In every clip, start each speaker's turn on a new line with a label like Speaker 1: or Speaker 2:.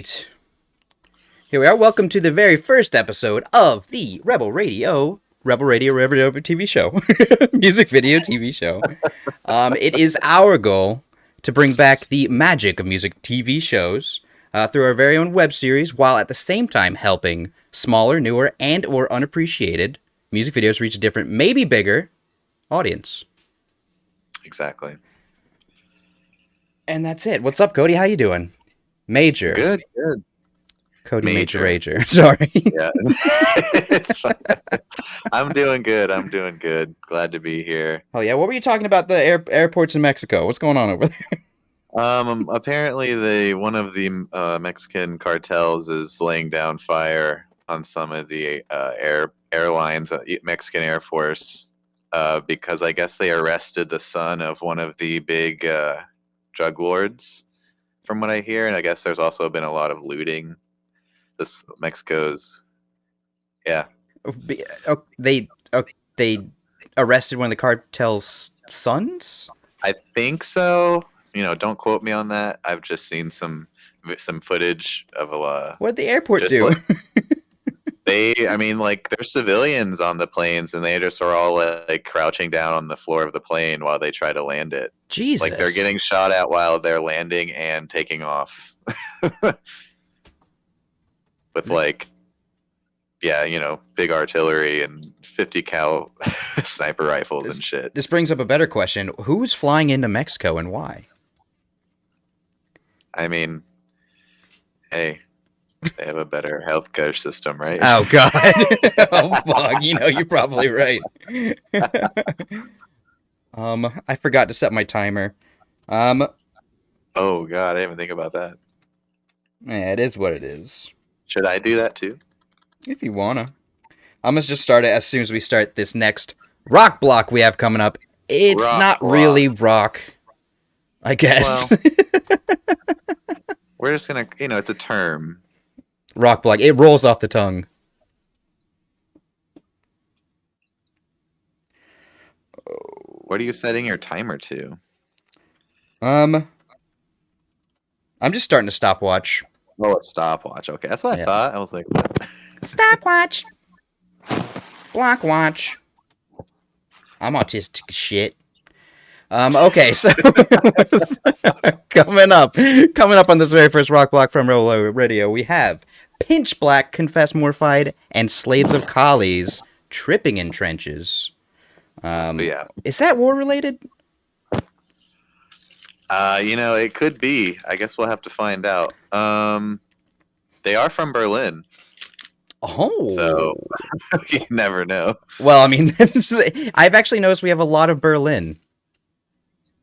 Speaker 1: right. Here we are. Welcome to the very first episode of the Rebel Radio TV show. Music video TV show. It is our goal to bring back the magic of music TV shows through our very own web series, while at the same time helping smaller, newer, and or unappreciated music videos reach a different, maybe bigger, audience.
Speaker 2: Exactly.
Speaker 1: And that's it. What's up, Cody? How you doing? Major.
Speaker 2: Good.
Speaker 1: Cody Major Rager. Sorry.
Speaker 2: Yeah. It's fine. I'm doing good. Glad to be here.
Speaker 1: Oh yeah. What were you talking about the airports in Mexico? What's going on over there?
Speaker 2: Apparently one of the Mexican cartels is laying down fire on some of the airlines, Mexican Air Force, because I guess they arrested the son of one of the big drug lords, from what I hear, and I guess there's also been a lot of looting.
Speaker 1: They arrested one of the cartel's sons?
Speaker 2: I think so. Don't quote me on that. I've just seen some footage of
Speaker 1: what did the airport do?
Speaker 2: There's civilians on the planes, and they just are all crouching down on the floor of the plane while they try to land it.
Speaker 1: Jesus.
Speaker 2: Like they're getting shot at while they're landing and taking off. With big artillery and 50 cal sniper rifles and shit.
Speaker 1: This brings up a better question. Who's flying into Mexico and why?
Speaker 2: I mean, hey, they have a better healthcare system, right?
Speaker 1: Oh, God. Oh, fuck. You're probably right. I forgot to set my timer.
Speaker 2: Oh, God, I didn't even think about that.
Speaker 1: Yeah, it is what it is.
Speaker 2: Should I do that too?
Speaker 1: If you wanna. I'm gonna just start it as soon as we start this next rock block we have coming up. It's not really rock, I guess.
Speaker 2: Well, we're just gonna, it's a term.
Speaker 1: Rock block. It rolls off the tongue.
Speaker 2: What are you setting your timer to?
Speaker 1: I'm just starting a stopwatch.
Speaker 2: Oh, a stopwatch. Okay, that's what I thought. I was like, what?
Speaker 1: Stopwatch. Block watch. I'm autistic as shit. Okay, so coming up on this very first rock block from Rebel Radio, we have Pinch Black, Confess Mortified, and Slaves of Collies, Tripping in Trenches.
Speaker 2: Yeah.
Speaker 1: Is that war related?
Speaker 2: It could be. I guess we'll have to find out. They are from Berlin.
Speaker 1: Oh.
Speaker 2: So, you never know.
Speaker 1: Well, I mean, I've actually noticed we have a lot of Berlin.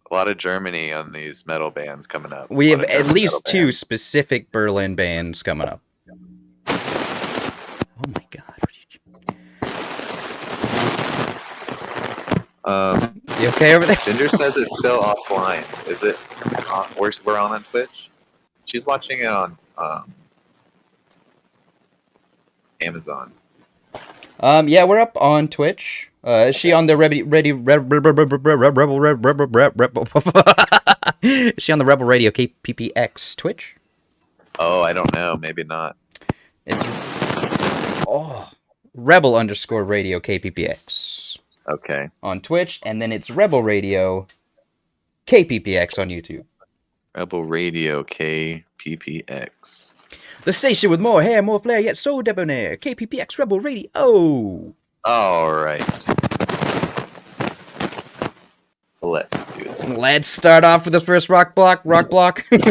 Speaker 2: A lot of Germany on these metal bands coming up.
Speaker 1: We have at least two specific Berlin bands coming up. Oh my God. You okay over there?
Speaker 2: Ginger says it's still offline. Is it? We're on Twitch. She's watching it on Amazon.
Speaker 1: Yeah, we're up on Twitch. Is she on the Is she on the Rebel Radio KPPX Twitch?
Speaker 2: Oh, I don't know. Maybe not.
Speaker 1: It's Rebel_Radio KPPX.
Speaker 2: Okay.
Speaker 1: On Twitch, and then it's Rebel Radio KPPX on YouTube.
Speaker 2: Rebel Radio KPPX.
Speaker 1: The station with more hair, more flair, yet so debonair. KPPX Rebel Radio.
Speaker 2: All right. Let's do this.
Speaker 1: Let's start off with this first rock block.
Speaker 2: Rock block, and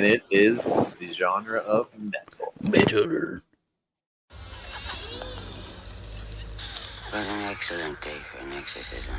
Speaker 2: it is the genre of metal.
Speaker 1: Metal.
Speaker 3: What an excellent day for an exorcism.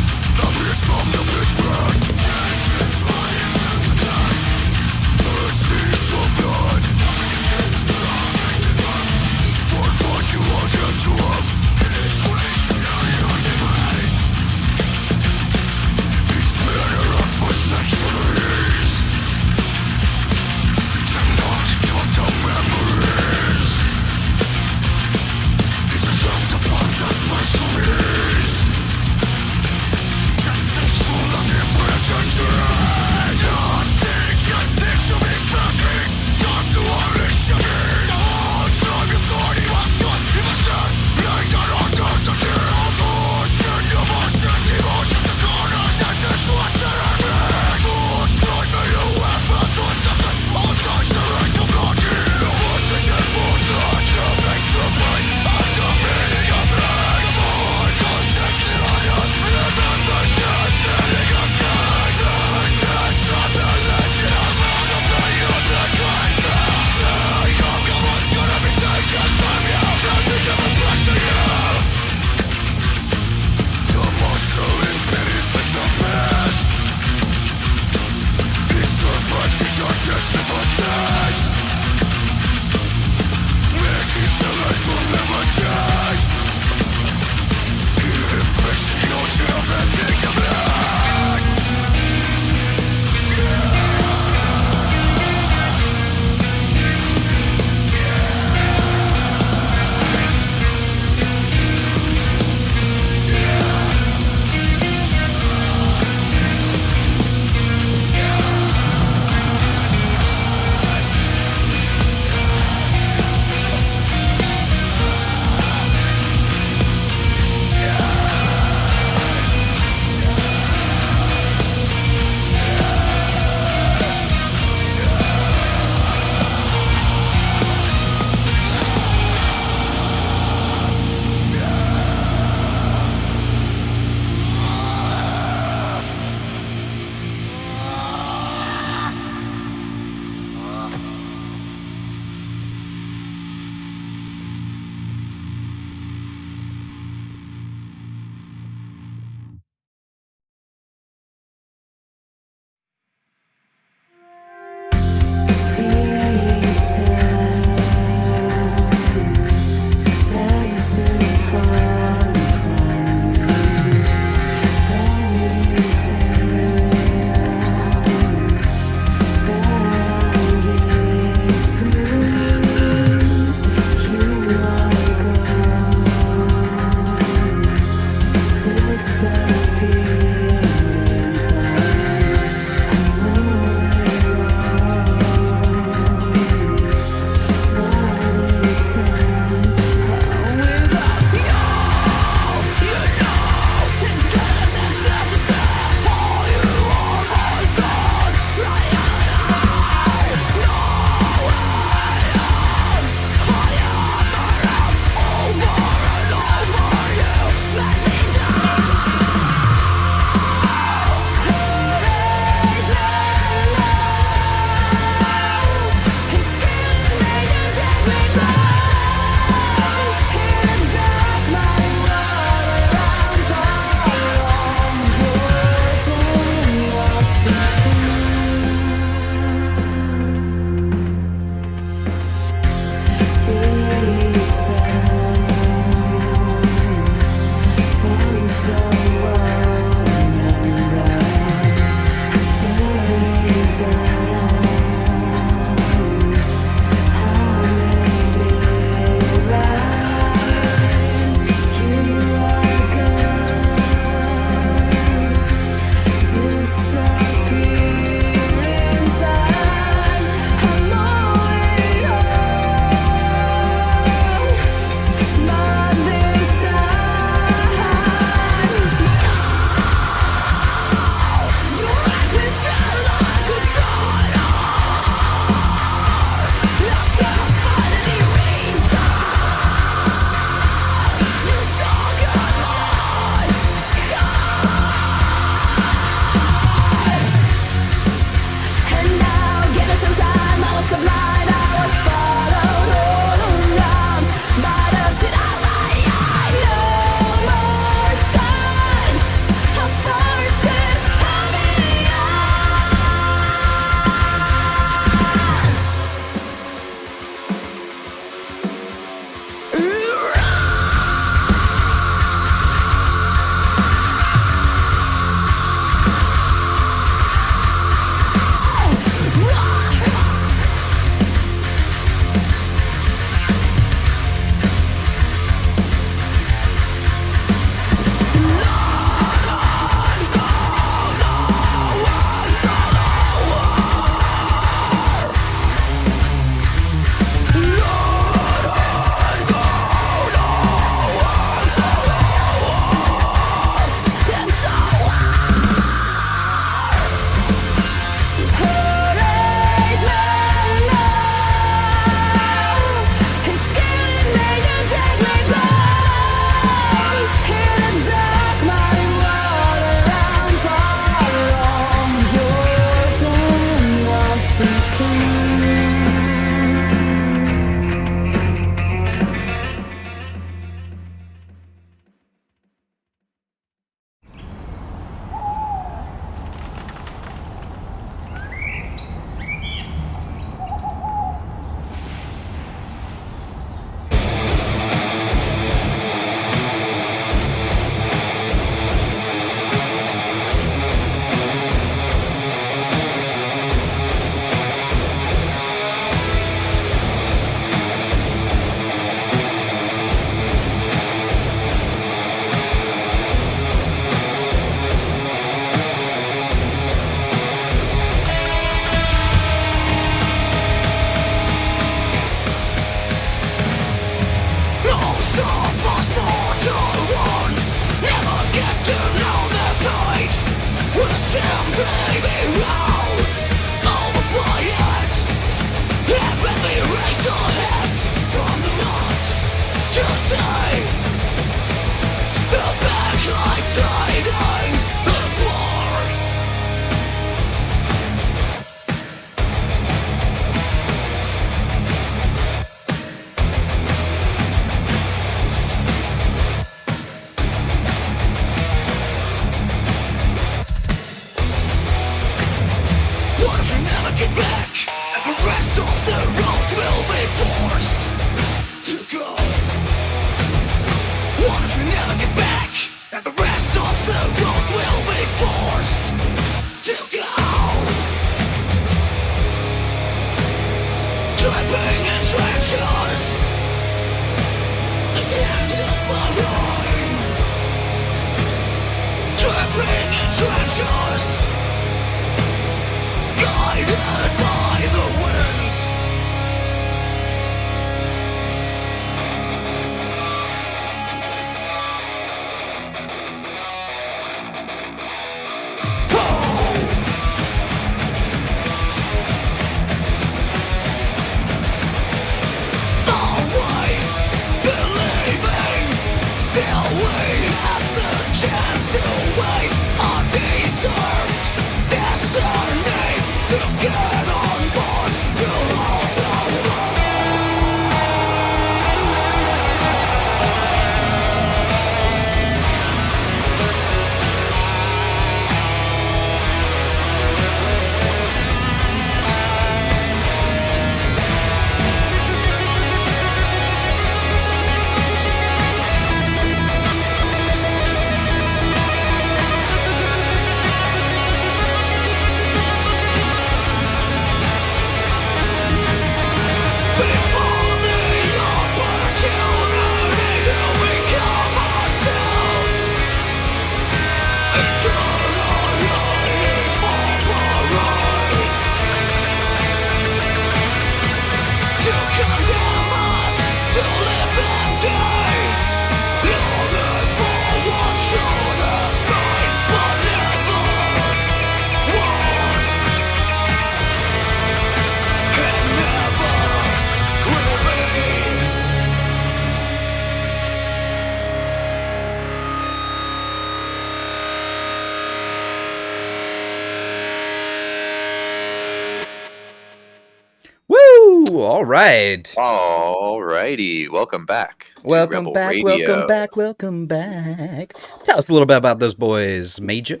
Speaker 1: All right.
Speaker 2: Alrighty, welcome back. to
Speaker 1: Welcome
Speaker 2: Rebel
Speaker 1: back,
Speaker 2: Radio.
Speaker 1: welcome back, welcome back. Tell us a little bit about those boys, Major.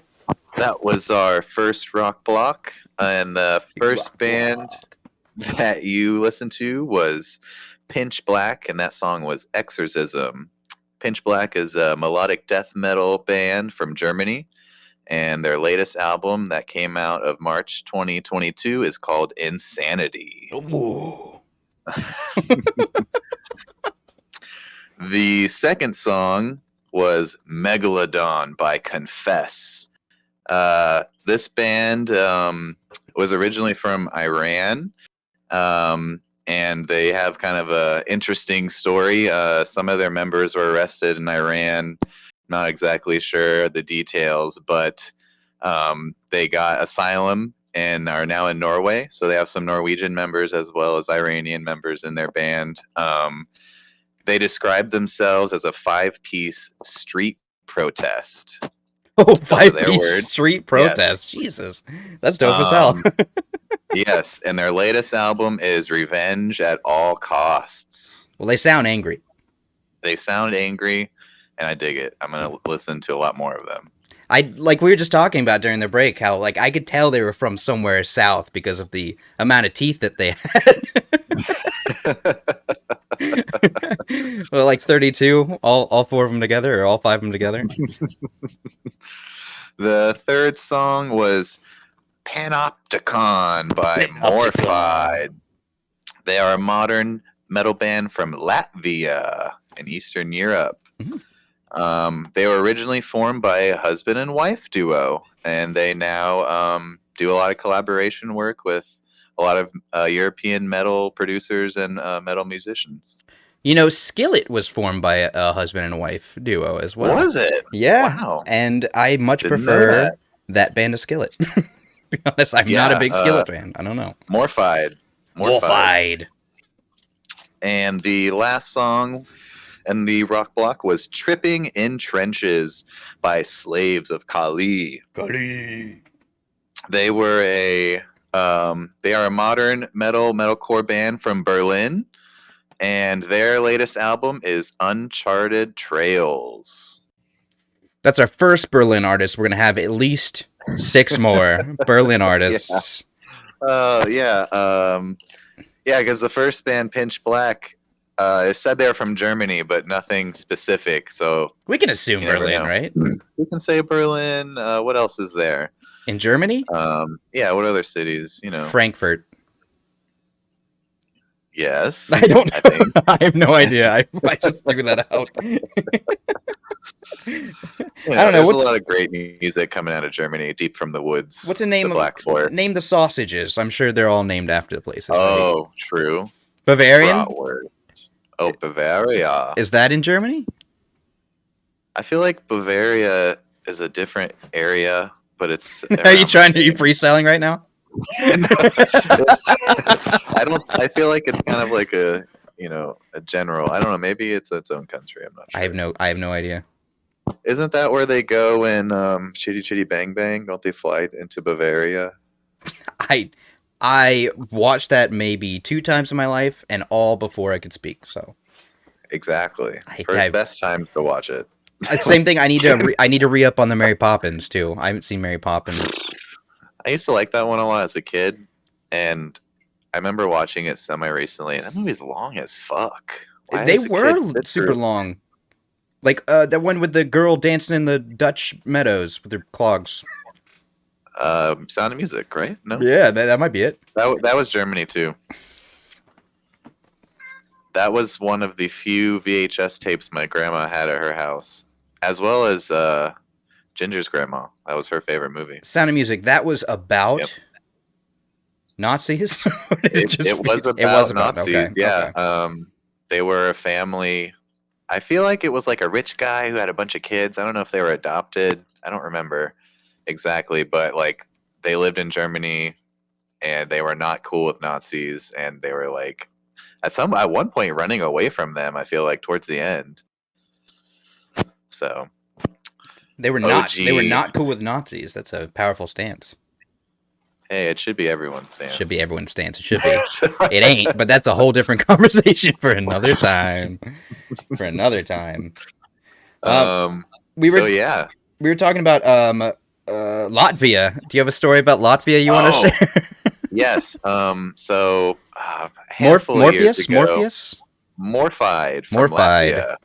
Speaker 2: That was our first rock block, and the first
Speaker 1: Rock
Speaker 2: band
Speaker 1: block.
Speaker 2: that you listened to was Pinch Black, and that song was Exorcism. Pinch Black is a melodic death metal band from Germany, and their latest album that came out of March 2022 is called Insanity.
Speaker 1: Ooh.
Speaker 2: The second song was Megalodon by Confess. This band was originally from Iran, and they have kind of a interesting story. Some of their members were arrested in Iran. Not exactly sure the details, but they got asylum and are now in Norway. So they have some Norwegian members as well as Iranian members in their band. They describe themselves as a 5-piece street protest.
Speaker 1: Oh,
Speaker 2: Those are their
Speaker 1: 5-piece
Speaker 2: words.
Speaker 1: street protest. Jesus. That's dope as hell.
Speaker 2: Yes, and their latest album is Revenge at All Costs.
Speaker 1: Well, they sound angry.
Speaker 2: They sound angry, and I dig it. I'm going to listen to a lot more of them.
Speaker 1: Like we were just talking about during the break, how like I could tell they were from somewhere south because of the amount of teeth that they had. Well, like 32, all 4 of them together, or all 5 of them together.
Speaker 2: The third song was Panopticon by
Speaker 1: Panopticon.
Speaker 2: Morphied. They are a modern metal band from Latvia in Eastern Europe.
Speaker 1: Mhm.
Speaker 2: They were originally formed by a husband and wife duo, and they now do a lot of collaboration work with a lot of European metal producers and metal musicians.
Speaker 1: You know, Skillet was formed by a husband and wife duo as well.
Speaker 2: Was it?
Speaker 1: Yeah.
Speaker 2: Wow.
Speaker 1: And I much
Speaker 2: Didn't know
Speaker 1: prefer
Speaker 2: that.
Speaker 1: that band to Skillet. To be honest, I'm not a
Speaker 2: Yeah,
Speaker 1: big Skillet fan. I don't know.
Speaker 2: Morphied.
Speaker 1: Wolfied.
Speaker 2: And the last song and the rock block was Tripping in Trenches by Slaves of Kali. They were they are a modern metalcore band from Berlin, and their latest album is Uncharted Trails.
Speaker 1: That's our first Berlin artist. We're going to have at least 6 more Berlin artists.
Speaker 2: Yeah, because the first band, Pinch Black, it said they're from Germany, but nothing specific. So
Speaker 1: We can assume
Speaker 2: You never
Speaker 1: Berlin,
Speaker 2: know.
Speaker 1: right?
Speaker 2: we can say Berlin. What else is there?
Speaker 1: In Germany?
Speaker 2: Yeah, what other cities?
Speaker 1: Frankfurt.
Speaker 2: Yes.
Speaker 1: I don't know.
Speaker 2: I think.
Speaker 1: I have no idea. I just threw that out.
Speaker 2: I
Speaker 1: don't know,
Speaker 2: There's a
Speaker 1: what's-
Speaker 2: lot of great music coming out of Germany, deep from the woods.
Speaker 1: What's the name
Speaker 2: the
Speaker 1: of
Speaker 2: Black Forest?
Speaker 1: Name the sausages. I'm sure they're all named after the places. right?
Speaker 2: Oh, true.
Speaker 1: Bavarian?
Speaker 2: Bratwurst. Oh, Bavaria.
Speaker 1: Is that in Germany?
Speaker 2: I feel like Bavaria is a different area, but it's.
Speaker 1: Are you freestyling right now?
Speaker 2: I feel like it's kind of like a general. I don't know. Maybe it's its own country. I'm not sure.
Speaker 1: I have no idea.
Speaker 2: Isn't that where they go in Chitty Chitty Bang Bang? Don't they fly into Bavaria?
Speaker 1: I watched that maybe 2 times in my life, and all before I could speak. So
Speaker 2: Exactly.
Speaker 1: I've-
Speaker 2: Best times to watch it.
Speaker 1: same thing. I need to re up on the Mary Poppins too. I haven't seen Mary Poppins.
Speaker 2: I used to like that one a lot as a kid, and I remember watching it semi recently. And that movie's long as fuck. Why
Speaker 1: They
Speaker 2: does a
Speaker 1: were
Speaker 2: kid sit
Speaker 1: super
Speaker 2: through-
Speaker 1: long. Like that one with the girl dancing in the Dutch meadows with her clogs.
Speaker 2: Sound of Music, right? No,
Speaker 1: Yeah, that might be it.
Speaker 2: that was Germany too. That was one of the few VHS tapes my grandma had at her house, as well as Ginger's grandma. That was her favorite movie.
Speaker 1: Sound of Music. That was about
Speaker 2: Yep.
Speaker 1: Nazis.
Speaker 2: It was about Nazis.
Speaker 1: okay,
Speaker 2: Yeah.
Speaker 1: okay.
Speaker 2: They were a family. I feel like it was like a rich guy who had a bunch of kids. I don't know if they were adopted. I don't remember exactly, but like they lived in Germany and they were not cool with Nazis, and they were like at one point running away from them, I feel like towards the end. So
Speaker 1: They were not
Speaker 2: OG.
Speaker 1: cool with Nazis. That's a powerful stance.
Speaker 2: Hey, it should be everyone's stance.
Speaker 1: Should be everyone's stance. It should be.
Speaker 2: So-
Speaker 1: It ain't, but that's a whole different conversation for another time. For another time. We were
Speaker 2: so yeah.
Speaker 1: we were talking about Latvia. Do you have a story about Latvia you want to
Speaker 2: Oh.
Speaker 1: share?
Speaker 2: Yes. So a handful of years ago,
Speaker 1: Morpheus?
Speaker 2: Morphied from
Speaker 1: Morphied.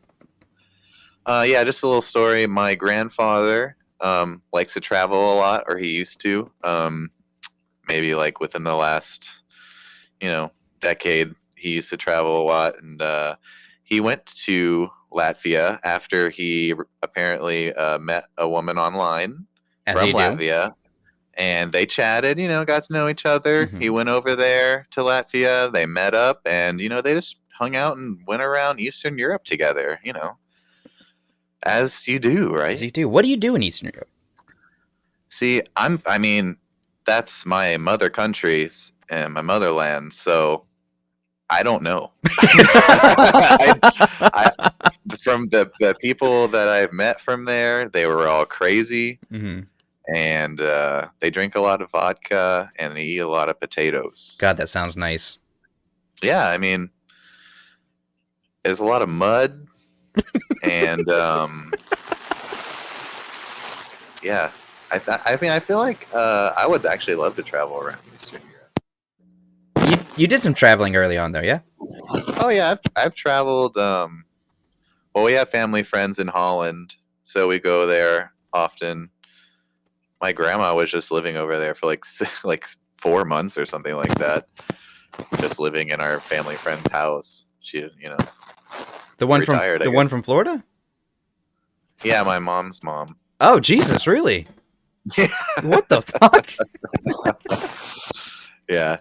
Speaker 2: Latvia. Yeah, just a little story. My grandfather likes to travel a lot, or he used to. Maybe like within the last, decade, he used to travel a lot, and he went to Latvia after he apparently met a woman online
Speaker 1: As
Speaker 2: from
Speaker 1: you do.
Speaker 2: Latvia. And they chatted, got to know each other.
Speaker 1: Mhm.
Speaker 2: He went over there to Latvia. They met up, and they just hung out and went around Eastern Europe together. As you do, right?
Speaker 1: As you do. What do you do in Eastern Europe?
Speaker 2: See, I mean, that's my mother countries and my motherland, so I don't know. From the people that I've met from there, they were all crazy.
Speaker 1: hmm
Speaker 2: And they drink a lot of vodka and they eat a lot of potatoes.
Speaker 1: God, that sounds nice.
Speaker 2: Yeah, I mean, there's a lot of mud, and yeah, I feel like I would actually love to travel around Eastern Europe.
Speaker 1: You did some traveling early on, though, yeah?
Speaker 2: Oh yeah, I've traveled. Well, we have family friends in Holland, so we go there often. My grandma was just living over there for like 4 months or something like that, just living in our family friend's house. She,
Speaker 1: The one
Speaker 2: Retired, I
Speaker 1: from the one from Florida?
Speaker 2: yeah, my mom's mom.
Speaker 1: Oh, Jesus, really?
Speaker 2: Yeah.
Speaker 1: What the fuck?
Speaker 2: Yeah.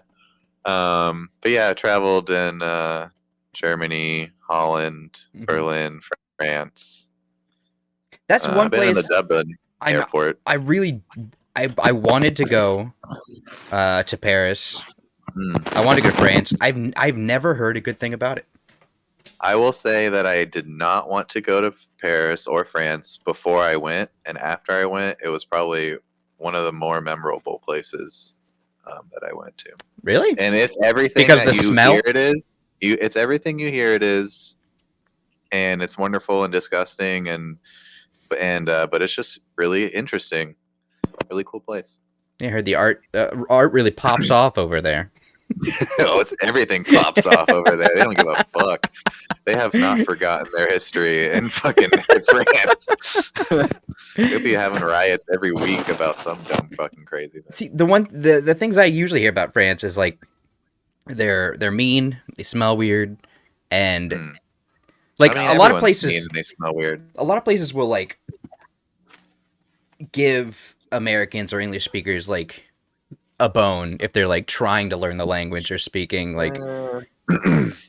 Speaker 2: But yeah, I traveled in Germany, Holland,
Speaker 1: Mhm.
Speaker 2: Berlin, France.
Speaker 1: That's one
Speaker 2: I've been in
Speaker 1: place
Speaker 2: the Dublin
Speaker 1: I
Speaker 2: airport.
Speaker 1: I wanted to go to Paris.
Speaker 2: Mm.
Speaker 1: I wanted to go to France. I've never heard a good thing about it.
Speaker 2: I will say that I did not want to go to Paris or France before I went, and after I went, it was probably one of the more memorable places that I went to.
Speaker 1: Really?
Speaker 2: And it's everything
Speaker 1: Because
Speaker 2: that
Speaker 1: the
Speaker 2: you
Speaker 1: smell?
Speaker 2: hear it is. It's everything you hear it is, and it's wonderful and disgusting, but it's just really interesting, really cool place.
Speaker 1: I heard the art really pops off over there.
Speaker 2: Everything pops off over there. They don't give a fuck. They have not forgotten their history in fucking France. They'll be having riots every week about some dumb fucking crazy thing.
Speaker 1: See, the things I usually hear about France is like they're mean, they smell weird, and
Speaker 2: Mm.
Speaker 1: like
Speaker 2: I mean,
Speaker 1: a lot of
Speaker 2: everyone's
Speaker 1: places
Speaker 2: mean and they smell weird.
Speaker 1: a lot of places will like give Americans or English speakers like a bone if they're like trying to learn the language or speaking like.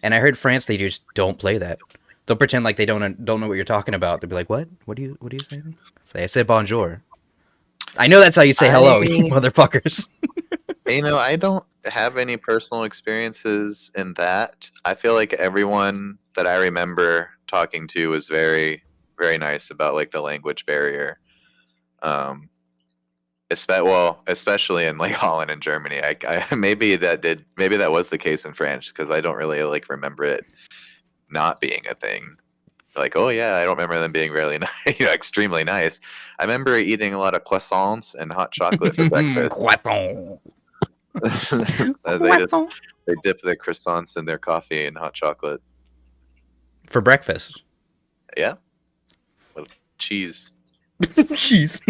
Speaker 1: And I heard France, they just don't play that. They'll pretend like they don't know what you're talking about. They'll be like, "What? What are you saying?" Say, "I said bonjour." I know that's how you say hello, you motherfuckers.
Speaker 2: I don't have any personal experiences in that. I feel like everyone that I remember talking to was very, very nice about like the language barrier. Especially in like Holland and Germany. Maybe that was the case in France because I don't really like remember it not being a thing. Like, oh yeah, I don't remember them being really nice, extremely nice. I remember eating a lot of croissants and hot chocolate for breakfast.
Speaker 1: Croissant.
Speaker 2: They dip their croissants in their coffee and hot chocolate.
Speaker 1: For breakfast.
Speaker 2: Yeah, with cheese.
Speaker 1: Cheese.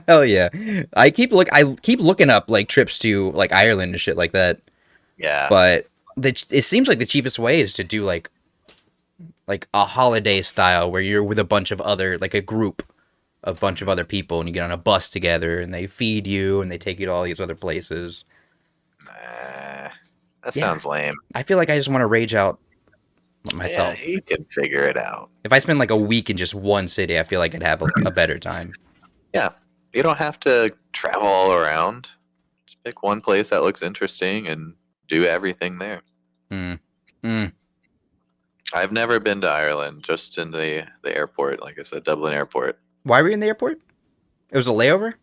Speaker 1: Hell yeah! I keep looking up like trips to like Ireland and shit like that.
Speaker 2: Yeah,
Speaker 1: But it seems like the cheapest way is to do like a holiday style where you're with a bunch of other like a group of bunch of other people and you get on a bus together and they feed you and they take you to all these other places.
Speaker 2: nah, that
Speaker 1: Yeah.
Speaker 2: sounds lame.
Speaker 1: I feel like I just want to rage out myself.
Speaker 2: Yeah, you can figure it out.
Speaker 1: If I spend like a week in just one city, I feel like I'd have a better time.
Speaker 2: Yeah, you don't have to travel all around. Just pick one place that looks interesting and do everything there.
Speaker 1: Mm.
Speaker 2: I've never been to Ireland, just in the airport, like I said, Dublin Airport.
Speaker 1: Why were you in the airport? It was a layover?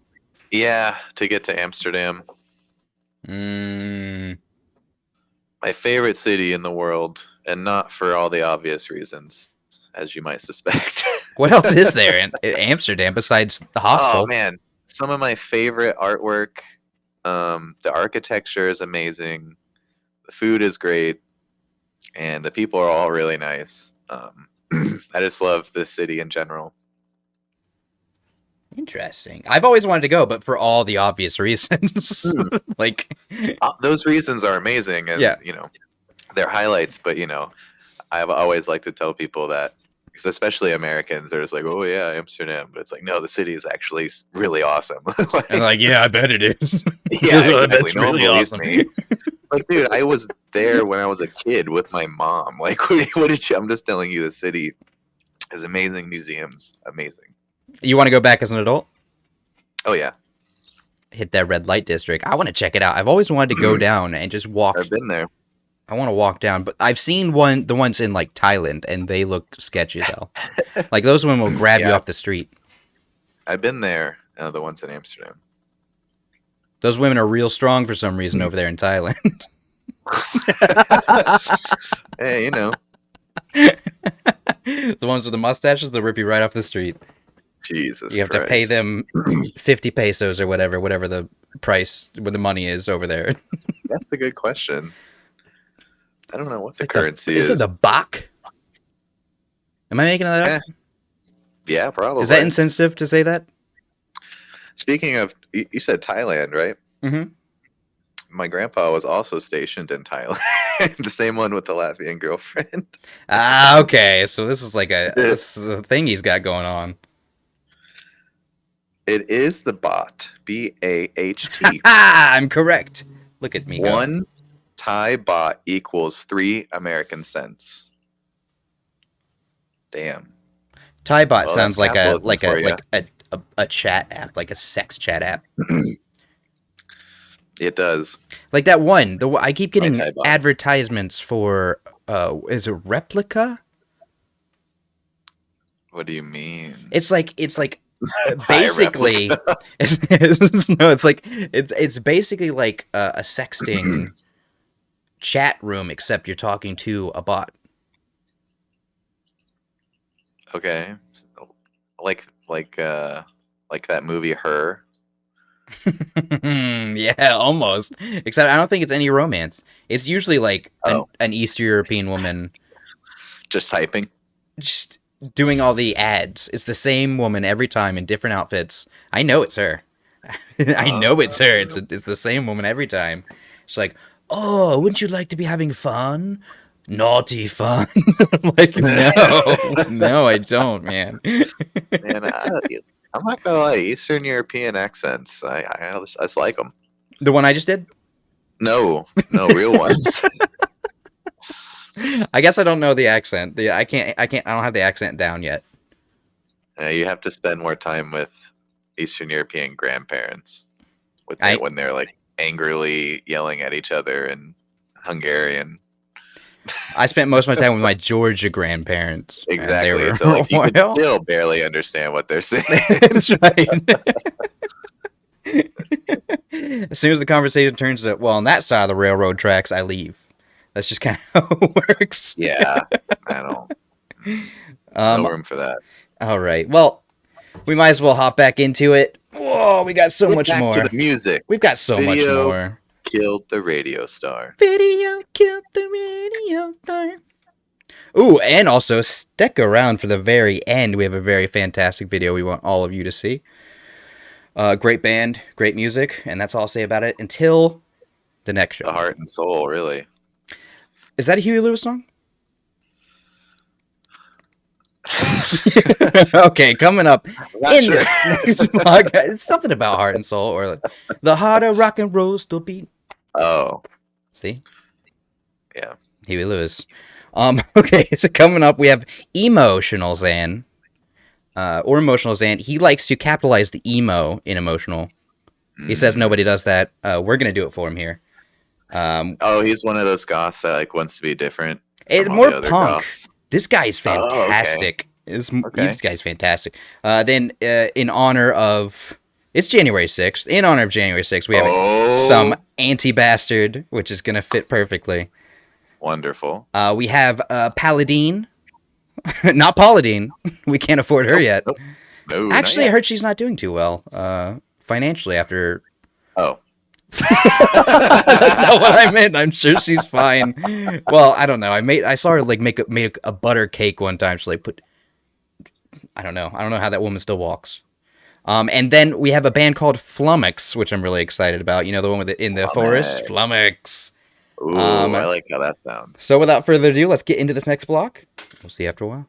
Speaker 2: Yeah, to get to Amsterdam.
Speaker 1: Mm.
Speaker 2: My favorite city in the world, and not for all the obvious reasons, as you might suspect.
Speaker 1: What else is there in Amsterdam besides the
Speaker 2: Oh
Speaker 1: hostel?
Speaker 2: man, some of my favorite artwork. The architecture is amazing. The food is great, and the people are all really nice. I just love this city in general.
Speaker 1: Interesting. I've always wanted to go, but for all the obvious reasons. Like,
Speaker 2: Those reasons are amazing, and
Speaker 1: Yeah.
Speaker 2: they're highlights. But I've always liked to tell people that, because especially Americans, they're just like, "Oh yeah, Amsterdam," but it's like, no, the city is actually really awesome.
Speaker 1: and like, yeah, I bet it is.
Speaker 2: Yeah, exactly.
Speaker 1: That's
Speaker 2: No one
Speaker 1: really
Speaker 2: believes
Speaker 1: awesome.
Speaker 2: me. Like, dude, I was there when I was a kid with my mom. Like, what did you? I'm just telling you, the city has amazing museums. Amazing.
Speaker 1: You want to go back as an adult?
Speaker 2: Oh yeah,
Speaker 1: Hit that red light district. I want to check it out. I've always wanted to go down and just walk.
Speaker 2: I've been there.
Speaker 1: I want to walk down, but I've seen the ones in like Thailand, and they look sketchy as hell. Like those women will grab you
Speaker 2: Yeah.
Speaker 1: off the street.
Speaker 2: I've been there. The ones in Amsterdam.
Speaker 1: Those women are real strong for some reason over there in Thailand.
Speaker 2: Hey,
Speaker 1: The ones with the mustaches, they'll rip you right off the street.
Speaker 2: Jesus.
Speaker 1: You have to pay
Speaker 2: Christ.
Speaker 1: them 50 pesos or whatever the price, what the money is over there.
Speaker 2: That's a good question. I don't know what the
Speaker 1: Like
Speaker 2: currency
Speaker 1: is
Speaker 2: is.
Speaker 1: it the baht? Am I making that up?
Speaker 2: Yeah, probably.
Speaker 1: Is that insensitive to say that?
Speaker 2: Speaking of, you said Thailand, right?
Speaker 1: Mm-hmm.
Speaker 2: My grandpa was also stationed in Thailand. The same one with the Latvian girlfriend.
Speaker 1: Ah, okay. So this is like this is a thing he's got going on.
Speaker 2: It is the baht. BAHT.
Speaker 1: Ah, I'm correct. Look at me. Go.
Speaker 2: 1 Thai baht equals 3 American cents. Damn.
Speaker 1: Thai bot
Speaker 2: Well,
Speaker 1: sounds
Speaker 2: that's
Speaker 1: like
Speaker 2: capitalism
Speaker 1: a chat app, like a sex chat app.
Speaker 2: It does.
Speaker 1: Like that one. I keep getting
Speaker 2: Thai bot.
Speaker 1: advertisements for is it Replica?
Speaker 2: What do you mean?
Speaker 1: It's like
Speaker 2: Thai
Speaker 1: basically it's basically like a sexting chat room, except you're talking to a bot.
Speaker 2: Okay. Like that movie Her.
Speaker 1: Yeah, almost. Except I don't think it's any romance. It's usually like an Eastern European woman
Speaker 2: Just typing.
Speaker 1: just doing all the ads. It's the same woman every time in different outfits. I know it's her. I know it's her. It's the same woman every time. She's like, "Oh, wouldn't you like to be having fun? Naughty fun." I'm like, no, I don't, man.
Speaker 2: Man, I'm not gonna lie. Eastern European accents. I just like them.
Speaker 1: The one I just did?
Speaker 2: No, real ones.
Speaker 1: I guess I don't know the accent. I don't have the accent down yet.
Speaker 2: You have to spend more time with Eastern European grandparents when they're like angrily yelling at each other in Hungarian.
Speaker 1: I spent most of my time with my Georgia grandparents. and they
Speaker 2: Exactly.
Speaker 1: were-
Speaker 2: So like you can
Speaker 1: well,
Speaker 2: still barely understand what they're saying.
Speaker 1: that's right. As soon as the conversation turns to, well, on that side of the railroad tracks, I leave. That's just kind of how it works.
Speaker 2: Yeah, I don't. No room for that.
Speaker 1: All right. Well, we might as well hop back into it. Whoa, we got so
Speaker 2: Get
Speaker 1: much
Speaker 2: back
Speaker 1: more.
Speaker 2: to the music.
Speaker 1: We've got so much
Speaker 2: Video.
Speaker 1: more.
Speaker 2: Killed the radio star.
Speaker 1: Video killed the radio star. Ooh, and also stick around for the very end. We have a very fantastic video we want all of you to see. Great band, great music, and that's all I'll say about it until the next show.
Speaker 2: The heart and soul, really.
Speaker 1: Is that a Huey Lewis song? Okay, coming up
Speaker 2: Not
Speaker 1: in
Speaker 2: sure.
Speaker 1: this next vlog, it's something about heart and soul, or like, the heart of rock and roll still beat.
Speaker 2: Oh,
Speaker 1: See?
Speaker 2: yeah.
Speaker 1: Huey Lewis. Okay, so coming up we have Emotional Zan. Or Emotional Zan. He likes to capitalize the emo in emotional. He says nobody does that. We're gonna do it for him here.
Speaker 2: Oh, he's one of those goths that like wants to be different.
Speaker 1: It's
Speaker 2: from all
Speaker 1: more
Speaker 2: the other
Speaker 1: punk.
Speaker 2: goths.
Speaker 1: This guy is
Speaker 2: Oh, okay.
Speaker 1: fantastic This guy's fantastic. Then in honor of it's January 6th. In honor of January 6th, we have some anti-bastard, which is gonna fit perfectly.
Speaker 2: Wonderful.
Speaker 1: We have Paladine, not Pauladine. We can't afford her yet.
Speaker 2: No,
Speaker 1: actually, I heard she's not doing too well financially after.
Speaker 2: Oh.
Speaker 1: That's not what I meant. I'm sure she's fine. Well, I don't know. I saw her like make a butter cake one time. She like put. I don't know how that woman still walks. And then we have a band called Flummox, which I'm really excited about. You know, the one with it in the forest, Flummox.
Speaker 2: Ooh, I like how that sounds.
Speaker 1: So without further ado, let's get into this next block. We'll see you after a while.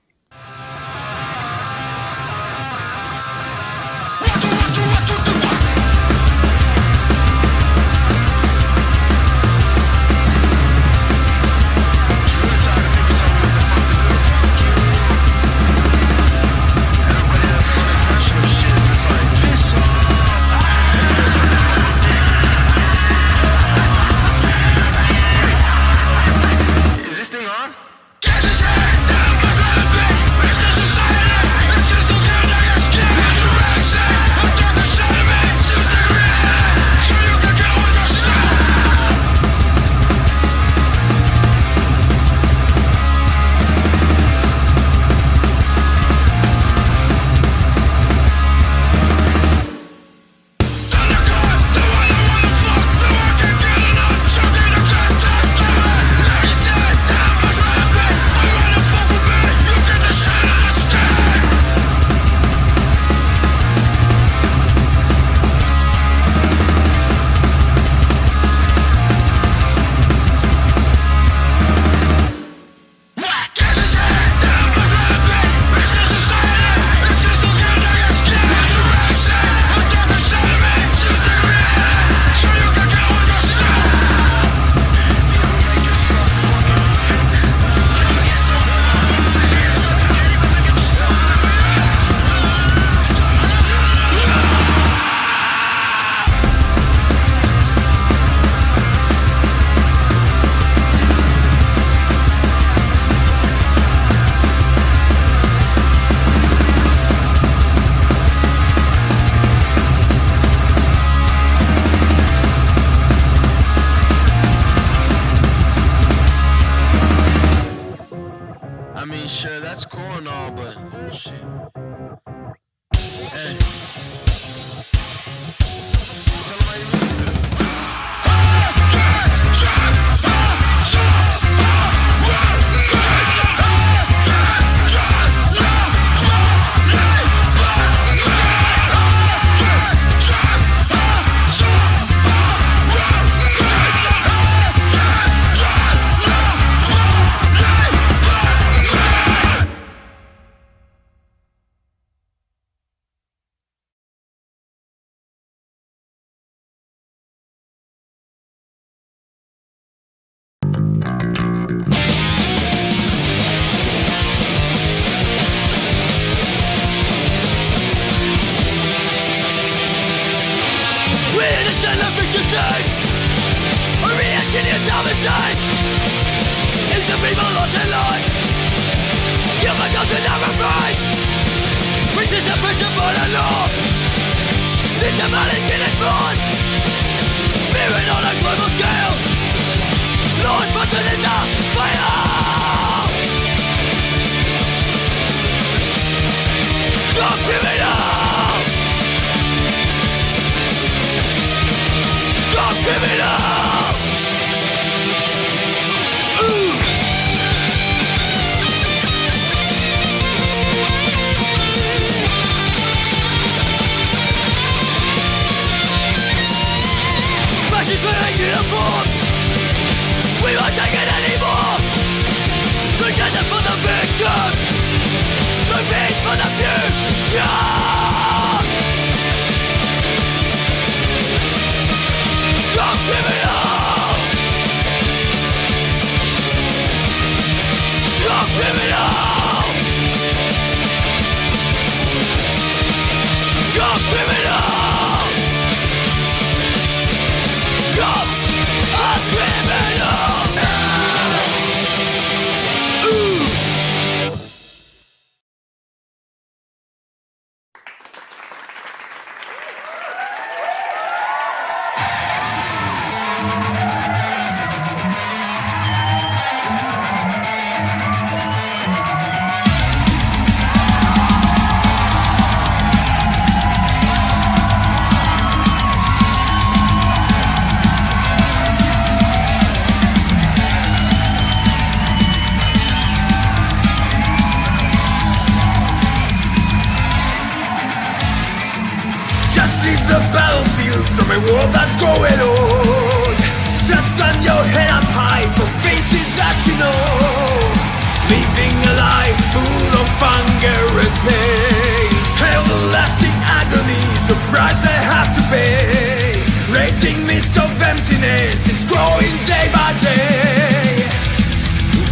Speaker 4: emptiness is growing day by day.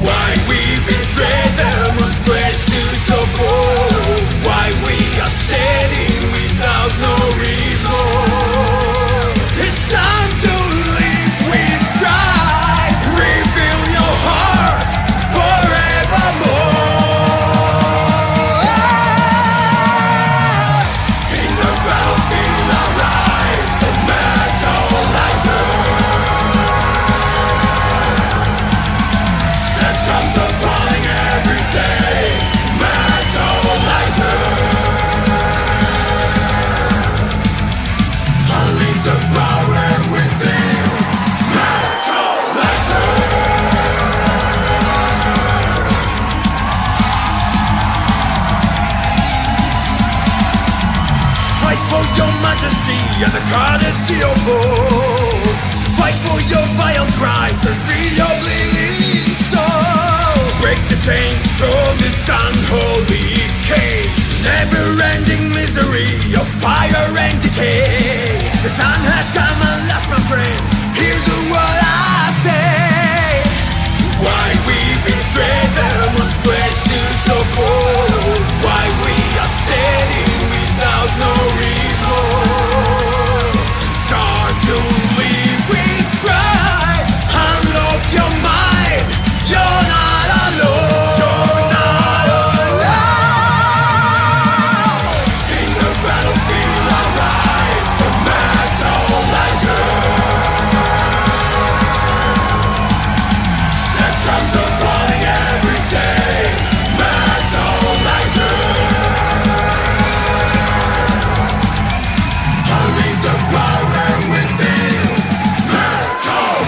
Speaker 4: Why we betray the most precious of all? Why we are standing without no remorse? It's time to live with pride. Reveal your heart forevermore. In the battlefield arise the metalizer. The drums are calling every day. Metalizer. Unleash the power within. Metalizer. Fight for your majesty and the courtesy of all. Fight for your vile crimes and free your bleeding soul. Break the chains from this unholy cage. Never-ending misery of fire and decay. The time has come alas, my friend. Hear the word I say. Why we betray the most precious of all? Why we are standing without no remorse? Start to live with pride. Unlock your mind. You're not alone. You're not alone. In the battlefield arise the metalizer. The drums are calling every day. Metalizer. Unleash the power within. Metal.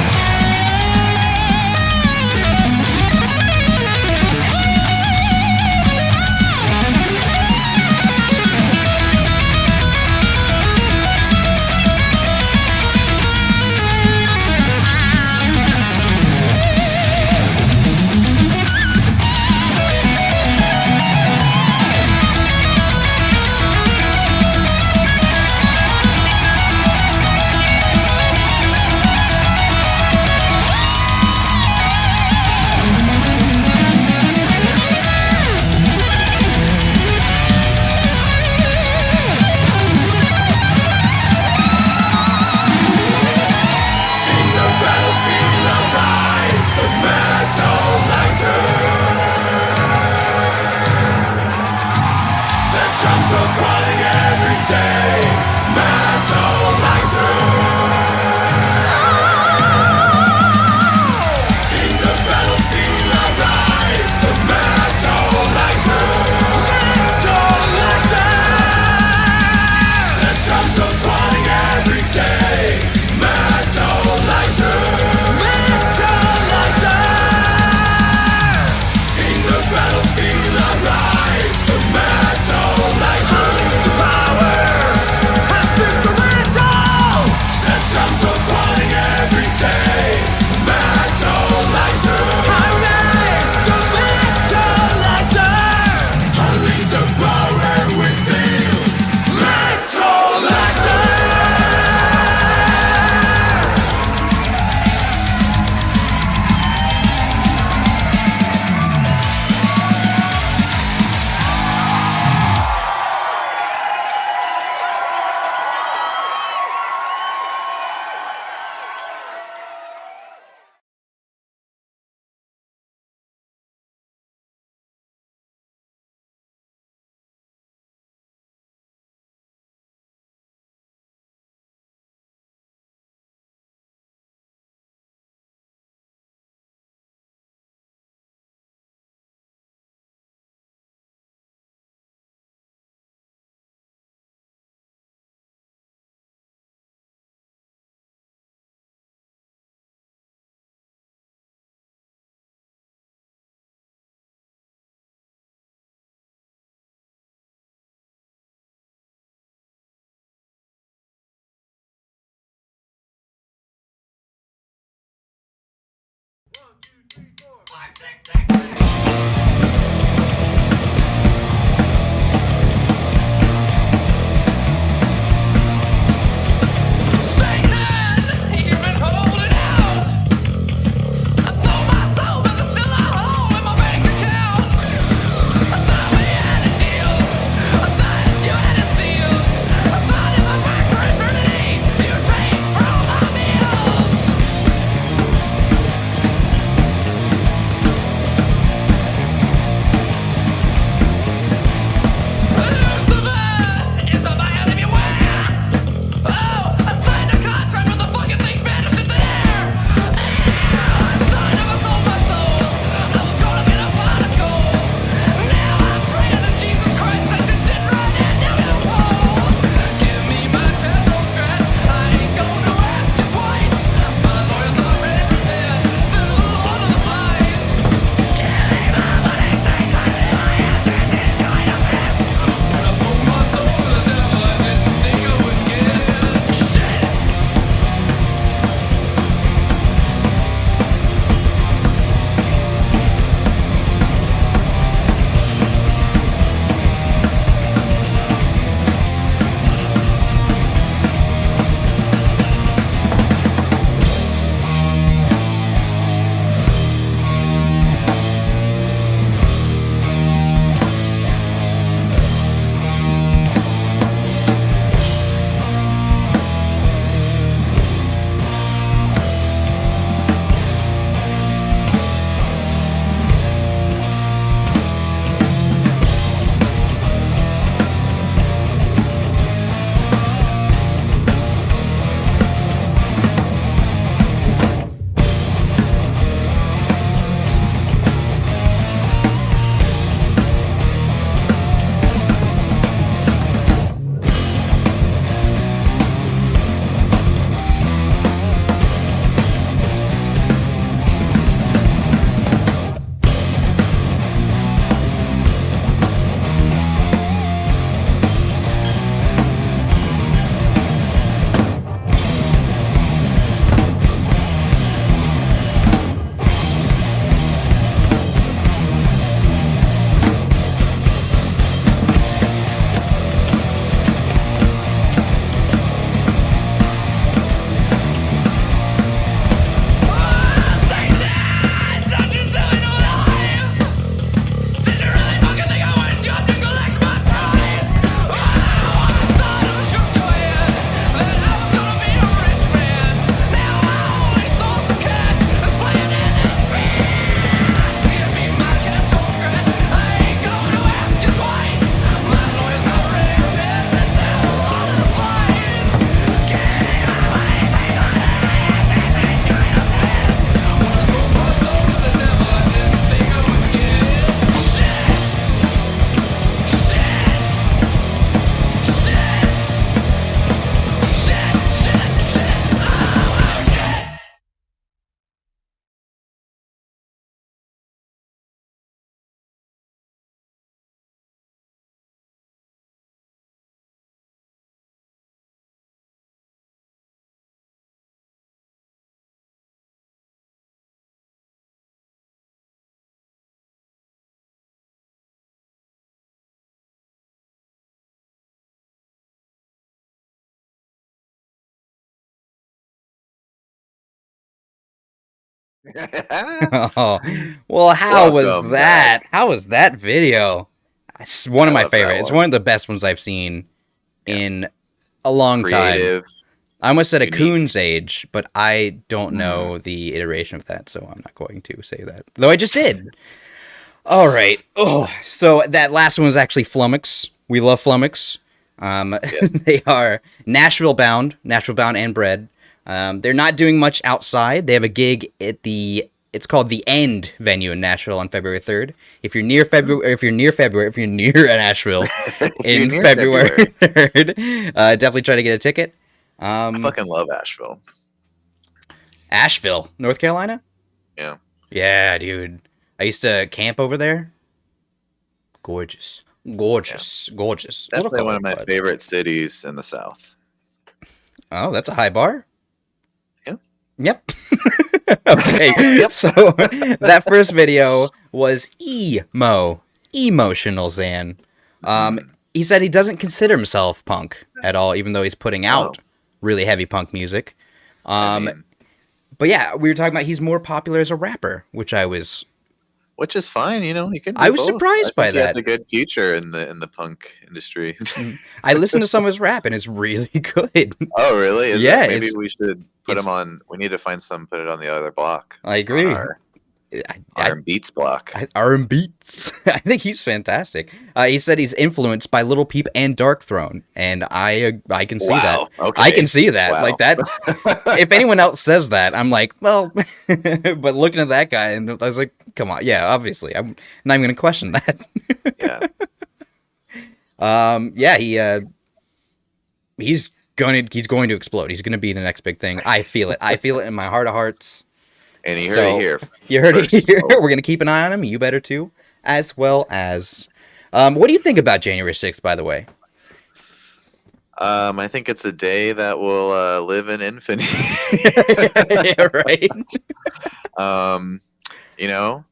Speaker 4: In the battlefield arise the metalizer. The drums are calling every day. Metalizer. In the battlefield arise the metalizer. Metalizer. The drums are calling every day. Metalizer. Metalizer. In the battlefield arise the metalizer. The power has been the metal. The drums are calling every day. Metalizer. Arise the metalizer. Unleash the power within. Metalizer.
Speaker 5: Satan, even holds
Speaker 1: Oh, well, how was
Speaker 2: Welcome
Speaker 1: that? How was that video? It's one of
Speaker 2: I
Speaker 1: my
Speaker 2: love that
Speaker 1: favorites. It's
Speaker 2: one.
Speaker 1: one of the best ones I've seen
Speaker 2: Yeah.
Speaker 1: in a long time.
Speaker 2: Creative.
Speaker 1: I almost said a
Speaker 2: unique.
Speaker 1: Coon's Age, but I don't know the iteration of that, so I'm not going to say that. Though I just did. All right. Oh, so that last one was actually Flummox. We love Flummox.
Speaker 2: Yes.
Speaker 1: They are Nashville bound and bred. They're not doing much outside. They have a gig at it's called the End venue in Nashville on February 3rd. If you're near Nashville in
Speaker 2: near
Speaker 1: February 3rd, definitely try to get a ticket.
Speaker 2: I fucking love Asheville.
Speaker 1: Asheville, North Carolina?
Speaker 2: Yeah.
Speaker 1: Yeah, dude. I used to camp over there. Gorgeous. Gorgeous. Gorgeous. A little
Speaker 2: Definitely one of
Speaker 1: cold,
Speaker 2: my
Speaker 1: but-
Speaker 2: favorite cities in the South.
Speaker 1: Oh, that's a high bar?
Speaker 2: Yeah.
Speaker 1: Yep. Okay. So that first video was emotional Zan. He said he doesn't consider himself punk at all, even though he's putting out really heavy punk music.
Speaker 2: I mean,
Speaker 1: But yeah, we were talking about he's more popular as a rapper, which is
Speaker 2: fine, you know. You can.
Speaker 1: I
Speaker 2: do
Speaker 1: was
Speaker 2: both.
Speaker 1: surprised
Speaker 2: I
Speaker 1: by
Speaker 2: think he has
Speaker 1: that.
Speaker 2: a good future in the punk industry.
Speaker 1: I listened to some of his rap and it's really good.
Speaker 2: Oh, really? Is
Speaker 1: Yeah,
Speaker 2: it? Maybe
Speaker 1: it's-
Speaker 2: we should put
Speaker 1: it's-
Speaker 2: him on. We need to find some. Put it on the other block.
Speaker 1: I agree.
Speaker 2: On our Beats block.
Speaker 1: R&B Beats. I think he's fantastic. He said he's influenced by Little Peep and Dark Throne, and I can see that.
Speaker 2: Okay.
Speaker 1: I can see that.
Speaker 2: Wow.
Speaker 1: Like that. If anyone else says that, I'm like, well. But looking at that guy, and I was like, come on, yeah, obviously, I'm not even gonna question that.
Speaker 2: Yeah.
Speaker 1: Yeah, he's going to explode. He's gonna be the next big thing. I feel it. I feel it in my heart of hearts.
Speaker 2: And you heard
Speaker 1: So-
Speaker 2: it here.
Speaker 1: You heard it
Speaker 2: First.
Speaker 1: here. We're gonna keep an eye on him. You better too, as well as. What do you think about January 6th, by the way?
Speaker 2: I think it's a day that will live in infamy.
Speaker 1: Yeah, right.
Speaker 2: You know,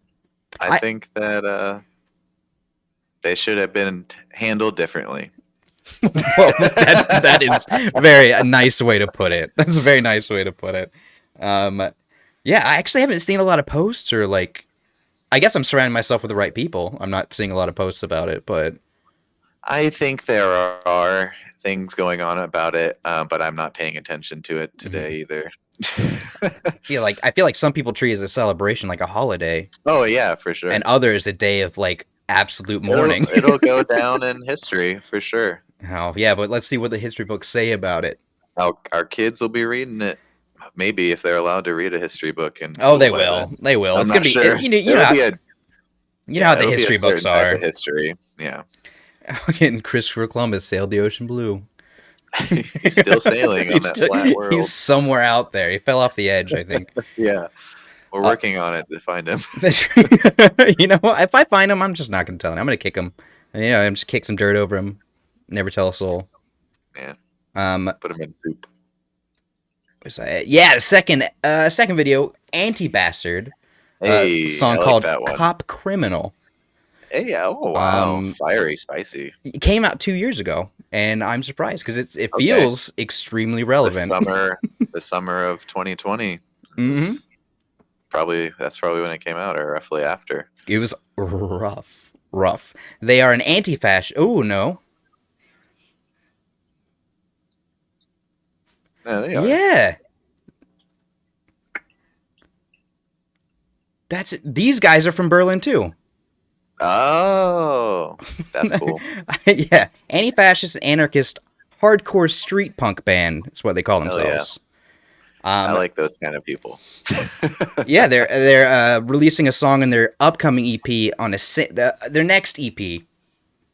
Speaker 2: I think that they should have been handled differently.
Speaker 1: Well, that is a nice way to put it. That's a very nice way to put it. Yeah, I actually haven't seen a lot of posts or like. I guess I'm surrounding myself with the right people. I'm not seeing a lot of posts about it, but
Speaker 2: I think there are things going on about it, but I'm not paying attention to it today either.
Speaker 1: I feel like some people treat it as a celebration, like a holiday,
Speaker 2: Oh yeah, for sure.
Speaker 1: and others a day of like absolute mourning.
Speaker 2: It'll go down in history for sure.
Speaker 1: Oh, yeah, but let's see what the history books say about it.
Speaker 2: Our kids will be reading it. Maybe if they're allowed to read a history book. And
Speaker 1: Oh, they will. They will.
Speaker 2: I'm
Speaker 1: It's
Speaker 2: not
Speaker 1: gonna be.
Speaker 2: sure.
Speaker 1: You know
Speaker 2: It'll
Speaker 1: how,
Speaker 2: be a-
Speaker 1: you know how the
Speaker 2: it'll be a
Speaker 1: history books
Speaker 2: certain type
Speaker 1: are.
Speaker 2: of history. Yeah.
Speaker 1: Fucking Christopher Columbus sailed the ocean blue.
Speaker 2: He's still sailing on that flat world.
Speaker 1: He's somewhere out there. He fell off the edge, I think.
Speaker 2: Yeah. We're working on it to find him.
Speaker 1: You know what? If I find him, I'm just not going to tell him. I'm going to kick him. I'm just kick some dirt over him. Never tell a soul.
Speaker 2: Yeah.
Speaker 1: Um,
Speaker 2: Put him in soup.
Speaker 1: yeah, the second video, Anti-Bastard.
Speaker 2: Hey,
Speaker 1: Song
Speaker 2: I like
Speaker 1: called
Speaker 2: that one.
Speaker 1: Cop Criminal.
Speaker 2: Hey, oh wow,
Speaker 1: Um,
Speaker 2: fiery, spicy.
Speaker 1: It came out 2 years ago, and I'm surprised because it
Speaker 2: Okay.
Speaker 1: feels extremely relevant.
Speaker 2: The summer of 2020.
Speaker 1: Mhm.
Speaker 2: That's probably when it came out, or roughly after.
Speaker 1: It was rough. They are an anti-fascist. Oh no,
Speaker 2: Yeah, they are.
Speaker 1: yeah. These guys are from Berlin too.
Speaker 2: Oh, that's cool.
Speaker 1: Yeah, anti-fascist, anarchist, hardcore street punk band is what they call
Speaker 2: Hell yeah.
Speaker 1: themselves.
Speaker 2: I like those kind of people.
Speaker 1: Yeah, they're releasing a song in their upcoming EP on their next EP,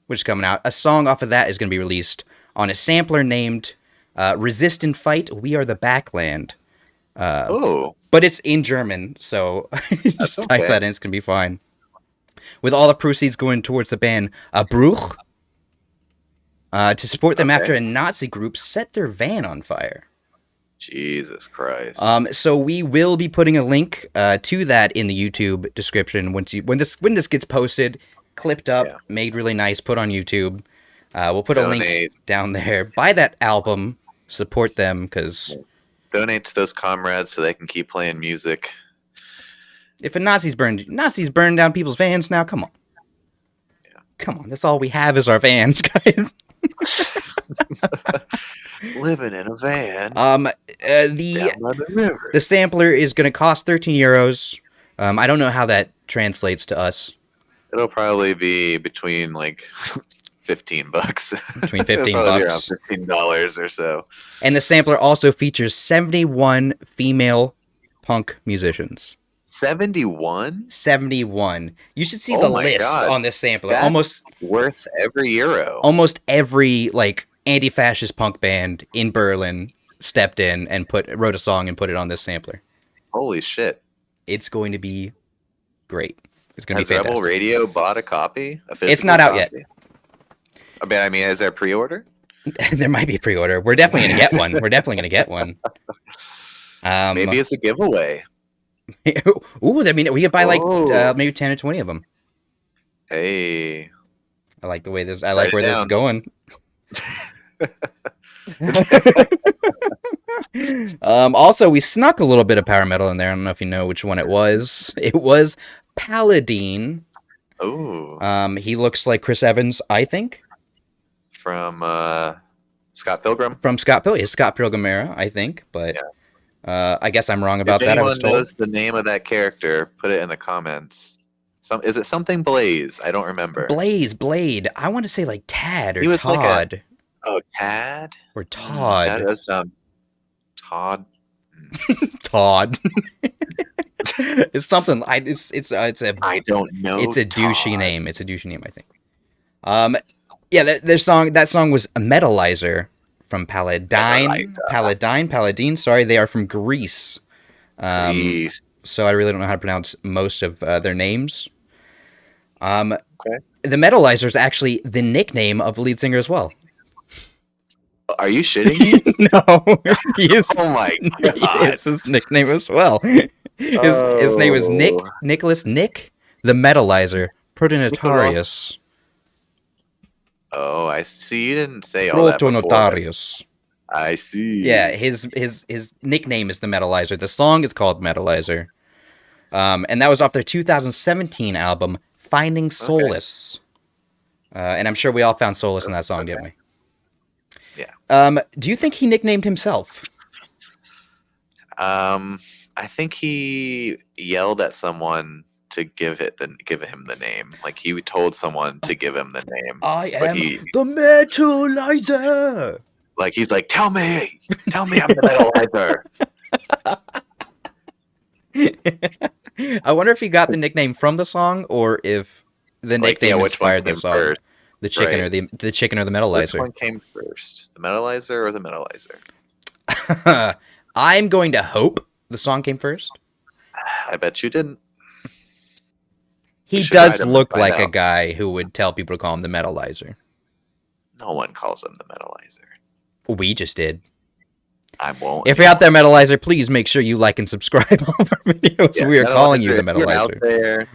Speaker 1: which is coming out. A song off of that is going to be released on a sampler named "Resist and Fight. We Are the Backland."
Speaker 2: Oh,
Speaker 1: But it's in German, so just type
Speaker 2: okay.
Speaker 1: that in. It's going to be fine. With all the proceeds going towards the band Abbruch to support them
Speaker 2: Okay.
Speaker 1: after a Nazi group set their van on fire.
Speaker 2: Jesus Christ.
Speaker 1: So we will be putting a link to that in the YouTube description when this gets posted, clipped up,
Speaker 2: Yeah.
Speaker 1: made really nice, put on YouTube. We'll put a link
Speaker 2: Donate.
Speaker 1: down there. Buy that album, support them because
Speaker 2: Donate to those comrades so they can keep playing music
Speaker 1: If a Nazis burn down people's vans now, come on.
Speaker 2: Yeah.
Speaker 1: Come on, that's all we have is our vans, guys.
Speaker 2: Living in a van
Speaker 1: The
Speaker 2: down by the river.
Speaker 1: the sampler is going to cost 13 euros. I don't know how that translates to us.
Speaker 2: It'll probably be between like $15.
Speaker 1: Between
Speaker 2: It'll
Speaker 1: 15
Speaker 2: probably be
Speaker 1: bucks.
Speaker 2: around $15 or so.
Speaker 1: And the sampler also features 71 female punk musicians.
Speaker 2: 71?
Speaker 1: 71. You should see
Speaker 2: Oh
Speaker 1: the
Speaker 2: my
Speaker 1: list
Speaker 2: God.
Speaker 1: on this sampler.
Speaker 2: That's
Speaker 1: Almost
Speaker 2: worth every euro.
Speaker 1: almost every like anti-fascist punk band in Berlin stepped in and wrote a song and put it on this sampler.
Speaker 2: Holy shit!
Speaker 1: It's going to be great. It's going to
Speaker 2: Has
Speaker 1: be fantastic.
Speaker 2: Rebel Radio bought a copy? A
Speaker 1: It's
Speaker 2: physical
Speaker 1: not out yet.
Speaker 2: copy? I mean, is there pre-order?
Speaker 1: There might be a pre-order. We're definitely going to get one. We're definitely going to get one.
Speaker 2: Maybe it's a giveaway.
Speaker 1: Ooh, I mean, we could buy like
Speaker 2: Oh.
Speaker 1: maybe 10 or 20 of them.
Speaker 2: Hey,
Speaker 1: I like the way this. I
Speaker 2: Write
Speaker 1: like
Speaker 2: it
Speaker 1: where this is
Speaker 2: down.
Speaker 1: going. Also, we snuck a little bit of power metal in there. I don't know if you know which one it was. It was Paladine.
Speaker 2: oh,
Speaker 1: He looks like Chris Evans, I think,
Speaker 2: from Scott Pilgrim.
Speaker 1: from Scott Pilgrim. It's Scott Pilgrim era, I think, but I guess I'm wrong about
Speaker 2: If
Speaker 1: that. I
Speaker 2: anyone
Speaker 1: was told.
Speaker 2: knows the name of that character, put it in the comments. Is it something Blaze? I don't remember.
Speaker 1: Blade. I want to say like Tad or
Speaker 2: He was like a-
Speaker 1: Todd
Speaker 2: Oh, Tad.
Speaker 1: or
Speaker 2: That
Speaker 1: Todd.
Speaker 2: does sound. Todd.
Speaker 1: Todd. It's something. It's a
Speaker 2: I don't know.
Speaker 1: it's a douchey
Speaker 2: Todd.
Speaker 1: name. It's a douchey name, I think. Yeah, that song was Metalizer from Paladine. Sorry, they are from Greece.
Speaker 2: Grease.
Speaker 1: So I really don't know how to pronounce most of their names.
Speaker 2: Okay.
Speaker 1: The Metalizer is actually the nickname of the lead singer as well.
Speaker 2: Are you shitting me?
Speaker 1: No, he is.
Speaker 2: Oh my
Speaker 1: He
Speaker 2: god.
Speaker 1: is his nickname as well. His name is Nicholas Nick the Metalizer Protonotarius.
Speaker 2: Oh, I see. You didn't say all that before.
Speaker 1: Protonotarius.
Speaker 2: I see.
Speaker 1: Yeah, his nickname is the Metalizer. The song is called Metalizer. And that was off their 2017 album Finding Solace. And I'm sure we all found solace in that song, didn't we?
Speaker 2: Yeah.
Speaker 1: Do you think he nicknamed himself?
Speaker 2: I think he yelled at someone to give him the name. Like he told someone to give him the name.
Speaker 1: I
Speaker 2: But
Speaker 1: am
Speaker 2: he-
Speaker 1: the Metalizer.
Speaker 2: Like he's like, tell me I'm the metalizer.
Speaker 1: I wonder if he got the nickname from the song or if the
Speaker 2: Like,
Speaker 1: nickname
Speaker 2: which one
Speaker 1: inspired the
Speaker 2: came
Speaker 1: song.
Speaker 2: first?
Speaker 1: The chicken
Speaker 2: Right.
Speaker 1: or the chicken or the
Speaker 2: Which
Speaker 1: Metalizer.
Speaker 2: one came first? The metalizer or the metalizer?
Speaker 1: I'm going to hope the song came first.
Speaker 2: I bet you didn't.
Speaker 1: He
Speaker 2: Should
Speaker 1: does
Speaker 2: write him and
Speaker 1: look
Speaker 2: find
Speaker 1: like a
Speaker 2: out.
Speaker 1: guy who would tell people to call him the Metalizer.
Speaker 2: No one calls him the metalizer.
Speaker 1: We just did.
Speaker 2: I won't.
Speaker 1: If you're out there, Metalizer, please make sure you like and subscribe all of our videos.
Speaker 2: Yeah,
Speaker 1: We are calling you the
Speaker 2: if you're out
Speaker 1: Metalizer.
Speaker 2: there,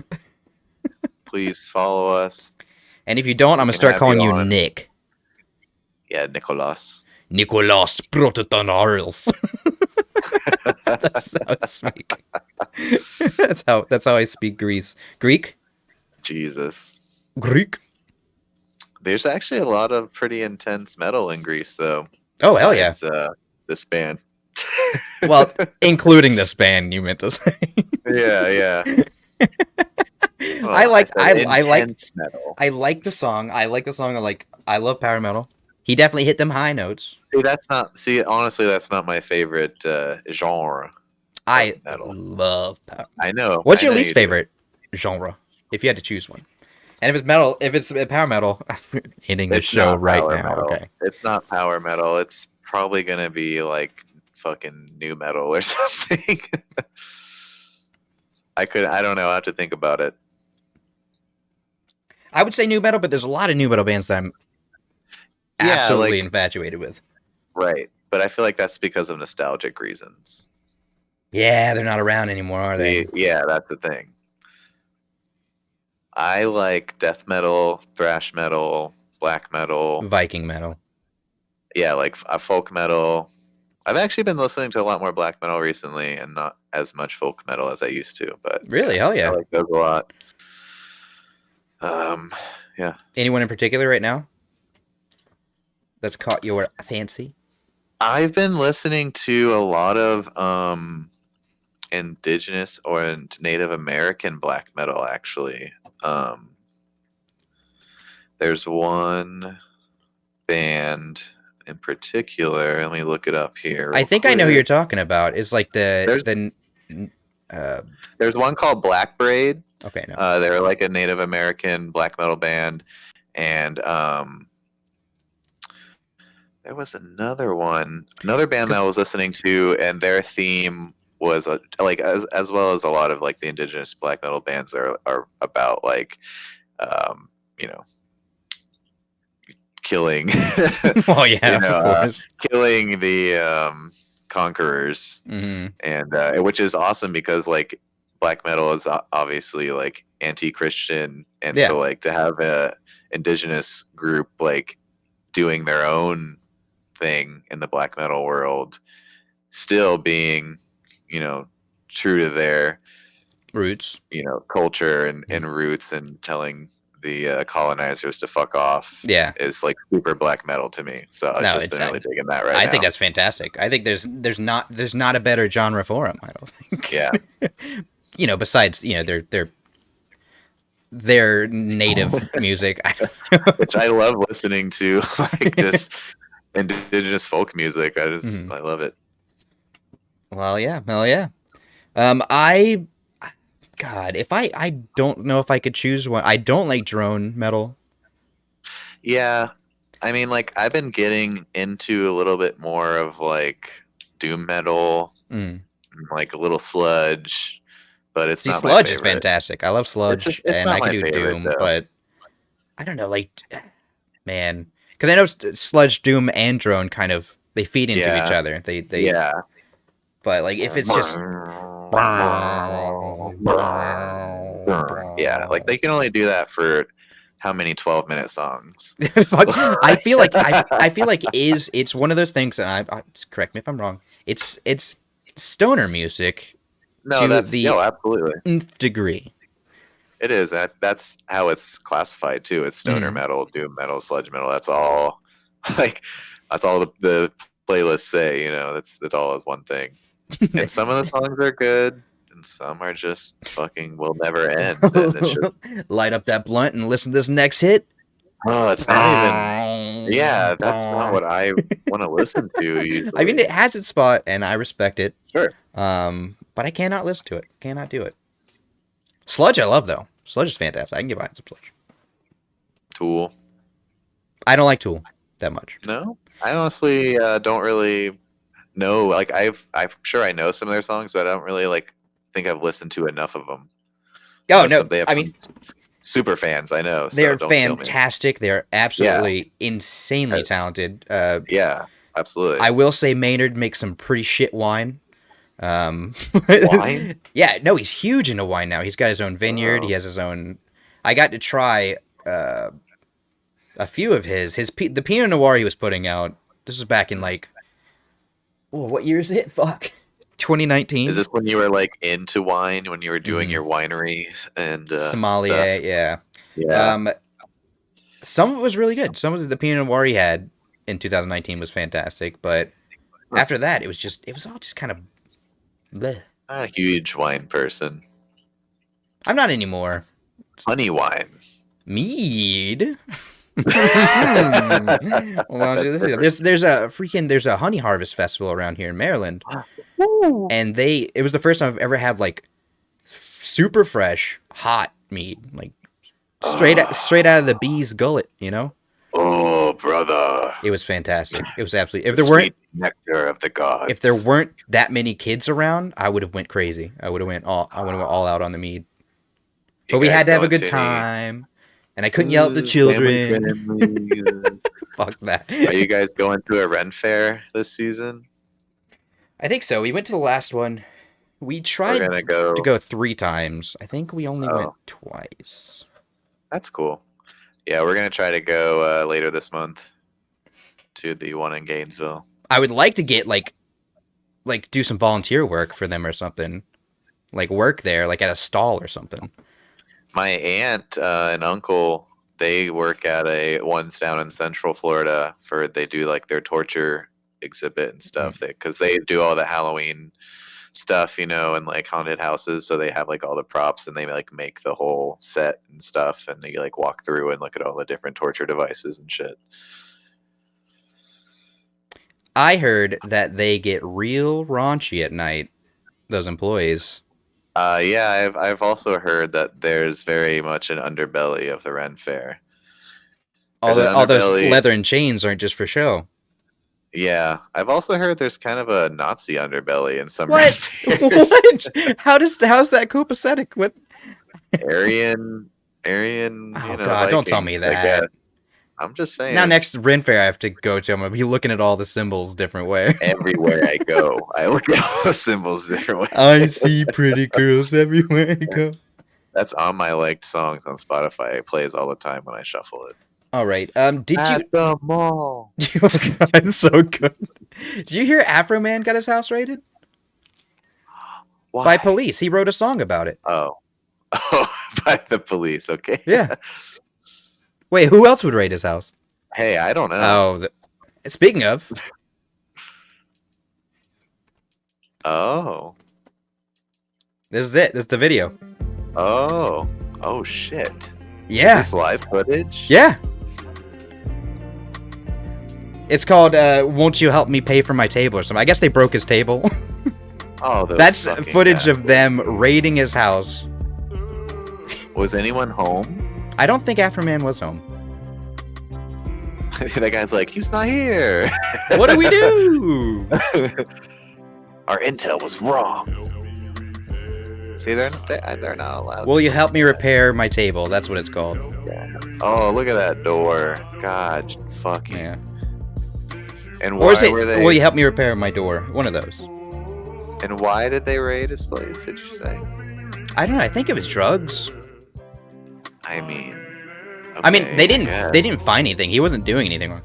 Speaker 2: please follow us.
Speaker 1: And if you don't, I'm going to
Speaker 2: can
Speaker 1: start
Speaker 2: have
Speaker 1: calling
Speaker 2: you
Speaker 1: you
Speaker 2: on.
Speaker 1: Nick.
Speaker 2: Yeah, Nicholas.
Speaker 1: Nicolas Prototonarius. That's how I speak. That's how I speak Greek.
Speaker 2: Jesus.
Speaker 1: Greek.
Speaker 2: There's actually a lot of pretty intense metal in Greece, though.
Speaker 1: Oh, hell yeah.
Speaker 2: besides, this band.
Speaker 1: Well, including this band, you meant to say.
Speaker 2: yeah.
Speaker 1: I like
Speaker 2: intense metal.
Speaker 1: I like the song. I love power metal. He definitely hit them high notes.
Speaker 2: Honestly, that's not my favorite genre.
Speaker 1: I
Speaker 2: metal.
Speaker 1: love power.
Speaker 2: I know.
Speaker 1: What's
Speaker 2: I
Speaker 1: your
Speaker 2: know
Speaker 1: least
Speaker 2: you do.
Speaker 1: favorite genre? If you had to choose one. And if it's metal, if it's power metal, hitting the
Speaker 2: It's
Speaker 1: show
Speaker 2: not
Speaker 1: right
Speaker 2: power
Speaker 1: now.
Speaker 2: metal.
Speaker 1: Okay.
Speaker 2: It's not power metal. It's probably gonna be like fucking new metal or something. I don't know. I have to think about it.
Speaker 1: I would say new metal, but there's a lot of new metal bands that I'm
Speaker 2: Yeah,
Speaker 1: absolutely
Speaker 2: like-
Speaker 1: infatuated with.
Speaker 2: Right. But I feel like that's because of nostalgic reasons.
Speaker 1: Yeah, they're not around anymore, are they?
Speaker 2: Yeah, that's the thing. I like death metal, thrash metal, black metal.
Speaker 1: Viking metal.
Speaker 2: Yeah, like a folk metal, I've actually been listening to a lot more black metal recently, and not as much folk metal as I used to. But
Speaker 1: Really? Hell
Speaker 2: I
Speaker 1: yeah.
Speaker 2: like those a lot. Yeah.
Speaker 1: Anyone in particular right now that's caught your fancy?
Speaker 2: I've been listening to a lot of indigenous or Native American black metal. Actually, there's one band in particular. Let me look it up here.
Speaker 1: I
Speaker 2: real
Speaker 1: think I know who
Speaker 2: quick.
Speaker 1: you're talking about. It's like
Speaker 2: There's- There's one called Black Braid.
Speaker 1: okay, no.
Speaker 2: They're like a Native American black metal band, and there was another band that I was listening to, and their theme was like as well as a lot of like the indigenous black metal bands are about like you know, killing
Speaker 1: Oh yeah,
Speaker 2: you know,
Speaker 1: of course.
Speaker 2: killing the conquerors,
Speaker 1: Hmm.
Speaker 2: and which is awesome because like black metal is obviously like anti-Christian, and
Speaker 1: Yeah.
Speaker 2: so like to have a indigenous group like doing their own thing in the black metal world, still being, you know, true to their,
Speaker 1: Roots.
Speaker 2: you know, culture and roots, and telling the colonizers to fuck off,
Speaker 1: Yeah.
Speaker 2: is like super black metal to me. So I've
Speaker 1: No,
Speaker 2: just
Speaker 1: it's
Speaker 2: been really digging that right
Speaker 1: I
Speaker 2: now.
Speaker 1: think that's fantastic. I think there's not a better genre for them. I don't think.
Speaker 2: Yeah.
Speaker 1: You know, besides their native music.
Speaker 2: Which I love listening to, like just indigenous folk music. I love it.
Speaker 1: Well, yeah, hell yeah. God, if I don't know if I could choose one. I don't like drone metal.
Speaker 2: Yeah, I mean, like I've been getting into a little bit more of like doom metal,
Speaker 1: Mm.
Speaker 2: like a little sludge, but it's
Speaker 1: See,
Speaker 2: not
Speaker 1: sludge
Speaker 2: my
Speaker 1: is
Speaker 2: favorite.
Speaker 1: fantastic. I love sludge,
Speaker 2: it's
Speaker 1: and
Speaker 2: not
Speaker 1: I can
Speaker 2: my
Speaker 1: do
Speaker 2: favorite,
Speaker 1: doom,
Speaker 2: though.
Speaker 1: but I don't know, like, man, because I know sludge, doom, and drone kind of they feed into
Speaker 2: Yeah.
Speaker 1: each other. They
Speaker 2: Yeah.
Speaker 1: But like if it's just
Speaker 2: Yeah, like they can only do that for how many 12-minute songs?
Speaker 1: Fuck, I feel like it's one of those things, and I correct me if I'm wrong. It's stoner music
Speaker 2: No,
Speaker 1: to
Speaker 2: that's
Speaker 1: the
Speaker 2: absolutely.
Speaker 1: nth degree.
Speaker 2: It is. That's how it's classified too. It's stoner
Speaker 1: Mhm.
Speaker 2: metal, doom metal, sludge metal. That's all. Like that's all the playlists say. You know, that's all is one thing. And some of the songs are good, and some are just fucking will never end. And it's just,
Speaker 1: Light up that blunt and listen to this next hit.
Speaker 2: oh, it's not even. Yeah, that's not what I want to listen to. Usually.
Speaker 1: I mean, it has its spot, and I respect it.
Speaker 2: Sure.
Speaker 1: But I cannot listen to it. Cannot do it. Sludge, I love though. Sludge is fantastic. I can get behind some sludge.
Speaker 2: Tool.
Speaker 1: I don't like Tool that much.
Speaker 2: No, I honestly don't really know. Like I'm sure I know some of their songs, but I don't really like think I've listened to enough of them.
Speaker 1: Oh
Speaker 2: Most
Speaker 1: no,
Speaker 2: of- they have
Speaker 1: I mean
Speaker 2: some super fans. I know. So
Speaker 1: they're
Speaker 2: don't kill me.
Speaker 1: fantastic. They're absolutely insanely talented.
Speaker 2: Yeah, absolutely.
Speaker 1: I will say Maynard makes some pretty shit wine.
Speaker 2: Wine?
Speaker 1: Yeah, no, he's huge into wine now. He's got his own vineyard.
Speaker 2: Oh.
Speaker 1: He has his own. I got to try a few of the Pinot Noir he was putting out. This was back in like, oh, what year is it? Fuck, 2019.
Speaker 2: Is this when you were like into wine, when you were doing
Speaker 1: Mhm.
Speaker 2: your winery and
Speaker 1: Somalia?
Speaker 2: stuff?
Speaker 1: Yeah.
Speaker 2: Yeah.
Speaker 1: Some of it was really good. Some of the Pinot Noir he had in 2019 was fantastic, but after that, it was all just kind of. Bleh.
Speaker 2: I'm not a huge wine person.
Speaker 1: I'm not anymore.
Speaker 2: Honey wine.
Speaker 1: Mead. Well, there's a honey harvest festival around here in Maryland, and it was the first time I've ever had like super fresh hot mead, like straight out of the bee's gullet. You know,
Speaker 2: Oh, brother.
Speaker 1: it was fantastic. It was absolutely. If
Speaker 2: The
Speaker 1: there weren't
Speaker 2: sweet nectar of the gods.
Speaker 1: if there weren't that many kids around, I would have went crazy. I would have went all out on the mead.
Speaker 2: You
Speaker 1: But we
Speaker 2: guys
Speaker 1: had to have a
Speaker 2: going
Speaker 1: good
Speaker 2: to any-
Speaker 1: time, and I couldn't yell at the
Speaker 2: Family
Speaker 1: children.
Speaker 2: friendly.
Speaker 1: Fuck that.
Speaker 2: Are you guys going to a Ren Fair this season?
Speaker 1: I think so. We went to the last one. We
Speaker 2: We're
Speaker 1: tried
Speaker 2: gonna go.
Speaker 1: to go 3 times. I think we only went
Speaker 2: Oh.
Speaker 1: twice.
Speaker 2: That's cool. Yeah, we're gonna try to go later this month to the one in Gainesville.
Speaker 1: I would like to get like like do some volunteer work for them or something. Like work there, like at a stall or something.
Speaker 2: My aunt and uncle, they work at one's down in Central Florida they do like their torture exhibit and stuff. Because they do all the Halloween stuff, and like haunted houses. So they have like all the props and they like make the whole set and stuff. And they like walk through and look at all the different torture devices and shit.
Speaker 1: I heard that they get real raunchy at night, those employees.
Speaker 2: Yeah, I've also heard that there's very much an underbelly of the Ren Fair.
Speaker 1: All those leather and chains aren't just for show.
Speaker 2: Yeah, I've also heard there's kind of a Nazi underbelly in some
Speaker 1: What?
Speaker 2: Ren Fairs.
Speaker 1: What? How's that copacetic? What?
Speaker 2: Aryan.
Speaker 1: Oh God! Don't tell me
Speaker 2: Vikings, I
Speaker 1: that.
Speaker 2: guess. I'm just saying.
Speaker 1: Now, next Ren Fair I have to go to, I'm gonna be looking at all the symbols different way.
Speaker 2: Everywhere I go, I look at all the symbols different way.
Speaker 1: I see pretty girls everywhere I go.
Speaker 2: That's on my liked songs on Spotify. It plays all the time when I shuffle it.
Speaker 1: All right. Did you?
Speaker 2: At the mall.
Speaker 1: Oh, God, it's so good. Did you hear Afro Man got his house raided
Speaker 2: Why?
Speaker 1: by police? He wrote a song about it.
Speaker 2: Oh, by the police. Okay.
Speaker 1: Yeah. Wait, who else would raid his house?
Speaker 2: Hey, I don't know.
Speaker 1: Oh, speaking of,
Speaker 2: Oh.
Speaker 1: this is it. This is the video.
Speaker 2: Oh shit.
Speaker 1: Yeah.
Speaker 2: Is this live footage?
Speaker 1: Yeah. It's called "Won't You Help Me Pay for My Table" or something. I guess they broke his table.
Speaker 2: Oh, those
Speaker 1: That's
Speaker 2: fucking
Speaker 1: footage of
Speaker 2: assholes.
Speaker 1: them raiding his house.
Speaker 2: Was anyone home?
Speaker 1: I don't think Afro Man was home.
Speaker 2: That guy's like, he's not here.
Speaker 1: What do we do?
Speaker 2: Our intel was wrong. See, they're not allowed.
Speaker 1: Will you help me repair my table? That's what it's called.
Speaker 2: Oh, look at that door. God, fucking.
Speaker 1: Yeah.
Speaker 2: And
Speaker 1: Or
Speaker 2: why
Speaker 1: is it,
Speaker 2: were they?
Speaker 1: will you help me repair my door? One of those.
Speaker 2: And why did they raid his place? Did you say?
Speaker 1: I don't know. I think it was drugs.
Speaker 2: I mean.
Speaker 1: I mean,
Speaker 2: okay,
Speaker 1: they
Speaker 2: guess.
Speaker 1: didn't find anything. He wasn't doing anything wrong.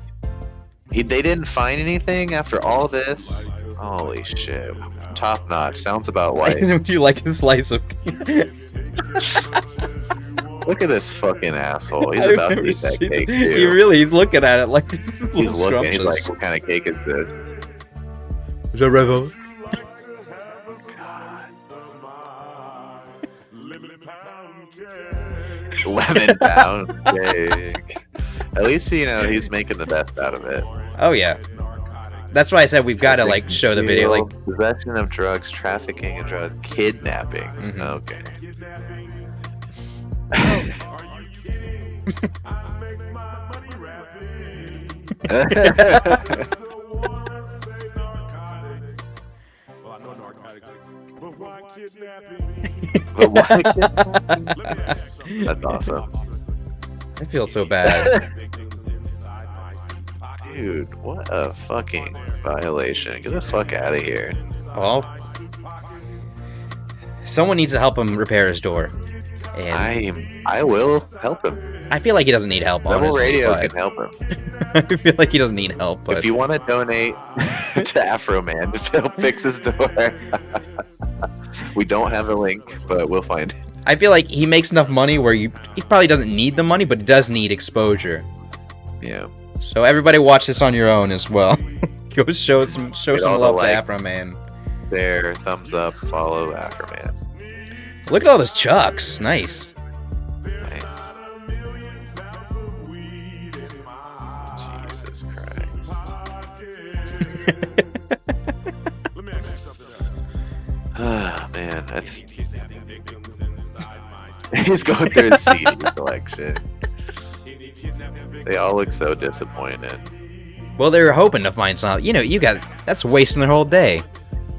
Speaker 2: They didn't find anything after all this. Holy shit! Top notch. Sounds about right.
Speaker 1: Would you like a slice of?
Speaker 2: Look at this fucking asshole. He's
Speaker 1: I've
Speaker 2: about to
Speaker 1: never
Speaker 2: eat that
Speaker 1: seen
Speaker 2: cake
Speaker 1: it.
Speaker 2: too.
Speaker 1: He's looking at it like he's
Speaker 2: He's looking. He's like, what kind of cake is this?
Speaker 1: The rebel.
Speaker 2: £11 cake. At least he's making the best out of it.
Speaker 1: Oh yeah. That's why I said we've got to like show the video. Like,
Speaker 2: possession of drugs, trafficking and drugs, kidnapping. Okay. But why kidnapping? That's awesome.
Speaker 1: I feel so bad.
Speaker 2: Dude, what a fucking violation. Get the fuck out of here.
Speaker 1: Well, someone needs to help him repair his door. And
Speaker 2: I will help him.
Speaker 1: I feel like he doesn't need help.
Speaker 2: Rebel
Speaker 1: Honestly,
Speaker 2: Radio
Speaker 1: but-
Speaker 2: can help him.
Speaker 1: I feel like he doesn't need help. But
Speaker 2: If you want to donate to Afro Man to help fix his door, we don't have a link, but we'll find it.
Speaker 1: I feel like he makes enough money where he probably doesn't need the money, but he does need exposure.
Speaker 2: Yeah.
Speaker 1: So everybody watch this on your own as well. Go show some
Speaker 2: Get all the
Speaker 1: love to
Speaker 2: likes.
Speaker 1: Afro Man.
Speaker 2: There, thumbs up, follow Afro Man.
Speaker 1: Look at all those chucks. Nice.
Speaker 2: Nice. Jesus Christ. Ah, man, that's. He's going through his CD collection. They all look so disappointed.
Speaker 1: Well, they were hoping to find something. That's wasting their whole day.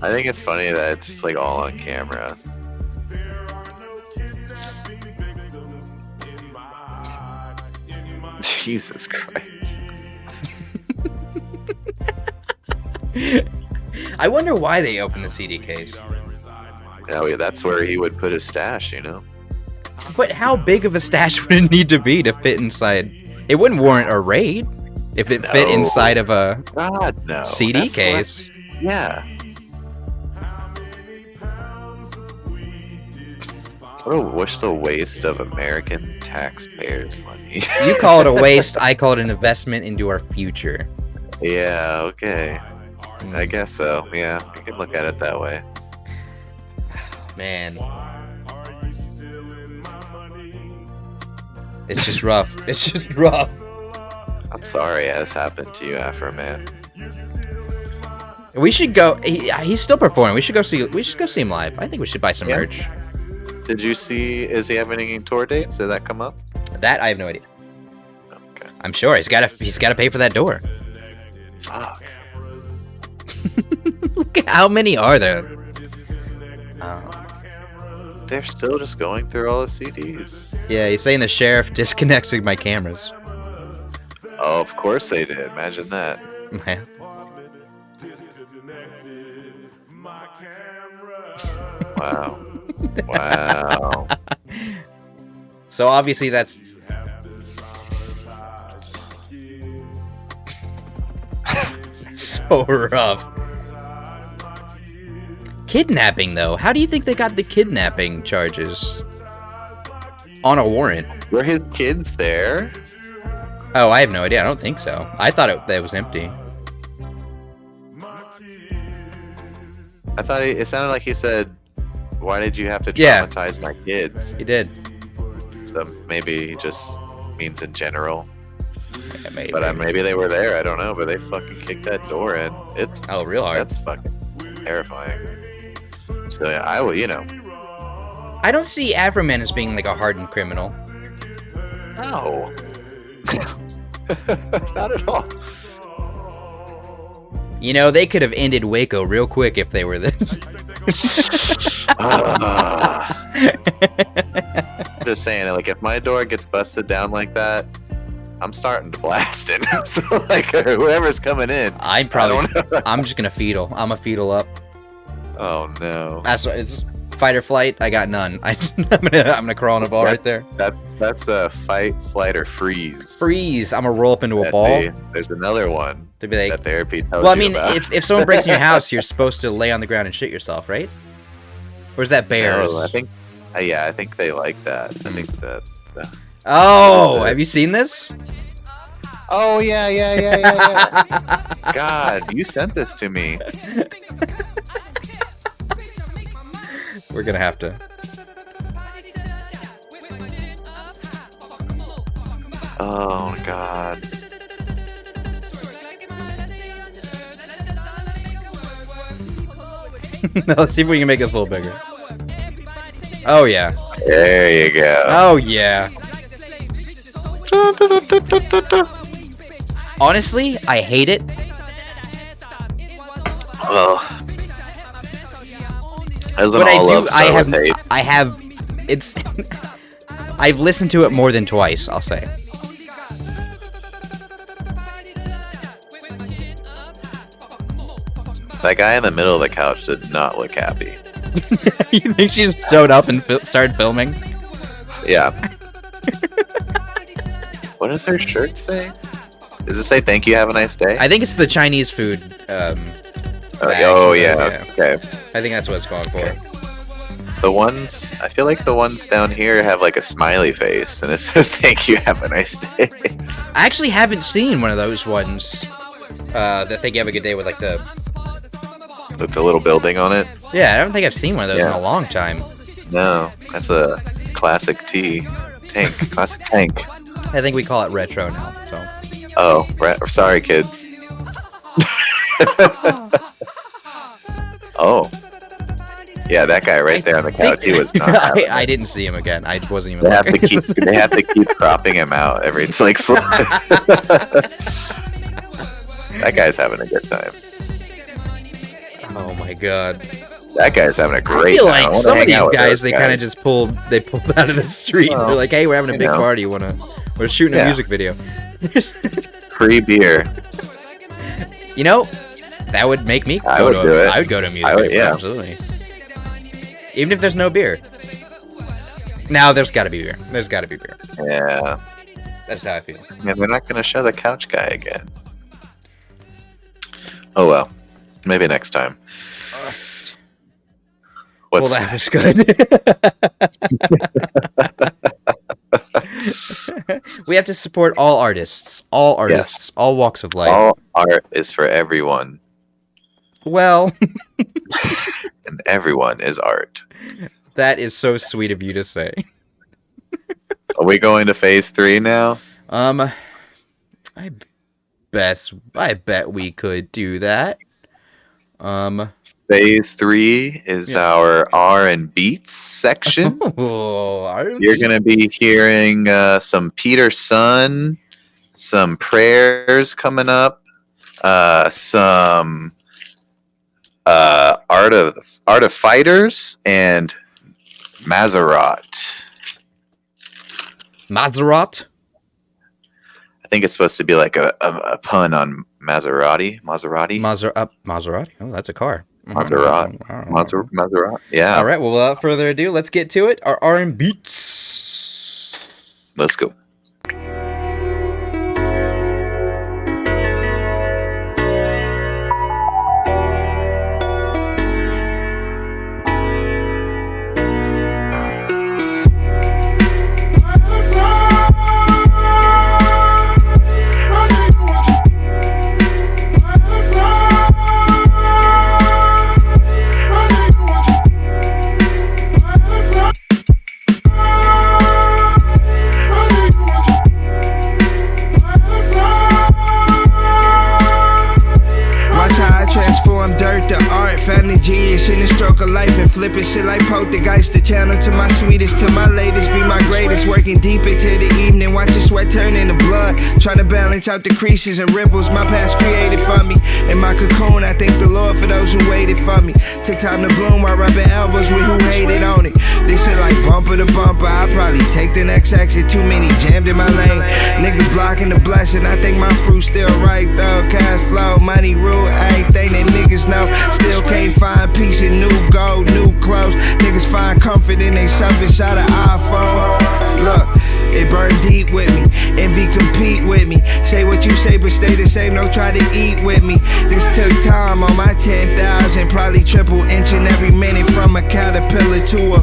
Speaker 2: I think it's funny that it's just like all on camera. Jesus Christ.
Speaker 1: I wonder why they opened the CD case.
Speaker 2: Yeah, that's where he would put his stash,
Speaker 1: But how big of a stash would it need to be to fit inside? It wouldn't warrant a raid if it fit
Speaker 2: No.
Speaker 1: inside of a
Speaker 2: God, no.
Speaker 1: CD
Speaker 2: That's
Speaker 1: case.
Speaker 2: Yeah. What a what's the waste of American taxpayers' money.
Speaker 1: You call it a waste. I call it an investment into our future.
Speaker 2: Yeah, okay. I guess so. Yeah, you can look at it that way.
Speaker 1: Man. It's just rough. It's just rough.
Speaker 2: I'm sorry it has happened to you, Afro Man.
Speaker 1: We should go. He's still performing. We should go see. We should go see him live. I think we should buy some
Speaker 2: Yeah.
Speaker 1: merch.
Speaker 2: Did you see? Is he having any tour dates? Did that come up?
Speaker 1: That I have no idea.
Speaker 2: Okay.
Speaker 1: I'm sure he's got to pay for that door.
Speaker 2: Fuck.
Speaker 1: Look at how many are there? Um,
Speaker 2: They're still just going through all the CDs.
Speaker 1: yeah, he's saying the sheriff disconnected my cameras.
Speaker 2: Oh, of course they did. Imagine that.
Speaker 1: Man.
Speaker 2: Wow. Wow.
Speaker 1: So obviously that's so rough. Kidnapping though. How do you think they got the kidnapping charges on a warrant?
Speaker 2: Were his kids there?
Speaker 1: Oh, I have no idea. I don't think so. I thought it was empty.
Speaker 2: I thought it sounded like he said, "Why did you have to
Speaker 1: Yeah.
Speaker 2: traumatize my kids?"
Speaker 1: He did.
Speaker 2: So maybe he just means in general.
Speaker 1: Yeah, maybe.
Speaker 2: But maybe they were there. I don't know. But they fucking kicked that door in. It's
Speaker 1: Oh, real hard.
Speaker 2: That's fucking terrifying. So yeah, I would,
Speaker 1: I don't see Afroman as being like a hardened criminal.
Speaker 2: No. Not at all.
Speaker 1: You know, they could have ended Waco real quick if they were this.
Speaker 2: I'm just saying, like, if my door gets busted down like that, I'm starting to blast it. So, like, whoever's coming in,
Speaker 1: I'm
Speaker 2: I
Speaker 1: probably.
Speaker 2: don't know.
Speaker 1: I'm just gonna fetal. I'm a fetal up.
Speaker 2: Oh no,
Speaker 1: That's what it's. Fight or flight. I got none. I'm gonna crawl in a ball right there.
Speaker 2: that's a fight, flight, or freeze.
Speaker 1: Freeze. I'm gonna roll up into a
Speaker 2: That's
Speaker 1: ball.
Speaker 2: There's another one
Speaker 1: To be like,
Speaker 2: that therapy tells
Speaker 1: well, I
Speaker 2: you
Speaker 1: mean,
Speaker 2: about.
Speaker 1: if someone breaks in your house, you're supposed to lay on the ground and shit yourself, right? Or is that bears?
Speaker 2: No, I think, yeah, I think they like that. I think that.
Speaker 1: Oh, have you seen this?
Speaker 2: Oh yeah. God, you sent this to me.
Speaker 1: We're gonna have to.
Speaker 2: Oh God.
Speaker 1: Let's see if we can make this a little bigger. Oh yeah.
Speaker 2: There you go.
Speaker 1: Oh yeah. Honestly, I hate it.
Speaker 2: Well, as an
Speaker 1: But I
Speaker 2: all
Speaker 1: do.
Speaker 2: love start with hate.
Speaker 1: I have. It's. I've listened to it more than twice. I'll say.
Speaker 2: That guy in the middle of the couch did not look happy.
Speaker 1: You think she just showed up and started filming?
Speaker 2: Yeah. What does her shirt say? Does it say "Thank you, have a nice day"?
Speaker 1: I think it's the Chinese food. Bag.
Speaker 2: Oh yeah. Okay.
Speaker 1: I think that's what it's going for.
Speaker 2: The ones I feel like the ones down here have like a smiley face, and it says "Thank you, have a nice day."
Speaker 1: I actually haven't seen one of those ones. That they have a good day with like the.
Speaker 2: With the little building on it.
Speaker 1: Yeah, I don't think I've seen one of those in
Speaker 2: Yeah.
Speaker 1: a long time.
Speaker 2: No, that's a classic tank, classic tank.
Speaker 1: I think we call it retro now. So.
Speaker 2: Oh, sorry, kids. Oh, yeah, that guy right there on the couch. He was not. having it.
Speaker 1: I didn't see him again. I wasn't even.
Speaker 2: They have to
Speaker 1: looking.
Speaker 2: keep. They have to keep cropping him out every. It's like that guy's having a good time.
Speaker 1: Oh my god.
Speaker 2: That guy's having a
Speaker 1: I
Speaker 2: great
Speaker 1: feel
Speaker 2: time. I
Speaker 1: like
Speaker 2: wanna
Speaker 1: some of
Speaker 2: hang
Speaker 1: these
Speaker 2: out with
Speaker 1: guys,
Speaker 2: those
Speaker 1: they kind of just pulled out of the street.
Speaker 2: Well,
Speaker 1: They're like, "Hey, we're having a
Speaker 2: you
Speaker 1: big
Speaker 2: know.
Speaker 1: party. We're shooting a
Speaker 2: Yeah.
Speaker 1: music video."
Speaker 2: free beer.
Speaker 1: You know, that would make me.
Speaker 2: I would do it.
Speaker 1: I would go to a music
Speaker 2: I would-
Speaker 1: video.
Speaker 2: yeah.
Speaker 1: Absolutely. Even if there's no beer. Now there's got to be beer. There's got to be beer.
Speaker 2: Yeah,
Speaker 1: That's how I feel.
Speaker 2: and they're not gonna show the couch guy again. Oh well, maybe next time. What's
Speaker 1: Well, that was good. We have to support all artists, all walks of life.
Speaker 2: All art is for everyone,
Speaker 1: Well,
Speaker 2: and everyone is art.
Speaker 1: that is so sweet of you to say.
Speaker 2: Are we going to phase 3 now?
Speaker 1: I bet we could do that.
Speaker 2: Phase 3 is our R and beats section. You're going to be hearing some Peter Sun, some prayers coming up, some art of fighters, and Maserat.
Speaker 1: Maserat?
Speaker 2: I think it's supposed to be like a pun on Maserati.
Speaker 1: Maserati? Oh, that's a car.
Speaker 2: Maserat. Yeah.
Speaker 1: All right. Well, without further ado, let's get to it. Our R and beats.
Speaker 2: Let's go.
Speaker 5: In the stroke of life and flipping shit like poltergeist. The channel to my sweetest, to my latest, be my greatest. Working deep into the evening, watch the sweat turn into blood. Trying to balance out the creases and ripples my past created for me. In my cocoon, I thank the Lord for those who waited for me. Took time to bloom while rubbing elbows with who hated on it. This shit like bumper to bumper, I probably take the next exit. Too many jammed in my lane. Niggas blocking the blessing, I think my fruit still ripe though. Cash flow, money rule, everything that niggas know. Still can't find peace in new gold, new clothes. Niggas find comfort in they selfish out of iPhone. Look, it burned deep with me. Envy compete with me. Say what you say, but stay the same. Don't try to eat with me. This took time on my 10,000. Probably triple inching every minute from a caterpillar to a.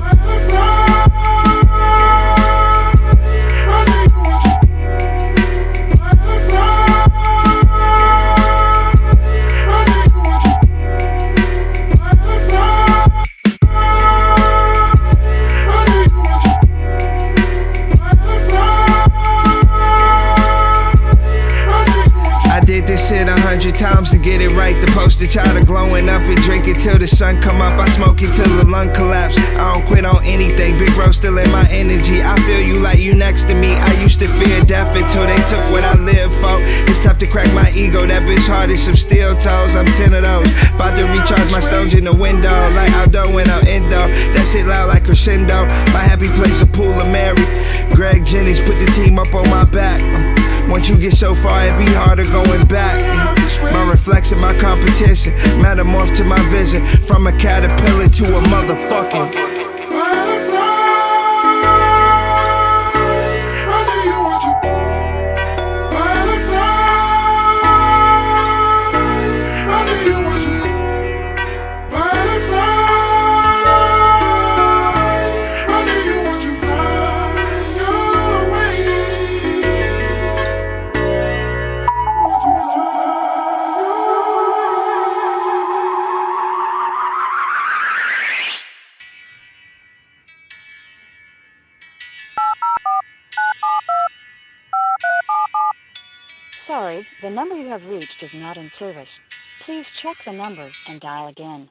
Speaker 5: Shit 100 times to get it right. The poster child of glowing up and drink it till the sun come up. I smoke it till the lung collapse. I don't quit on anything. Big bro still in my energy. I feel you like you next to me. I used to fear death until they took what I live for. It's tough to crack my ego. That bitch hard as some steel toes. I'm 10 of those. About to recharge my stones in the window. Like outdoor when I'm indo. That shit loud like crescendo. My happy place a pool of Mary. Greg Jennings put the team up on my back. Once you get so far, it be harder going back. My reflection, my competition, metamorph to my vision. From a caterpillar to a motherfucking.
Speaker 6: Sorry, the number you have reached is not in service. Please check the number and dial again.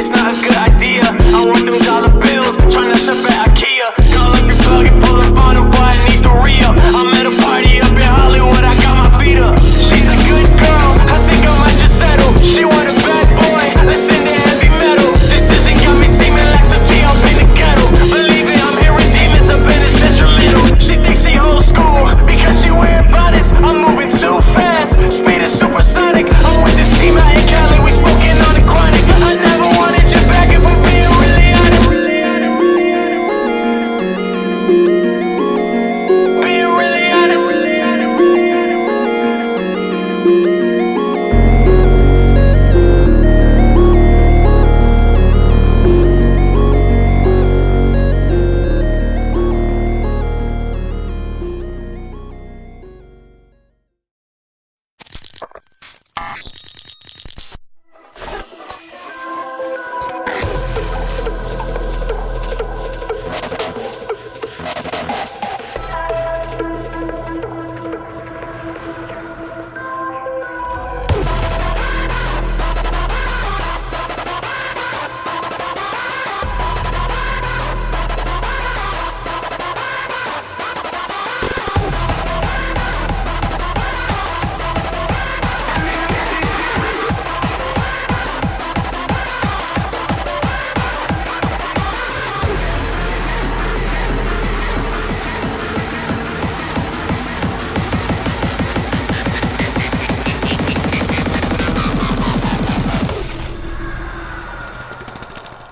Speaker 7: it's not a good idea. I want them dollar bills, tryna shop at IKEA. Call up your plug and pull up on them, boy, I need the re-up. I'm at a party up in Hollywood, I got my beat up. She's a good girl, I think I might just settle. She want a bad boy, listen to heavy metal. This music got me steaming like some tea up in the kettle. Believe it, I'm hearing demons up in the central middle. She thinks she old school because she wearing bonnets. I'm moving too fast, speed is supersonic. I'm with this team out in Cali, we smoking on the chronic. I never wanted you back if I'm being really honest. Being really honest.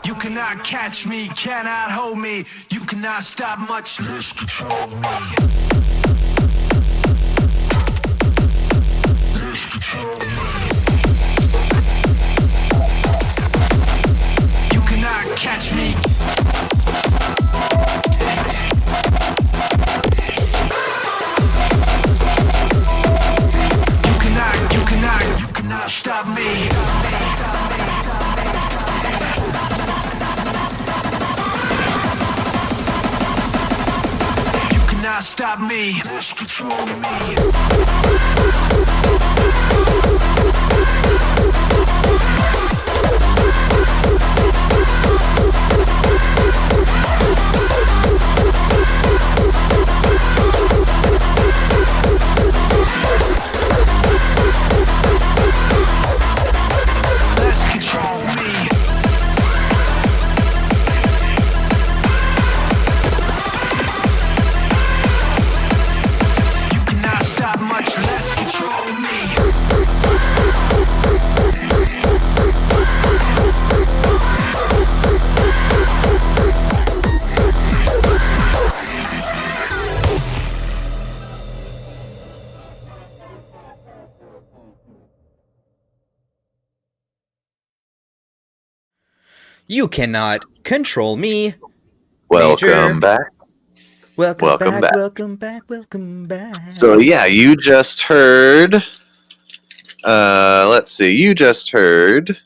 Speaker 4: You cannot catch me, cannot hold me. You cannot stop much less control me. Less control me. You cannot catch me. You cannot stop me. Not stop me. Lose control me. Let's control me. Let's control me.
Speaker 1: You cannot control me.
Speaker 2: Welcome
Speaker 1: Major.
Speaker 2: back.
Speaker 1: Welcome
Speaker 2: back.
Speaker 1: Welcome back. Welcome back.
Speaker 2: So yeah, you just heard. Let's see. You just heard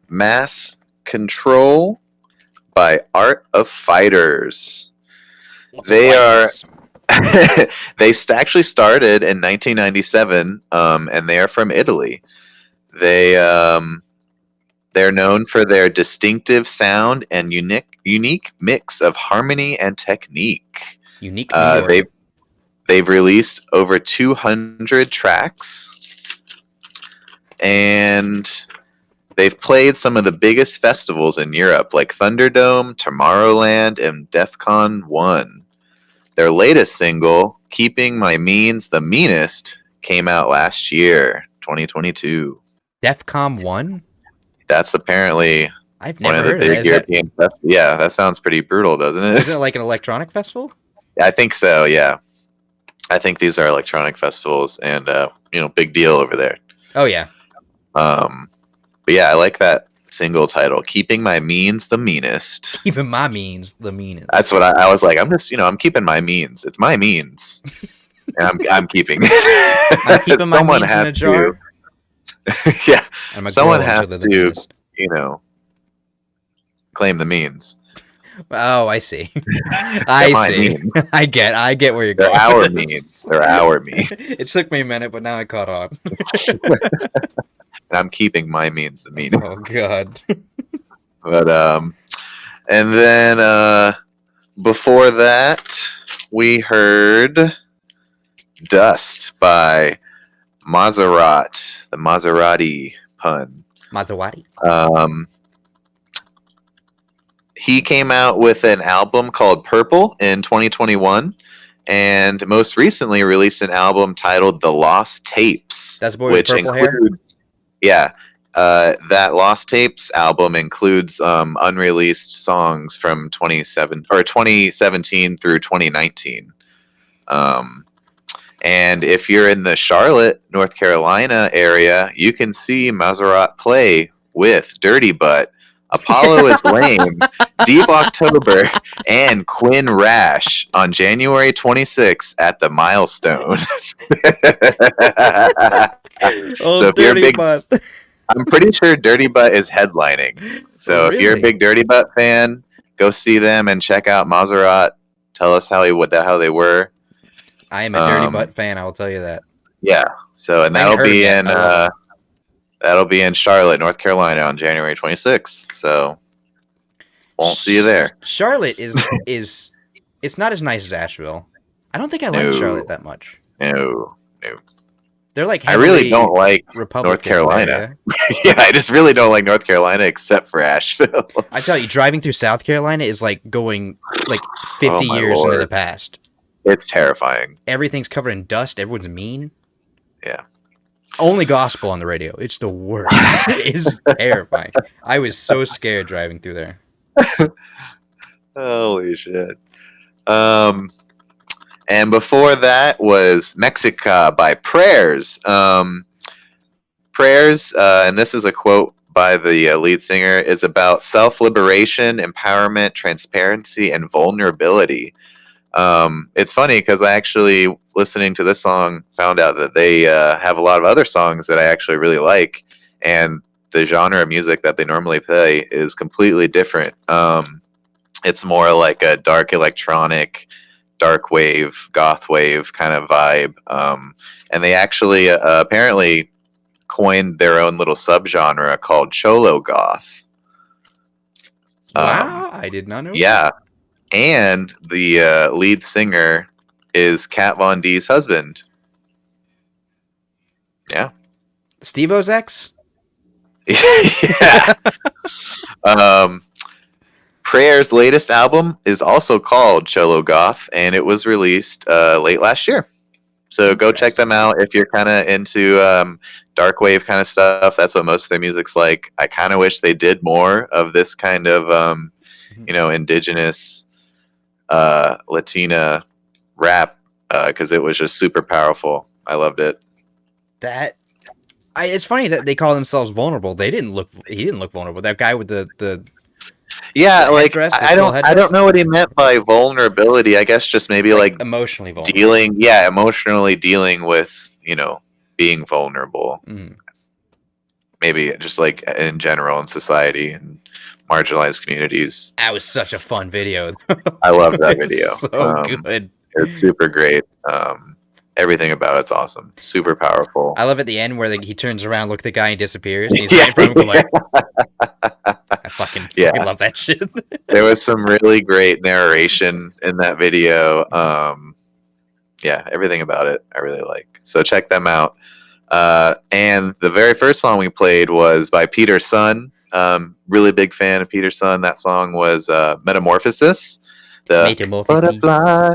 Speaker 2: "Mass Control" by Art of Fighters. They are. They actually started in 1997, and they are from Italy. They're known for their distinctive sound and unique mix of harmony and technique.
Speaker 1: Unique.
Speaker 2: They've released over 200 tracks, and they've played some of the biggest festivals in Europe, like Thunderdome, Tomorrowland, and DEF CON 1. Their latest single, "Keeping My Means the Meanest," came out last year, 2022.
Speaker 1: DEF CON 1?
Speaker 2: That's apparently
Speaker 1: I've
Speaker 2: one
Speaker 1: never
Speaker 2: of the
Speaker 1: heard of
Speaker 2: big
Speaker 1: that.
Speaker 2: European festivals. Yeah, that sounds pretty brutal, doesn't it?
Speaker 1: Isn't it like an electronic festival?
Speaker 2: I think so, yeah. I think these are electronic festivals, and big deal over there.
Speaker 1: Oh yeah.
Speaker 2: But yeah, I like that single title, "Keeping My Means the Meanest."
Speaker 1: Keeping my means the meanest.
Speaker 2: That's what I was like. I'm just, I'm keeping my means. It's my means, and I'm keeping.
Speaker 1: I'm keeping my
Speaker 2: Someone
Speaker 1: means in
Speaker 2: has
Speaker 1: a jar.
Speaker 2: to. Yeah,
Speaker 1: I'm a
Speaker 2: someone
Speaker 1: girl
Speaker 2: has
Speaker 1: under the
Speaker 2: to,
Speaker 1: meanest.
Speaker 2: claim the means.
Speaker 1: Oh, I see.
Speaker 2: They're
Speaker 1: I
Speaker 2: my
Speaker 1: see.
Speaker 2: means.
Speaker 1: I get where you're
Speaker 2: They're
Speaker 1: going.
Speaker 2: our means. They're our means.
Speaker 1: It took me a minute, but now I caught on.
Speaker 2: And I'm keeping my means the meanest.
Speaker 1: Oh God.
Speaker 2: But and then before that, we heard Dust by Maserati, the Maserati pun.
Speaker 1: Maserati.
Speaker 2: He came out with an album called Purple in 2021, and most recently released an album titled The Lost Tapes.
Speaker 1: That's the boy with purple hair?
Speaker 2: Yeah. That Lost Tapes album includes unreleased songs from 2017 through 2019. And if you're in the Charlotte, North Carolina area, you can see Maserati play with Dirty Butt, Apollo is Lame, Deep October, and Quinn Rash on January 26th at the Milestone. So if you're a big
Speaker 1: Butt.
Speaker 2: I'm pretty sure Dirty Butt is headlining. So
Speaker 1: Oh,
Speaker 2: if you're a
Speaker 1: really?
Speaker 2: big Dirty Butt fan, go see them and check out Maserati. Tell us how they were.
Speaker 1: I am a Dirty Butt fan, I will tell you that.
Speaker 2: Yeah. So and
Speaker 1: I
Speaker 2: that'll
Speaker 1: heard
Speaker 2: be
Speaker 1: that.
Speaker 2: in
Speaker 1: I love
Speaker 2: that'll be in Charlotte, North Carolina on January 26th. So won't see you there.
Speaker 1: Charlotte is it's not as nice as Asheville. I don't think I like
Speaker 2: No.
Speaker 1: Charlotte that much.
Speaker 2: No.
Speaker 1: They're like
Speaker 2: I really
Speaker 1: heavily
Speaker 2: don't like
Speaker 1: Republican
Speaker 2: North Carolina.
Speaker 1: area.
Speaker 2: Yeah, I just really don't like North Carolina except for Asheville.
Speaker 1: I tell you, driving through South Carolina is like going like 50
Speaker 2: Oh, my
Speaker 1: years into
Speaker 2: Lord.
Speaker 1: the past.
Speaker 2: It's terrifying.
Speaker 1: Everything's covered in dust. Everyone's mean.
Speaker 2: Yeah.
Speaker 1: Only gospel on the radio. It's the worst. It's terrifying. I was so scared driving through there.
Speaker 2: Holy shit. And before that was Mexica by Prayers. Prayers, and this is a quote by the lead singer, is about self-liberation, empowerment, transparency, and vulnerability. It's funny because I actually, listening to this song, found out that they have a lot of other songs that I actually really like, and the genre of music that they normally play is completely different. It's more like a dark electronic, dark wave, goth wave kind of vibe. And they actually apparently coined their own little subgenre called Cholo Goth.
Speaker 1: Wow, I did not know.
Speaker 2: Yeah. And the lead singer is Kat Von D's husband. Yeah.
Speaker 1: Steve-O's ex?
Speaker 2: Yeah. Prayer's latest album is also called Cholo Goth, and it was released late last year. So go check them out if you're kind of into dark wave kind of stuff. That's what most of their music's like. I kind of wish they did more of this kind of, indigenous Latina rap because it was just super powerful. I loved it.
Speaker 1: It's funny that they call themselves vulnerable. He didn't look vulnerable. That guy with the
Speaker 2: Yeah,
Speaker 1: the
Speaker 2: like
Speaker 1: headdress, the
Speaker 2: I
Speaker 1: skull
Speaker 2: don't
Speaker 1: headdress?
Speaker 2: know what he meant by vulnerability. I guess just maybe like
Speaker 1: emotionally vulnerable.
Speaker 2: emotionally dealing with, being vulnerable.
Speaker 1: Mm.
Speaker 2: Maybe just like in general in society and marginalized communities.
Speaker 1: That was such a fun video.
Speaker 2: I love that
Speaker 1: It's
Speaker 2: video.
Speaker 1: so good.
Speaker 2: It's super great. Everything about it's awesome. Super powerful.
Speaker 1: I love at the end where he turns around, look at the guy, and disappears. And he's right in front of him, going like, I fucking love that shit.
Speaker 2: There was some really great narration in that video. Everything about it I really like. So check them out. And the very first song we played was by Peter Sun. Really big fan of Peter Sun. That song was Metamorphosis. The
Speaker 1: Metamorphosis.
Speaker 2: butterfly.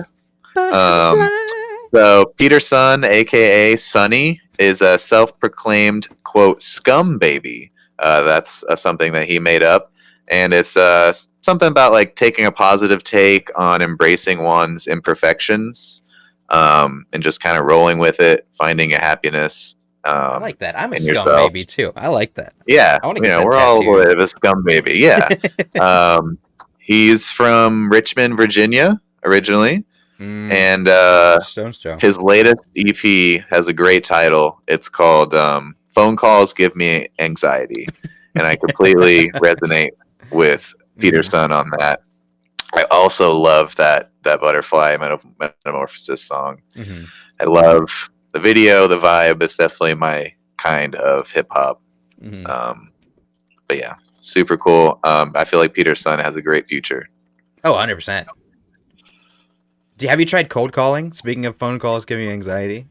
Speaker 2: So Peter Sun, aka Sunny, is a self-proclaimed quote scum baby. That's something that he made up, and it's something about like taking a positive take on embracing one's imperfections, and just kind of rolling with it, finding a happiness.
Speaker 1: I like that. I'm a
Speaker 2: in
Speaker 1: scum
Speaker 2: yourself.
Speaker 1: baby too. I like that.
Speaker 2: Yeah,
Speaker 1: I wanna get that
Speaker 2: we're all
Speaker 1: tattooed.
Speaker 2: a bit of a scum baby. Yeah. He's from Richmond, Virginia, originally. And
Speaker 1: Stone's Throw.
Speaker 2: his latest EP has a great title. It's called Phone Calls Give Me Anxiety. And I completely resonate with Peter Sun on that. I also love that Butterfly Metamorphosis song.
Speaker 1: Mhm.
Speaker 2: I love the video, the vibe. It's definitely my kind of hip hop.
Speaker 1: Mhm.
Speaker 2: But yeah, super cool. I feel like Peter's son has a great future.
Speaker 1: Oh, 100%. Have you tried cold calling? Speaking of phone calls giving you anxiety.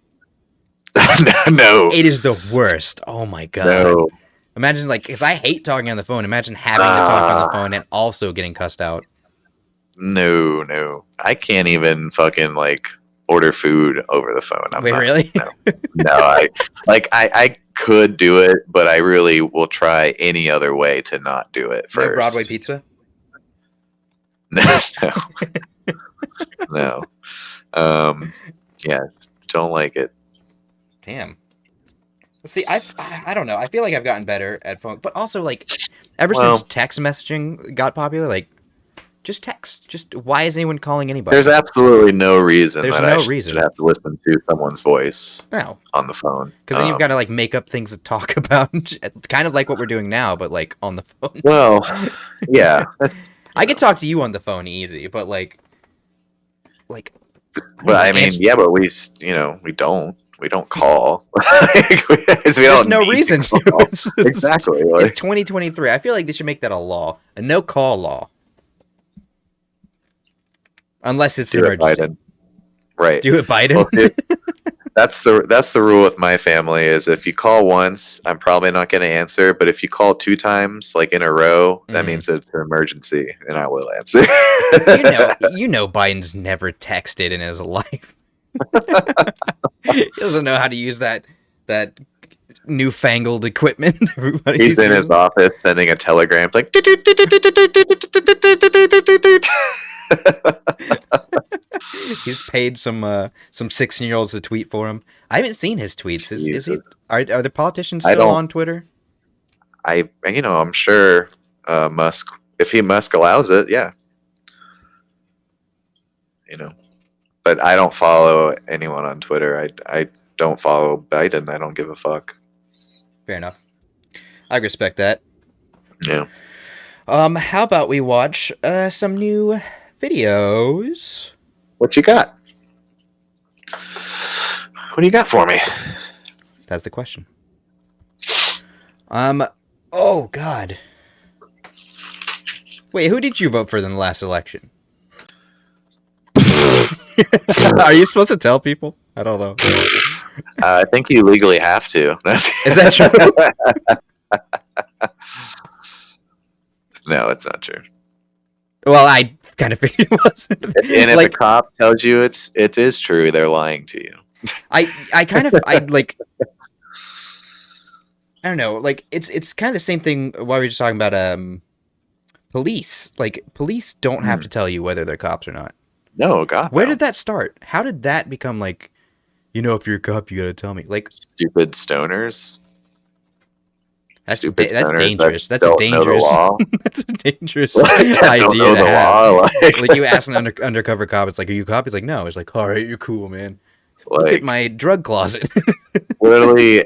Speaker 2: No.
Speaker 1: It is the worst. Oh my god.
Speaker 2: No.
Speaker 1: Imagine, like, because I hate talking on the phone. Imagine having to talk on the phone and also getting cussed out.
Speaker 2: No. I can't even fucking, like, order food over the phone.
Speaker 1: Wait, really?
Speaker 2: No, I could do it, but I really will try any other way to not do it first.
Speaker 1: No Broadway pizza?
Speaker 2: No. No. Yeah, don't like it.
Speaker 1: Damn. See, I don't know. I feel like I've gotten better at phone, but also, like, ever since text messaging got popular, like, just text. Just why is anyone calling anybody?
Speaker 2: There's absolutely no reason
Speaker 1: There's
Speaker 2: that
Speaker 1: no
Speaker 2: I
Speaker 1: reason.
Speaker 2: should have to listen to someone's voice
Speaker 1: No.
Speaker 2: on the phone.
Speaker 1: Because then you've got to, like, make up things to talk about. It's kind of like what we're doing now, but, like, on the phone.
Speaker 2: Well, yeah.
Speaker 1: I could talk to you on the phone easy, but, like...
Speaker 2: But I mean, yeah, but we don't call.
Speaker 1: There's no reason to.
Speaker 2: Exactly.
Speaker 1: It's 2023. I feel like they should make that a law, a no call law, unless it's an
Speaker 2: Do it,
Speaker 1: emergency.
Speaker 2: Biden. Right.
Speaker 1: Do it, Biden.
Speaker 2: Well, that's the rule with my family is if you call once, I'm probably not going to answer. But if you call 2 times, like in a row, that means that it's an emergency, and I will answer.
Speaker 1: you know, Biden's never texted in his life. He doesn't know how to use that newfangled equipment.
Speaker 2: He's in his office sending a telegram like.
Speaker 1: He's paid some 16-year-olds to tweet for him. I haven't seen his tweets. Is he? Are the politicians still on Twitter?
Speaker 2: I'm sure Musk, if Musk allows it, yeah. But I don't follow anyone on Twitter. I don't follow Biden. I don't give a fuck.
Speaker 1: Fair enough. I respect that.
Speaker 2: Yeah.
Speaker 1: How about we watch some new videos?
Speaker 2: What you got? What do you got for me?
Speaker 1: That's the question. Oh God. Wait, who did you vote for in the last election? Are you supposed to tell people? I don't know.
Speaker 2: I think you legally have to.
Speaker 1: Is that true?
Speaker 2: No, it's not true.
Speaker 1: Well, I kind of figured it wasn't.
Speaker 2: And if a cop tells you it is true, they're lying to you.
Speaker 1: I don't know. Like it's kind of the same thing. Why we were just talking about police. Like police don't have to tell you whether they're cops or not.
Speaker 2: No, God.
Speaker 1: Where did that start? How did that become like? If you're a cop, you gotta tell me. Like
Speaker 2: stupid stoners.
Speaker 1: That's dangerous. That's a dangerous. That's a dangerous
Speaker 2: idea
Speaker 1: to have.
Speaker 2: Law,
Speaker 1: like you ask an undercover cop, it's like, "Are you a cop?" He's like, "No." It's like, "All right, you're cool, man. Look at my drug closet."
Speaker 2: Literally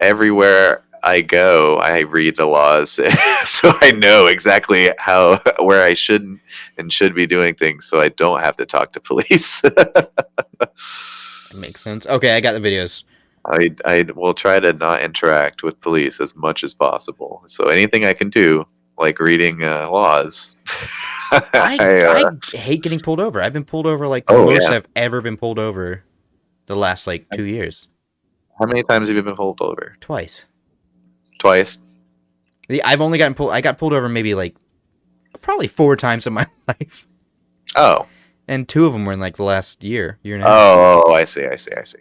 Speaker 2: everywhere I go, I read the laws, so I know exactly where I shouldn't and should be doing things, so I don't have to talk to police.
Speaker 1: That makes sense. Okay, I got the videos.
Speaker 2: I will try to not interact with police as much as possible. So anything I can do, like reading laws.
Speaker 1: I hate getting pulled over. I've been pulled over like the most I've ever been pulled over the last 2 years.
Speaker 2: How many times have you been pulled over?
Speaker 1: Twice.
Speaker 2: I've
Speaker 1: only gotten pulled. I got pulled over maybe probably 4 times in my life.
Speaker 2: Oh.
Speaker 1: And 2 of them were in the last year and a half.
Speaker 2: Oh, I see.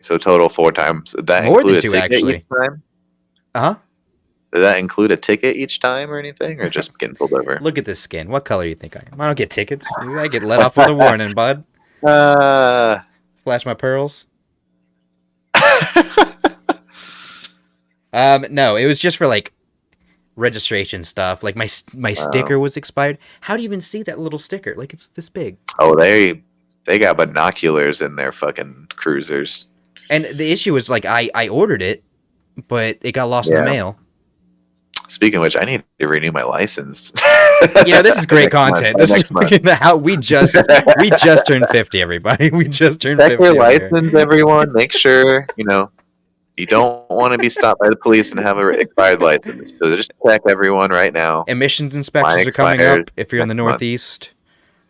Speaker 2: So total 4 times. That
Speaker 1: more than 2 actually.
Speaker 2: Uh-huh. Did that include a ticket each time or anything, or just getting pulled over?
Speaker 1: Look at this skin. What color do you think I am? I don't get tickets. I get let off with a warning, bud. Flash my pearls. No, it was just for registration stuff. Like my sticker was expired. How do you even see that little sticker? It's this big.
Speaker 2: Oh, they got binoculars in their fucking cruisers.
Speaker 1: And the issue is I ordered it, but it got lost in the mail.
Speaker 2: Speaking of which, I need to renew my license.
Speaker 1: This is great content. This is how we just turned 50. Everybody, we just turned 50.
Speaker 2: Check your license, everyone. Make sure you You don't want to be stopped by the police and have a expired license. So just check everyone right now.
Speaker 1: Emissions inspections
Speaker 2: Mine
Speaker 1: are coming
Speaker 2: expires
Speaker 1: up if you're in the
Speaker 2: next month.
Speaker 1: Northeast.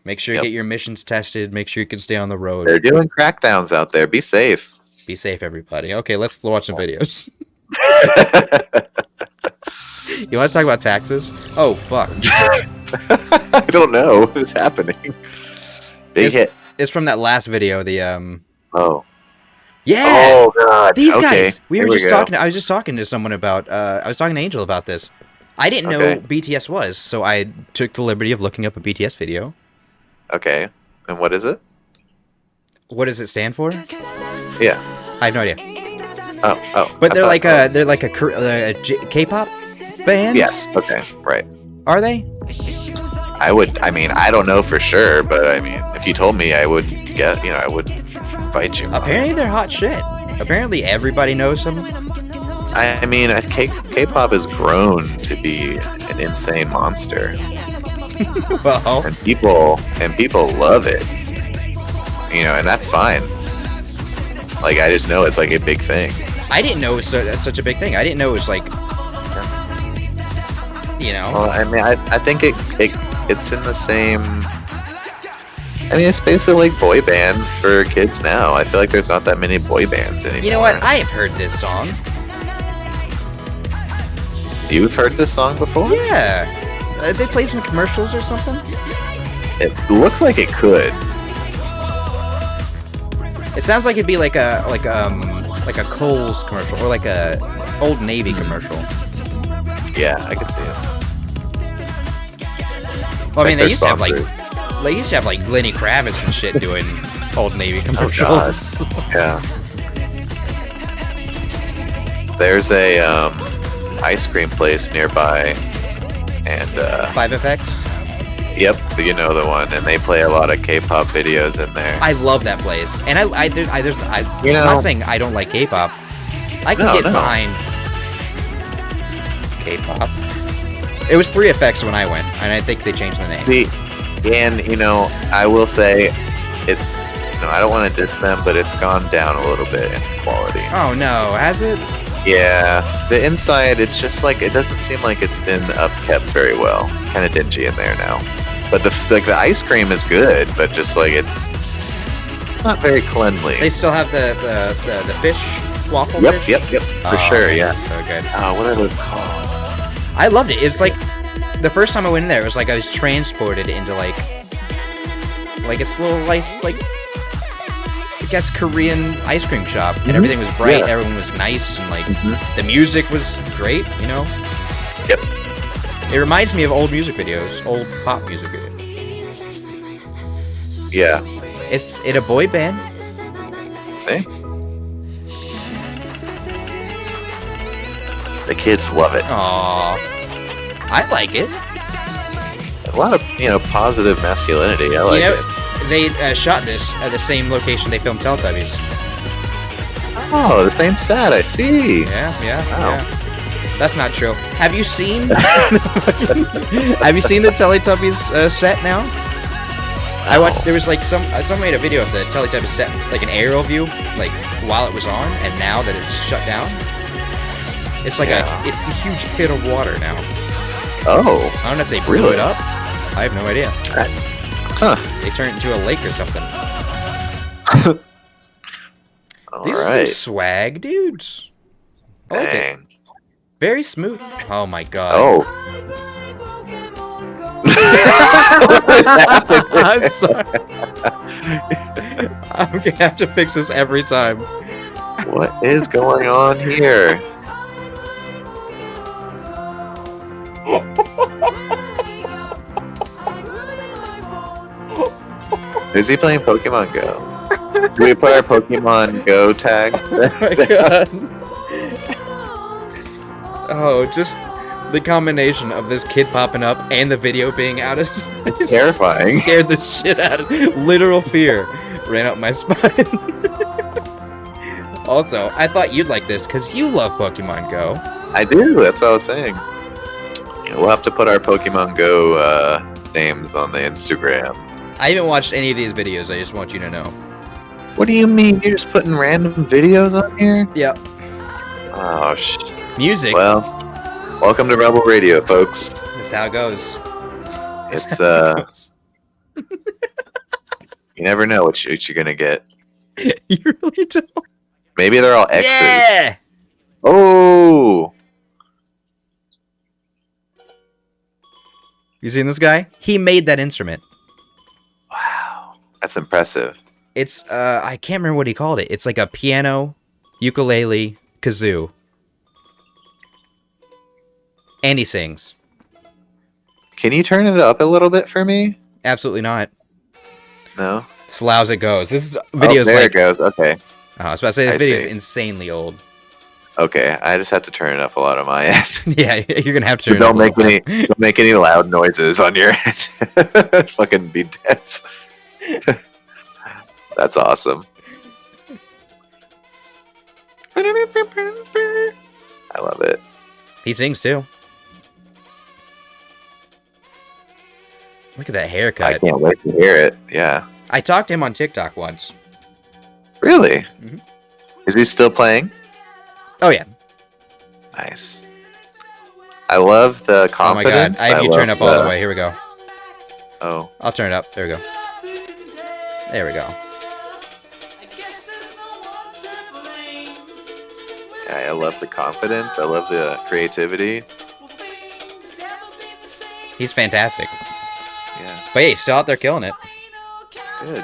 Speaker 1: Make sure you
Speaker 2: Yep.
Speaker 1: get your emissions tested. Make sure you can stay on the road.
Speaker 2: They're doing crackdowns out there. Be safe.
Speaker 1: Be safe, everybody. Okay, let's watch some videos. You want to talk about taxes? Oh, fuck.
Speaker 2: I don't know what is happening. Big
Speaker 1: It's-
Speaker 2: hit.
Speaker 1: It's from that last video, the,
Speaker 2: Oh.
Speaker 1: Yeah!
Speaker 2: Oh god.
Speaker 1: These
Speaker 2: Okay,
Speaker 1: guys!
Speaker 2: here go.
Speaker 1: I was just talking to someone about, I was talking to Angel about this. I didn't know
Speaker 2: Okay.
Speaker 1: BTS was, so I took the liberty of looking up a BTS video.
Speaker 2: Okay. And what is it?
Speaker 1: What does it stand for?
Speaker 2: Yeah.
Speaker 1: I have no idea.
Speaker 2: Oh.
Speaker 1: But
Speaker 2: I
Speaker 1: they're
Speaker 2: thought-
Speaker 1: like a K-pop band?
Speaker 2: Yes. Okay. Right.
Speaker 1: Are they?
Speaker 2: I don't know for sure, but I mean, if you told me, I would get, I would fight you.
Speaker 1: Apparently they're hot shit. Apparently everybody knows them.
Speaker 2: I mean, K-pop has grown to be an insane monster,
Speaker 1: Well,
Speaker 2: and people love it. And that's fine. Like, I just know it's like a big thing.
Speaker 1: I didn't know it was such a big thing. I didn't know it was like,
Speaker 2: Well, I mean, I think it's in the same. I mean, it's basically like boy bands for kids now. I feel like there's not that many boy bands anymore.
Speaker 1: You know what? I have heard this song.
Speaker 2: You've heard this song before?
Speaker 1: Yeah. They played some commercials or something?
Speaker 2: It looks like it could.
Speaker 1: It sounds like it'd be like a Kohl's commercial or like a Old Navy commercial.
Speaker 2: Yeah, I could see it.
Speaker 1: Well, I mean,
Speaker 2: Like
Speaker 1: they used to have like
Speaker 2: sponsored.
Speaker 1: they used to have like Lenny Kravitz and shit doing Old Navy
Speaker 2: Oh,
Speaker 1: commercials.
Speaker 2: Yeah. There's a ice cream place nearby, and
Speaker 1: 5FX.
Speaker 2: yep, you know the one, and they play a lot of K-pop videos in there.
Speaker 1: I love that place, and I'm not saying I don't like K-pop. I can
Speaker 2: No,
Speaker 1: get
Speaker 2: no.
Speaker 1: behind K-pop. It was 3FX when I went, and I think they changed the name.
Speaker 2: I will say, it's. I don't want to diss them, but it's gone down a little bit in quality.
Speaker 1: Oh no, has it?
Speaker 2: Yeah, the inside, it's just like, it doesn't seem like it's been upkept very well. Kind of dingy in there now. But the ice cream is good, but just like it's not very cleanly.
Speaker 1: They still have the fish waffle.
Speaker 2: Yep,
Speaker 1: fish?
Speaker 2: yep, for
Speaker 1: Oh,
Speaker 2: sure,
Speaker 1: man,
Speaker 2: yeah.
Speaker 1: So good.
Speaker 2: What are those called?
Speaker 1: I loved it. It's like the first time I went in there, it was like I was transported into like this little nice like I guess Korean ice cream shop, and everything was bright,
Speaker 2: Yeah.
Speaker 1: everyone was nice, and like
Speaker 2: Mhm.
Speaker 1: the music was great.
Speaker 2: Yep.
Speaker 1: It reminds me of old music videos, old pop music videos.
Speaker 2: Yeah.
Speaker 1: Is it a boy band?
Speaker 2: Hey. The kids love it.
Speaker 1: Aww, I like it.
Speaker 2: A lot of positive masculinity. I like it.
Speaker 1: They shot this at the same location they filmed Teletubbies.
Speaker 2: Oh, the same set. I see.
Speaker 1: Yeah.
Speaker 2: Wow.
Speaker 1: That's not true. Have you seen? Have you seen the Teletubbies set now? I watched. There was like someone made a video of the Teletubbies set, like an aerial view, like while it was on, and now that it's shut down, it's like it's a huge pit of water now.
Speaker 2: Oh.
Speaker 1: I don't know if they blew
Speaker 2: Really?
Speaker 1: it up. I have no idea.
Speaker 2: Huh.
Speaker 1: They turned it into a lake or something.
Speaker 2: All
Speaker 1: These are
Speaker 2: right.
Speaker 1: some swag dudes. I like it.
Speaker 2: Dang.
Speaker 1: Very smooth. Oh my god.
Speaker 2: Oh.
Speaker 1: I'm sorry. I'm gonna have to fix this every time.
Speaker 2: What is going on here? Is he playing Pokemon Go? Do we put our Pokemon Go tag?
Speaker 1: Oh my god. Oh, just the combination of this kid popping up and the video being out is
Speaker 2: Terrifying.
Speaker 1: Scared the shit out of me. Literal fear ran up my spine. Also, I thought you'd like this because you love Pokemon Go.
Speaker 2: I do. That's what I was saying. Yeah, we'll have to put our Pokemon Go names on the Instagram.
Speaker 1: I haven't watched any of these videos. I just want you to know.
Speaker 2: What do you mean? You're just putting random videos on here?
Speaker 1: Yep.
Speaker 2: Oh,
Speaker 1: Music.
Speaker 2: Well, welcome to Rebel Radio, folks.
Speaker 1: That's how it goes.
Speaker 2: It's you never know what you're gonna get.
Speaker 1: You really don't.
Speaker 2: Maybe they're all X's.
Speaker 1: Yeah.
Speaker 2: Oh,
Speaker 1: You seen this guy? He made that instrument.
Speaker 2: wow, that's impressive.
Speaker 1: It's I can't remember what he called it. It's like a piano, ukulele, kazoo. And he sings.
Speaker 2: Can you turn it up a little bit for me?
Speaker 1: Absolutely not.
Speaker 2: No.
Speaker 1: It's as loud as it goes. This video's
Speaker 2: there
Speaker 1: like
Speaker 2: it goes. Okay.
Speaker 1: Oh, I was about to say this
Speaker 2: I
Speaker 1: video is
Speaker 2: see.
Speaker 1: insanely old.
Speaker 2: Okay, I just have to turn it up a lot on my end.
Speaker 1: Yeah, you're gonna have to turn it
Speaker 2: Don't
Speaker 1: up a
Speaker 2: make
Speaker 1: little
Speaker 2: any
Speaker 1: bit.
Speaker 2: don't make any loud noises on your end. Fucking be deaf. That's awesome. I love it.
Speaker 1: He sings too. Look at that
Speaker 2: I
Speaker 1: haircut.
Speaker 2: can't wait to hear it. Yeah.
Speaker 1: I talked to him on TikTok once.
Speaker 2: Really?
Speaker 1: Mhm.
Speaker 2: Is he still playing?
Speaker 1: Oh yeah.
Speaker 2: Nice. I love the
Speaker 1: Oh my god.
Speaker 2: confidence.
Speaker 1: I have you turn
Speaker 2: love
Speaker 1: up all the way. Here we go.
Speaker 2: Oh.
Speaker 1: I'll turn it up. There we go. There we go.
Speaker 2: Yeah, I love the confidence. I love the creativity.
Speaker 1: He's fantastic.
Speaker 2: Yeah.
Speaker 1: But hey, he's still out there killing it.
Speaker 2: Good.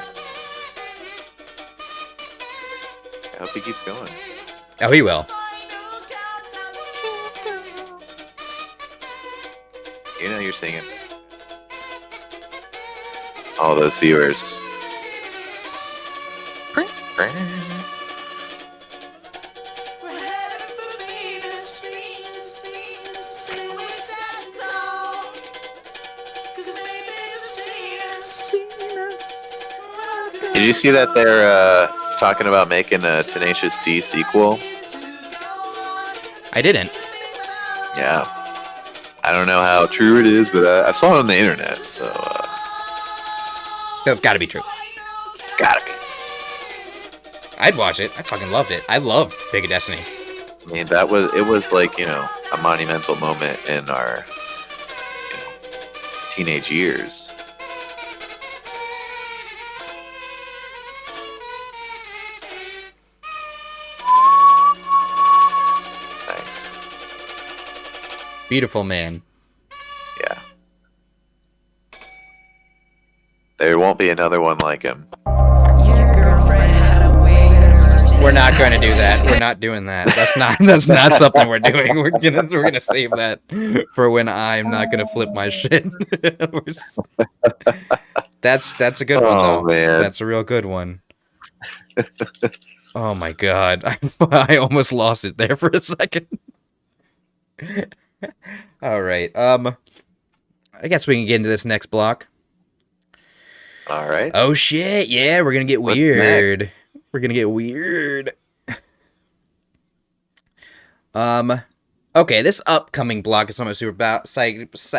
Speaker 2: I hope he keeps going.
Speaker 1: Oh, he will.
Speaker 2: You know you're singing. All those viewers. Did you see that they're talking about making a Tenacious D sequel?
Speaker 1: I didn't.
Speaker 2: Yeah. I don't know how true it is, but I saw it on the internet, so
Speaker 1: That's gotta be true.
Speaker 2: gotta be.
Speaker 1: I'd watch it. I fucking loved it. I love Big of Destiny.
Speaker 2: I mean, it was like, a monumental moment in our teenage years. Nice.
Speaker 1: Beautiful man.
Speaker 2: Yeah. There won't be another one like him.
Speaker 1: We're not going to do that. We're not doing that. That's not something we're doing. We're gonna save that for when I'm not gonna flip my shit. That's a good one though.
Speaker 2: Oh, man.
Speaker 1: That's a real good one. Oh my god. I almost lost it there for a second. All right. I guess we can get into this next block.
Speaker 2: All right.
Speaker 1: Oh shit. Yeah, we're going to get
Speaker 2: What's
Speaker 1: weird. We're going to get weird. Okay, this upcoming block is something I'm super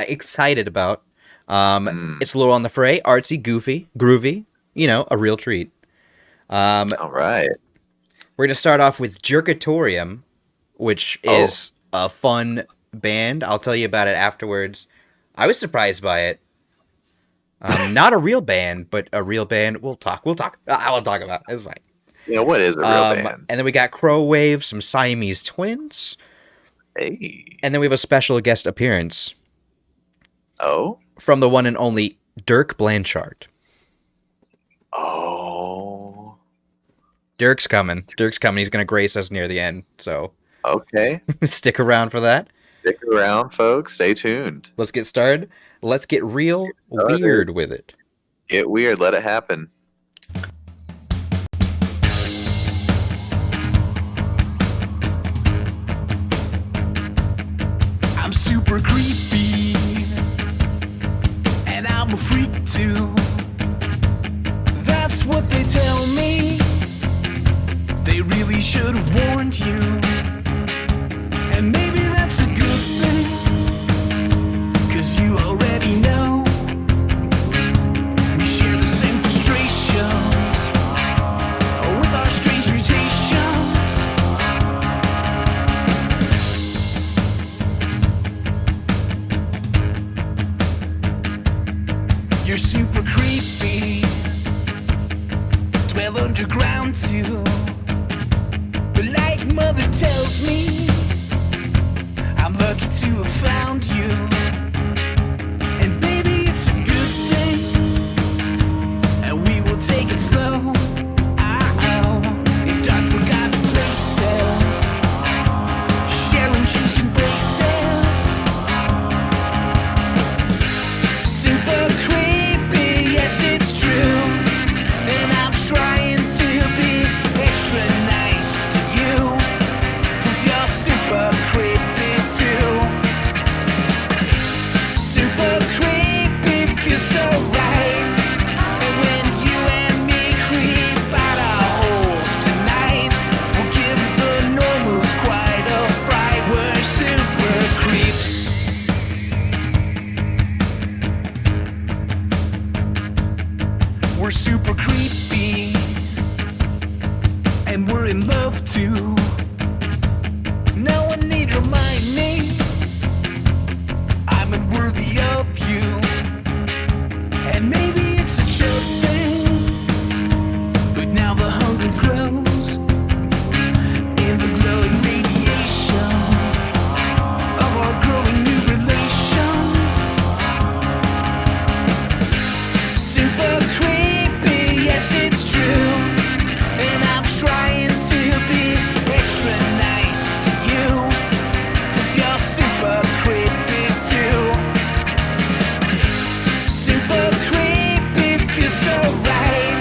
Speaker 1: excited about. It's a little on the fray, artsy, goofy, groovy, a real treat.
Speaker 2: All right.
Speaker 1: We're going to start off with Jerkatorium, which is a fun band. I'll tell you about it afterwards. I was surprised by it. Not a real band, but a real band. We'll talk. I will talk about it. It's fine.
Speaker 2: What is a real band?
Speaker 1: And then we got Crow Wave, some Siamese twins.
Speaker 2: Hey.
Speaker 1: And then we have a special guest appearance
Speaker 2: Oh.
Speaker 1: from the one and only Dirk Blanchard.
Speaker 2: Oh.
Speaker 1: Dirk's coming. He's going to grace us near the end. So
Speaker 2: Okay.
Speaker 1: stick around for that.
Speaker 2: Stick around, folks. Stay tuned.
Speaker 1: Let's get started. Let's get real
Speaker 2: started.
Speaker 1: weird with it.
Speaker 2: Get weird. Let it happen.
Speaker 4: I'm super creepy, and I'm a freak too. That's what they tell me. They really should have warned you. And maybe that's a good thing, 'cause you already know we share the same frustrations with our strange mutations.
Speaker 5: super creepy, dwell underground too. But like mother tells me, I'm lucky to have found you. And baby, it's a good thing, and we will take it slow. In dark forgotten places, sharing just embraces. Super creepy, yes it's true. And I'm trying to be extra nice to you, 'cause you're super creepy too. Super creepy, feels so right. And when you and me creep out our holes tonight, we'll give the normals quite a fright. We're super creeps. We're super creepy, and we're in love too. No one need remind me I'm unworthy of you. And maybe it's a joke thing, but now the hunger grows in the glowing radiation of our growing new relations. Super creepy, yes it's true. And I'm trying to be extra nice to you, 'cause you're super creepy too. Super creepy, feels so right.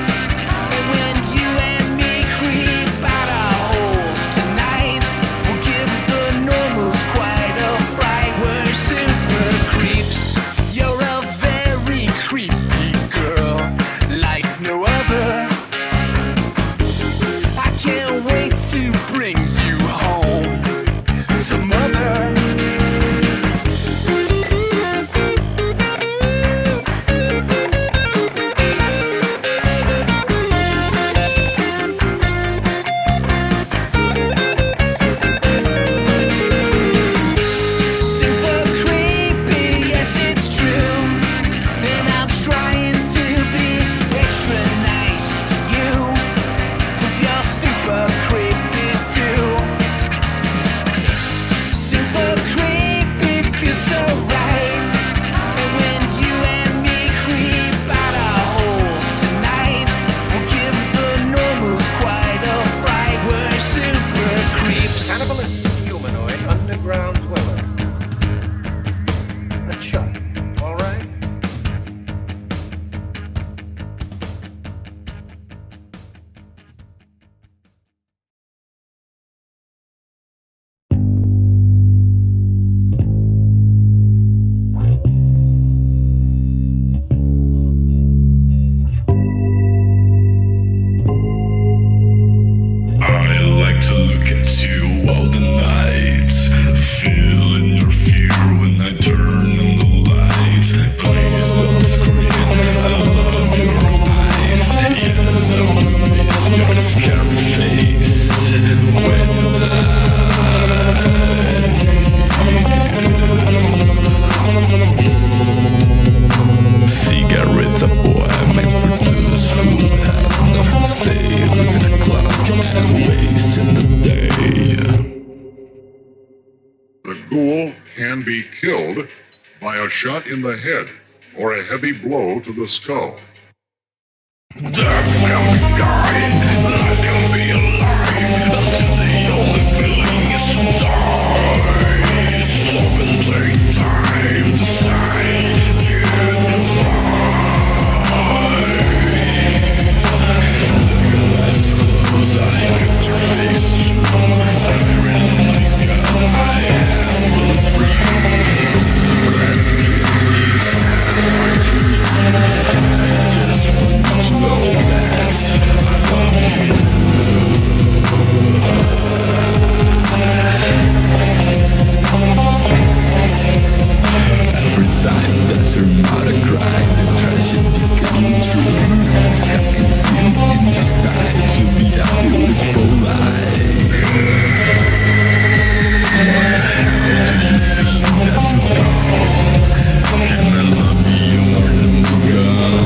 Speaker 5: And when you and me creep out our holes tonight, we'll give the normals quite a fright. We're super creeps. You're a very creepy girl, like no other. I can't wait to bring you home to mother. Super creepy, yes it's true. And I'm trying to be extra nice to you, 'cause you're super creepy too. Super creepy, feels so right. And when you and me creep out our holes tonight, we'll give the normals quite a fright. We're super creeps.
Speaker 8: Cannibalistic humanoid underground dweller. A chuck, all right?
Speaker 4: I like to look at you all the night, feeling your fear when I turn on the light. Please don't scream, I love your eyes. Yes, I wanna miss your scary face when you die. Cigarette boy, made for those who have nothing to say. Look at the clock and wasting the day.
Speaker 9: The ghoul can be killed by a shot in the head or a heavy blow to the skull.
Speaker 4: Death can be kind, life can be alive, until the only feeling is to die. Stop and take time to say goodbye. Look at eyes close, I got your face true. I really like it, I have bullet free. Rest peace, has my dream. I just want to know that I love you. Every time that your mother cried, the tragedy became true. The sky can see and just die to be a beautiful life. What the hell do you think that you got? Can I love you more than we got?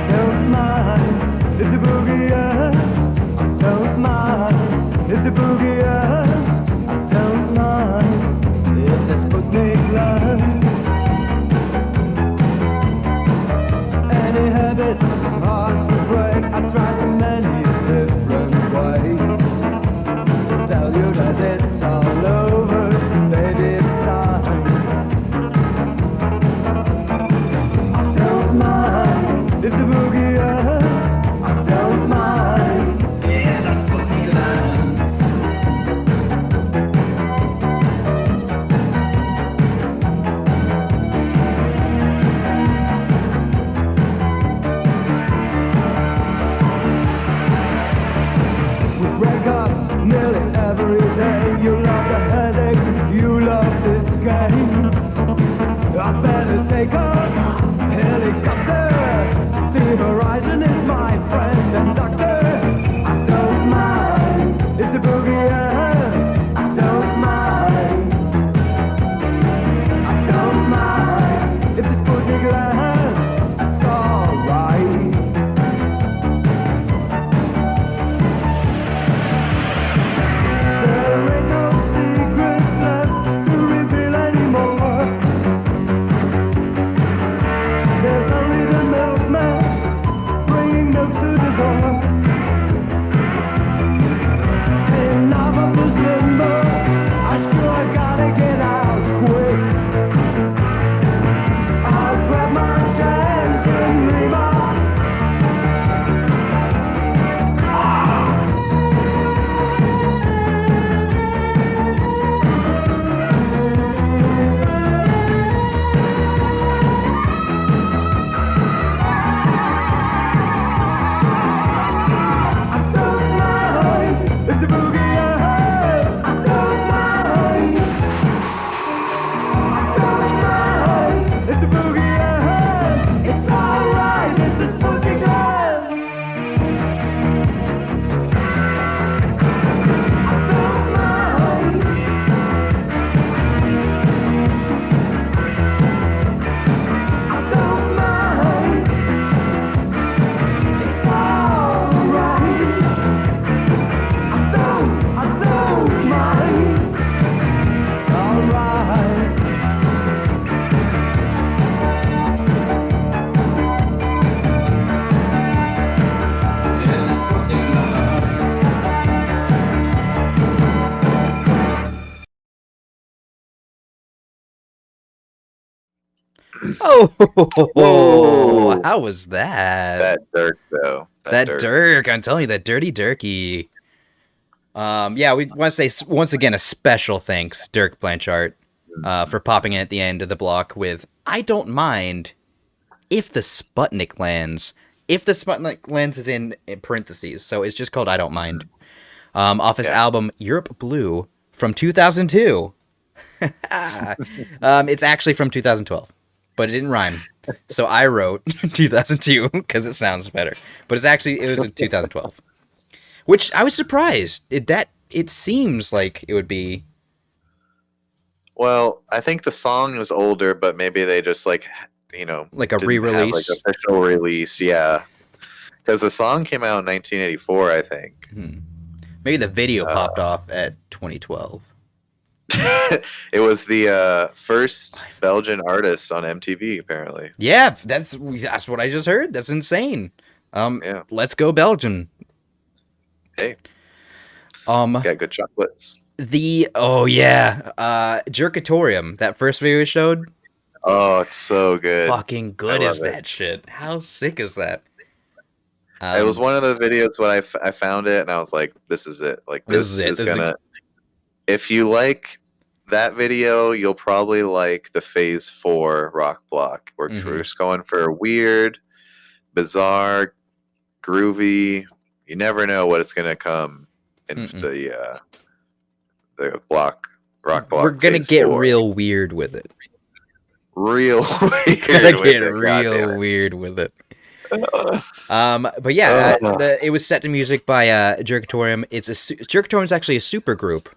Speaker 4: Don't mind if the boogie hurts. I don't mind if the boogie hurts. I don't mind if the Sputnik lands. Any habit is hard to break. I try so many different ways to tell you that it's all over. Baby, it's time. I don't mind if the boogie hurts. I don't mind. Yeah, that's what he lands. We break up nearly every day. You love the headaches, you love this game. I better take a helicopter. The horizon is my friend and doctor. I don't mind if the boogie hurts. I don't mind. I don't mind if the Sputnik lands. It's alright. There ain't no secrets left to reveal anymore. There's only the milkman bringing milk to the door. Enough of this limbo. I sure gotta get out quick. I'll grab my chance and leave out. I don't mind if the boogie hurts. I don't mind. I don't mind if the boogie hurts. It's alright if the Sputnik lands. I don't mind. I don't mind. It's alright. I don't mind. It's alright. Yeah, that's what they love.
Speaker 1: Oh,
Speaker 2: Whoa.
Speaker 1: how was that?
Speaker 2: That Dirk though.
Speaker 1: That Dirk, I'm telling you, that dirty Dirky. Yeah, we want to say once again a special thanks, Dirk Blanchard, for popping in at the end of the block with "I don't mind if the Sputnik lands." If the Sputnik lands is in parentheses, so it's just called "I Don't Mind." Off his album Europe Blue from 2002. It's actually from 2012, but it didn't rhyme, so I wrote 2002 because it sounds better. But it was in 2012. Which I was surprised. It seems like it would be.
Speaker 2: Well, I think the song is older, but maybe they just like a
Speaker 1: Like a
Speaker 2: didn't have,
Speaker 1: re-release?
Speaker 2: like official release, yeah. Because the song came out in 1984, I think.
Speaker 1: Maybe the video popped off at 2012.
Speaker 2: It was the first Belgian artist on MTV, apparently.
Speaker 1: Yeah, that's what I just heard. That's insane.
Speaker 2: Yeah.
Speaker 1: Let's go Belgian.
Speaker 2: Hey.
Speaker 1: Got
Speaker 2: good chocolates.
Speaker 1: Jerkatorium, that first video we showed.
Speaker 2: Oh, it's so good.
Speaker 1: Fucking good
Speaker 2: I
Speaker 1: is
Speaker 2: love it.
Speaker 1: that shit? How sick is that?
Speaker 2: It was one of the videos when I found it and I was like, this is it. Like this is gonna. If you like that video, you'll probably like the Phase 4 rock block. We're just going for weird, bizarre, groovy. You never know what it's gonna come in the block Rock Block.
Speaker 1: We're gonna
Speaker 2: Phase
Speaker 1: get
Speaker 2: 4.
Speaker 1: real weird with it.
Speaker 2: Real weird.
Speaker 1: Gonna
Speaker 2: with
Speaker 1: get
Speaker 2: it,
Speaker 1: real
Speaker 2: goddammit.
Speaker 1: weird with it. But yeah,
Speaker 2: Ugh.
Speaker 1: it was set to music by Jerkatorium. Jerkatorium is actually a super group.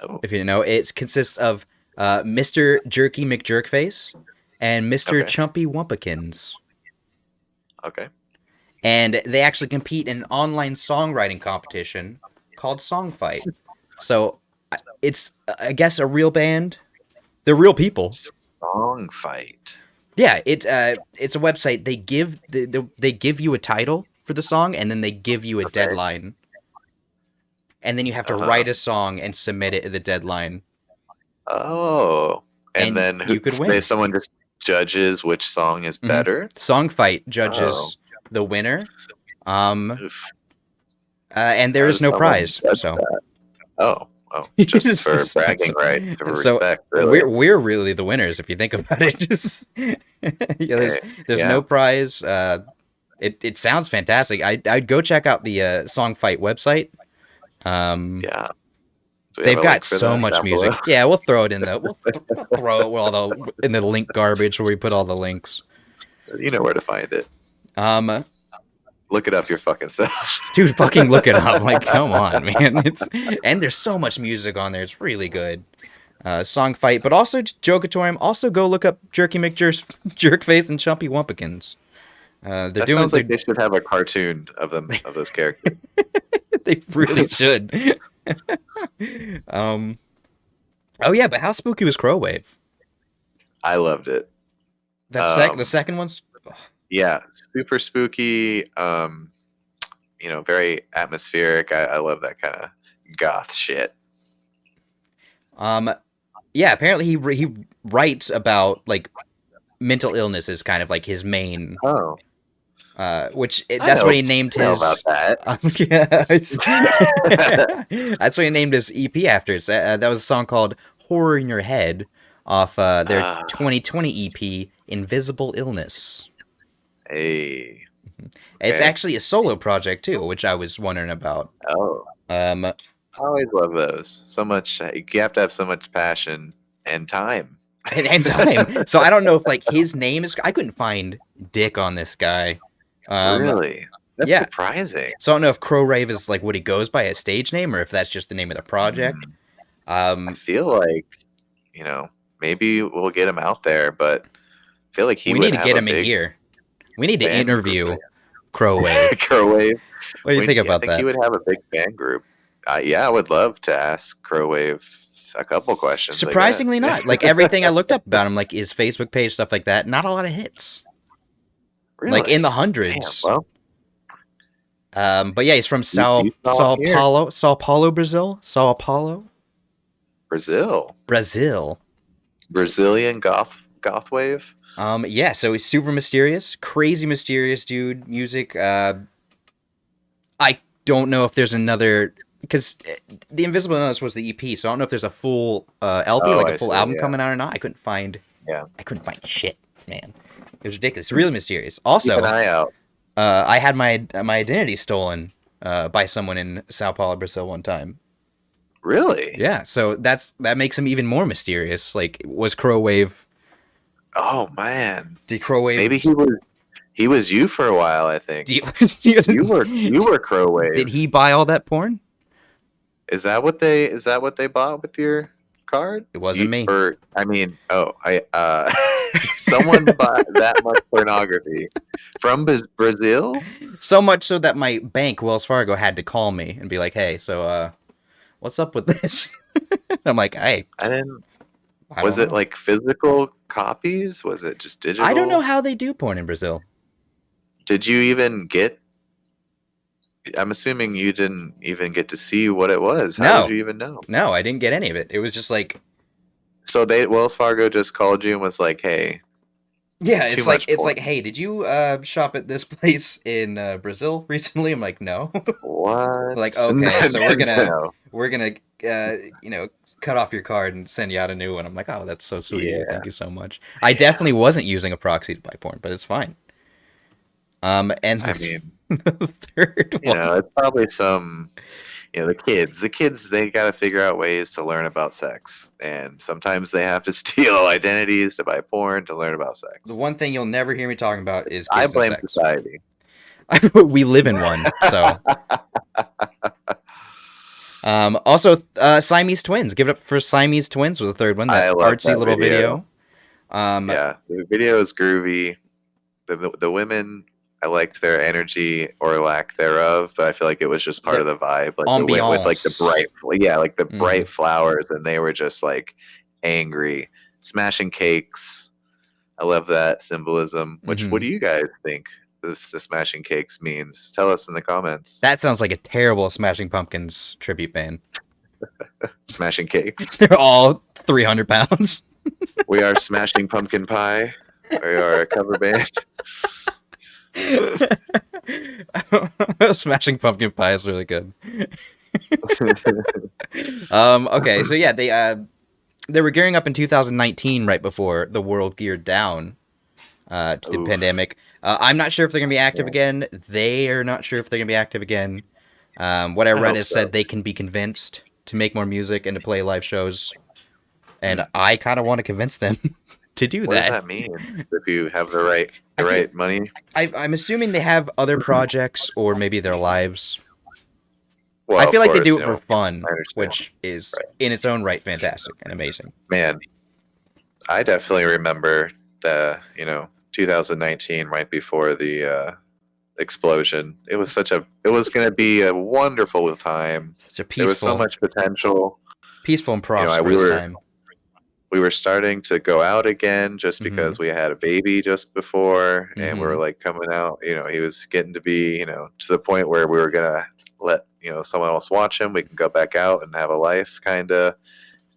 Speaker 2: Oh.
Speaker 1: If you didn't know, it consists of Mr. Jerky McJerkface and Mr.
Speaker 2: Okay.
Speaker 1: Chumpy Wumpakins.
Speaker 2: Okay.
Speaker 1: And they actually compete in an online songwriting competition called Song Fight. So it's, I guess, a real band. They're real people.
Speaker 2: Song Fight.
Speaker 1: Yeah, it's a website. They give you a title for the song, and then they give you a deadline. And then you have to write a song and submit it at the deadline.
Speaker 2: Oh. And then
Speaker 1: you could win.
Speaker 2: someone just judges which song is better?
Speaker 1: Song Fight judges the winner. And there is no
Speaker 2: Someone
Speaker 1: prize.
Speaker 2: judge
Speaker 1: So
Speaker 2: that? Oh, just for bragging rights, for
Speaker 1: So
Speaker 2: respect. Really.
Speaker 1: we're really the winners if you think about it. Just there's
Speaker 2: Yeah.
Speaker 1: no prize. It sounds fantastic. I'd go check out the Song Fight website.
Speaker 2: Yeah. Do we
Speaker 1: They've
Speaker 2: have a
Speaker 1: got
Speaker 2: link for
Speaker 1: so
Speaker 2: that
Speaker 1: much
Speaker 2: down
Speaker 1: music.
Speaker 2: below?
Speaker 1: Yeah, we'll throw it in the we'll throw it in the link garbage where we put all the links.
Speaker 2: You know where to find it. Look it up your fucking self.
Speaker 1: Dude, fucking look it up. Like, come on, man. And there's so much music on there. It's really good. Song Fight, but also Jokatorium. Also, go look up Jerky Jerkface and Chumpy Wumpakins. They're
Speaker 2: That
Speaker 1: doing.
Speaker 2: sounds like they should have a cartoon of them, of those characters.
Speaker 1: They really should. Oh yeah, but how spooky was Crowwave?
Speaker 2: I loved it.
Speaker 1: The second one's.
Speaker 2: Yeah, super spooky. Very atmospheric. I love that kind of goth shit.
Speaker 1: Yeah, apparently he writes about like mental illness is kind of like his main.
Speaker 2: Oh.
Speaker 1: That's what he named his.
Speaker 2: About that.
Speaker 1: That's what he named his EP after. That was a song called "Horror in Your Head" off their 2020 EP "Invisible Illness."
Speaker 2: Hey.
Speaker 1: It's
Speaker 2: Okay.
Speaker 1: actually a solo project too, which I was wondering about.
Speaker 2: Oh. I always love those. So much. You have to have so much passion and time.
Speaker 1: and time. So I don't know if like his name is. I couldn't find Dick on this guy.
Speaker 2: Really? That's
Speaker 1: yeah.
Speaker 2: surprising.
Speaker 1: So I don't know if Crowrave is like what he goes by as stage name, or if that's just the name of the project.
Speaker 2: I feel like, maybe we'll get him out there, but I feel like
Speaker 1: we need to get him in here. We need to
Speaker 2: band
Speaker 1: interview
Speaker 2: group.
Speaker 1: Crowwave.
Speaker 2: Crowwave.
Speaker 1: What do you think about
Speaker 2: I think
Speaker 1: that?
Speaker 2: he would have a big fan group. Yeah, I would love to ask Crowwave a couple questions. I
Speaker 1: Surprisingly
Speaker 2: guess.
Speaker 1: not. Like everything I looked up about him, like his Facebook page, stuff like that, not a lot of hits.
Speaker 2: Really?
Speaker 1: Like in the hundreds.
Speaker 2: Damn, well,
Speaker 1: but yeah, he's from Sao
Speaker 2: saw him here.
Speaker 1: Paulo, Brazil. Sao Paulo,
Speaker 2: Brazil. Brazilian goth wave.
Speaker 1: Yeah, so he's super mysterious, crazy mysterious dude. Music. I don't know if there's another, because the Invisible Illness was the EP, so I don't know if there's a full LP, like a full album coming out or not. I couldn't find shit, man. It was ridiculous. Really mysterious. Also,
Speaker 2: Keep an eye out.
Speaker 1: I had my identity stolen by someone in Sao Paulo, Brazil one time.
Speaker 2: Really?
Speaker 1: Yeah, so that makes him even more mysterious. Like, was Crowwave?
Speaker 2: Oh man.
Speaker 1: Did Crowwave?
Speaker 2: Maybe he was you for a while. I think
Speaker 1: you
Speaker 2: were Crowwave.
Speaker 1: Did he buy all that porn?
Speaker 2: Is that what they bought with your card?
Speaker 1: It wasn't me.
Speaker 2: Or someone bought that much pornography from Brazil?
Speaker 1: So much so that my bank, Wells Fargo, had to call me and be like, "Hey, so what's up with this?" I'm like, "Hey."
Speaker 2: Was it like physical copies? Was it just digital?
Speaker 1: I don't know how they do porn in Brazil.
Speaker 2: Did you even get? I'm assuming you didn't even get to see what it was. How did you even know?
Speaker 1: No, I didn't get any of it. It was just like.
Speaker 2: So Wells Fargo just called you and was like, "Hey."
Speaker 1: Yeah, it's like, "Hey, did you shop at this place in Brazil recently?" I'm like, "No."
Speaker 2: What?
Speaker 1: Like, okay, so we're gonna
Speaker 2: No.
Speaker 1: cut off your card and send you out a new one. I'm like, "Oh, that's so sweet. Yeah. Thank you so much." I definitely wasn't using a proxy to buy porn, but it's fine. And
Speaker 2: I mean,
Speaker 1: the third one.
Speaker 2: it's probably some. the kids, they got to figure out ways to learn about sex, and sometimes they have to steal identities to buy porn to learn about sex.
Speaker 1: The one thing you'll never hear me talking about is kids
Speaker 2: I blame
Speaker 1: and sex.
Speaker 2: society.
Speaker 1: We live in one, so. Also, Siamese Twins. Give it up for Siamese Twins was the third one. That
Speaker 2: I love
Speaker 1: artsy
Speaker 2: that
Speaker 1: little
Speaker 2: video.
Speaker 1: video.
Speaker 2: Yeah, the video is groovy. The women, I liked their energy or lack thereof, but I feel like it was just part of the vibe. Like with like the bright, bright flowers, and they were just like angry, smashing cakes. I love that symbolism. Which, what do you guys think the Smashing Cakes means? Tell us in the comments.
Speaker 1: That sounds like a terrible Smashing Pumpkins tribute band.
Speaker 2: Smashing Cakes.
Speaker 1: They're all 300 pounds.
Speaker 2: We are Smashing Pumpkin Pie. We are a cover band.
Speaker 1: Smashing Pumpkin Pie is really good. Okay, so yeah, they were gearing up in 2019, right before the world geared down to the pandemic. I'm not sure if they're gonna be active again. They are not sure if they're gonna be active again. What I read is said they can be convinced to make more music and to play live shows, and I kind of want to convince them to do that.
Speaker 2: What does that mean? If you have the right money?
Speaker 1: I'm assuming they have other projects or maybe their lives.
Speaker 2: Well,
Speaker 1: I feel like
Speaker 2: course,
Speaker 1: they do it for fun,
Speaker 2: I understand.
Speaker 1: which is in its own right fantastic and amazing.
Speaker 2: Man, I definitely remember the 2019, right before the explosion. It was going to be a wonderful time.
Speaker 1: Such a
Speaker 2: There was so
Speaker 1: peaceful,
Speaker 2: much potential.
Speaker 1: peaceful and prosperous time.
Speaker 2: We were starting to go out again just because we had a baby just before, and we were like coming out. He was getting to be to the point where we were gonna let someone else watch him. We can go back out and have a life, kind of,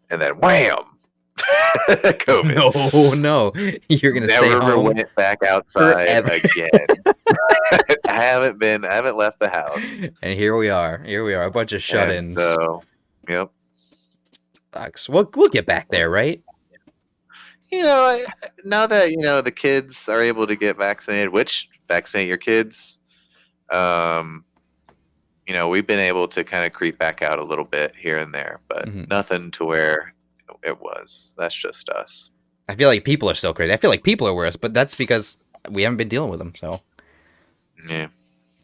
Speaker 2: and then wham, COVID.
Speaker 1: No, you're gonna stay
Speaker 2: Never
Speaker 1: home.
Speaker 2: went back outside
Speaker 1: forever.
Speaker 2: again. I haven't left the house.
Speaker 1: And here we are, a bunch of shut-ins.
Speaker 2: So, yep.
Speaker 1: Sucks. We'll get back there, right?
Speaker 2: Now that the kids are able to get vaccinated, which vaccinate your kids, we've been able to kind of creep back out a little bit here and there, but nothing to where it was. That's just us.
Speaker 1: I feel like people are still crazy. I feel like people are worse, but that's because we haven't been dealing with them. So
Speaker 2: yeah,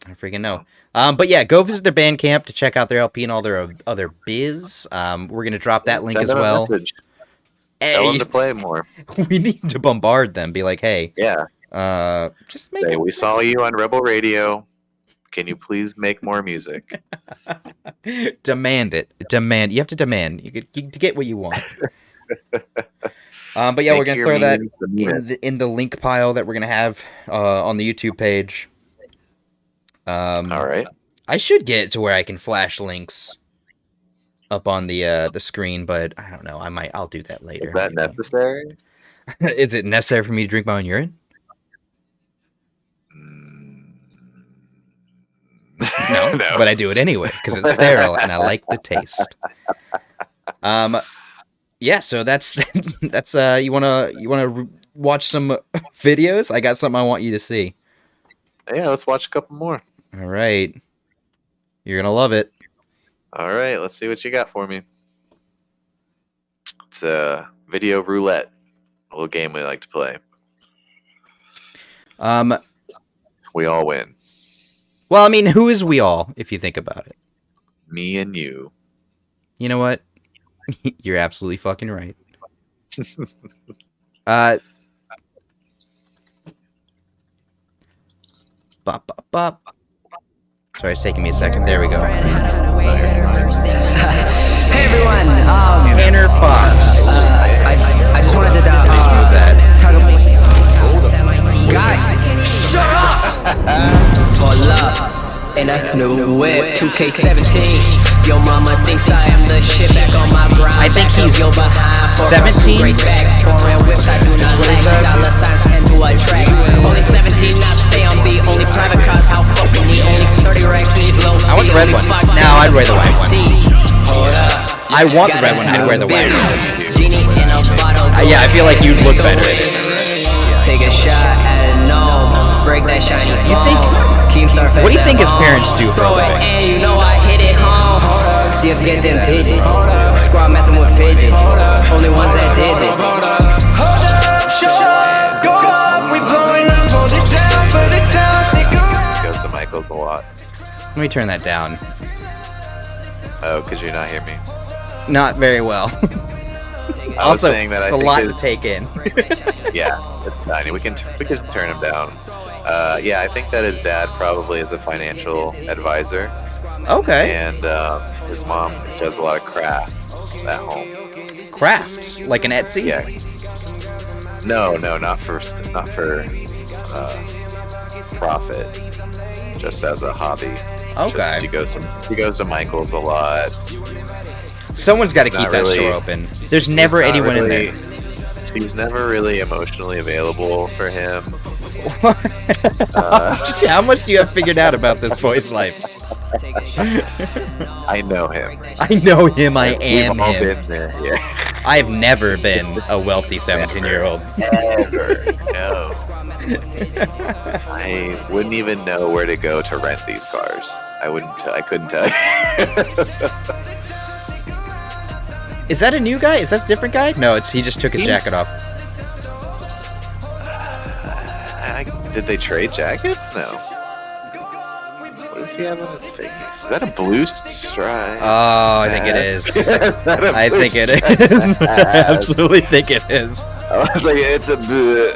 Speaker 1: I freaking know. But yeah, go visit their Bandcamp to check out their LP and all their other biz. We're gonna drop that link
Speaker 2: Send
Speaker 1: as
Speaker 2: them a
Speaker 1: well.
Speaker 2: message. Tell them to play more.
Speaker 1: We need to bombard them. Be like, hey,
Speaker 2: yeah,
Speaker 1: just make
Speaker 2: Say,
Speaker 1: it.
Speaker 2: we saw you on Rebel Radio. Can you please make more music?
Speaker 1: Demand it. Demand. You have to demand. You to get what you want. But yeah, we're gonna throw that in the link pile that we're gonna have on the YouTube page.
Speaker 2: All right.
Speaker 1: I should get it to where I can flash links up on the screen, but I don't know. I'll do that later.
Speaker 2: Is that necessary?
Speaker 1: Is it necessary for me to drink my own urine? No, but I do it anyway because it's sterile and I like the taste. Yeah, so that's you wanna watch some videos? I got something I want you to see.
Speaker 2: Yeah, let's watch a couple more.
Speaker 1: All right, you're gonna love it.
Speaker 2: All right, let's see what you got for me. It's a video roulette, a little game we like to play. We all win.
Speaker 1: Well, I mean, who is we all, if you think about it?
Speaker 2: Me and you.
Speaker 1: You know what? You're absolutely fucking right. Bop, bop, bop. Sorry, it's taking me a second. There we go.
Speaker 10: Hey everyone,
Speaker 1: Tanner Fox.
Speaker 10: I just wanted to talk Guy, shut up! Pull up in a new whip, 2K17. Yo mama thinks I am the shit, back on my grind.
Speaker 1: I think he's 17.
Speaker 10: Foreign whips, I do not lack. Dollar signs tend to attract. Only 17, not stay on beat. Only private cars, how fucking need. Only 30 racks, needs low fee.
Speaker 1: I want the red one. No, I'd wear the white one. I want the red one. I'd wear the white one. Yeah, I feel like you'd look better.
Speaker 10: Take a shot at no, break that shiny.
Speaker 1: You think? What do you think his parents do for a living?
Speaker 10: And you know I hit it home. Deals get them digits. Squad messing with fidgets. Only ones that did this.
Speaker 4: Hold up, show up, go up, we blowing up, hold it down for the town.
Speaker 2: Goes to Michaels a lot.
Speaker 1: Let me turn that down.
Speaker 2: Oh, could you not hear me?
Speaker 1: Not very well.
Speaker 2: I was
Speaker 1: Also,
Speaker 2: saying that I
Speaker 1: it's a
Speaker 2: think
Speaker 1: lot
Speaker 2: his-
Speaker 1: to take in.
Speaker 2: Yeah, it's tiny. We can turn him down. Yeah, I think that his dad probably is a financial advisor,
Speaker 1: Okay.
Speaker 2: and his mom does a lot of crafts at home.
Speaker 1: Crafts, like an Etsy?
Speaker 2: Yeah. No, not for profit. Just as a hobby.
Speaker 1: Okay.
Speaker 2: She goes to Michael's a lot.
Speaker 1: Someone's got to
Speaker 2: It's
Speaker 1: keep
Speaker 2: not
Speaker 1: that
Speaker 2: really-
Speaker 1: store open. There's never
Speaker 2: He's not
Speaker 1: anyone in
Speaker 2: really-
Speaker 1: there.
Speaker 2: She's never really emotionally available for him.
Speaker 1: How much do you have figured out about this boy's life?
Speaker 2: I know him.
Speaker 1: I know him. I
Speaker 2: We've
Speaker 1: am
Speaker 2: all
Speaker 1: him.
Speaker 2: been there. Yeah.
Speaker 1: I've never been a wealthy 17-year-old.
Speaker 2: Ever. No. I wouldn't even know where to go to rent these cars. I couldn't tell you.
Speaker 1: Is that a new guy? Is that a different guy? No, he just took his
Speaker 2: He's-
Speaker 1: jacket off.
Speaker 2: Did they trade jackets? No. What does he have on his face? Is that a blue stripe?
Speaker 1: Oh, I think it is.
Speaker 2: Is that a
Speaker 1: I
Speaker 2: blue
Speaker 1: think it
Speaker 2: stripe?
Speaker 1: is. I absolutely think it is.
Speaker 2: I was like, it's a blue.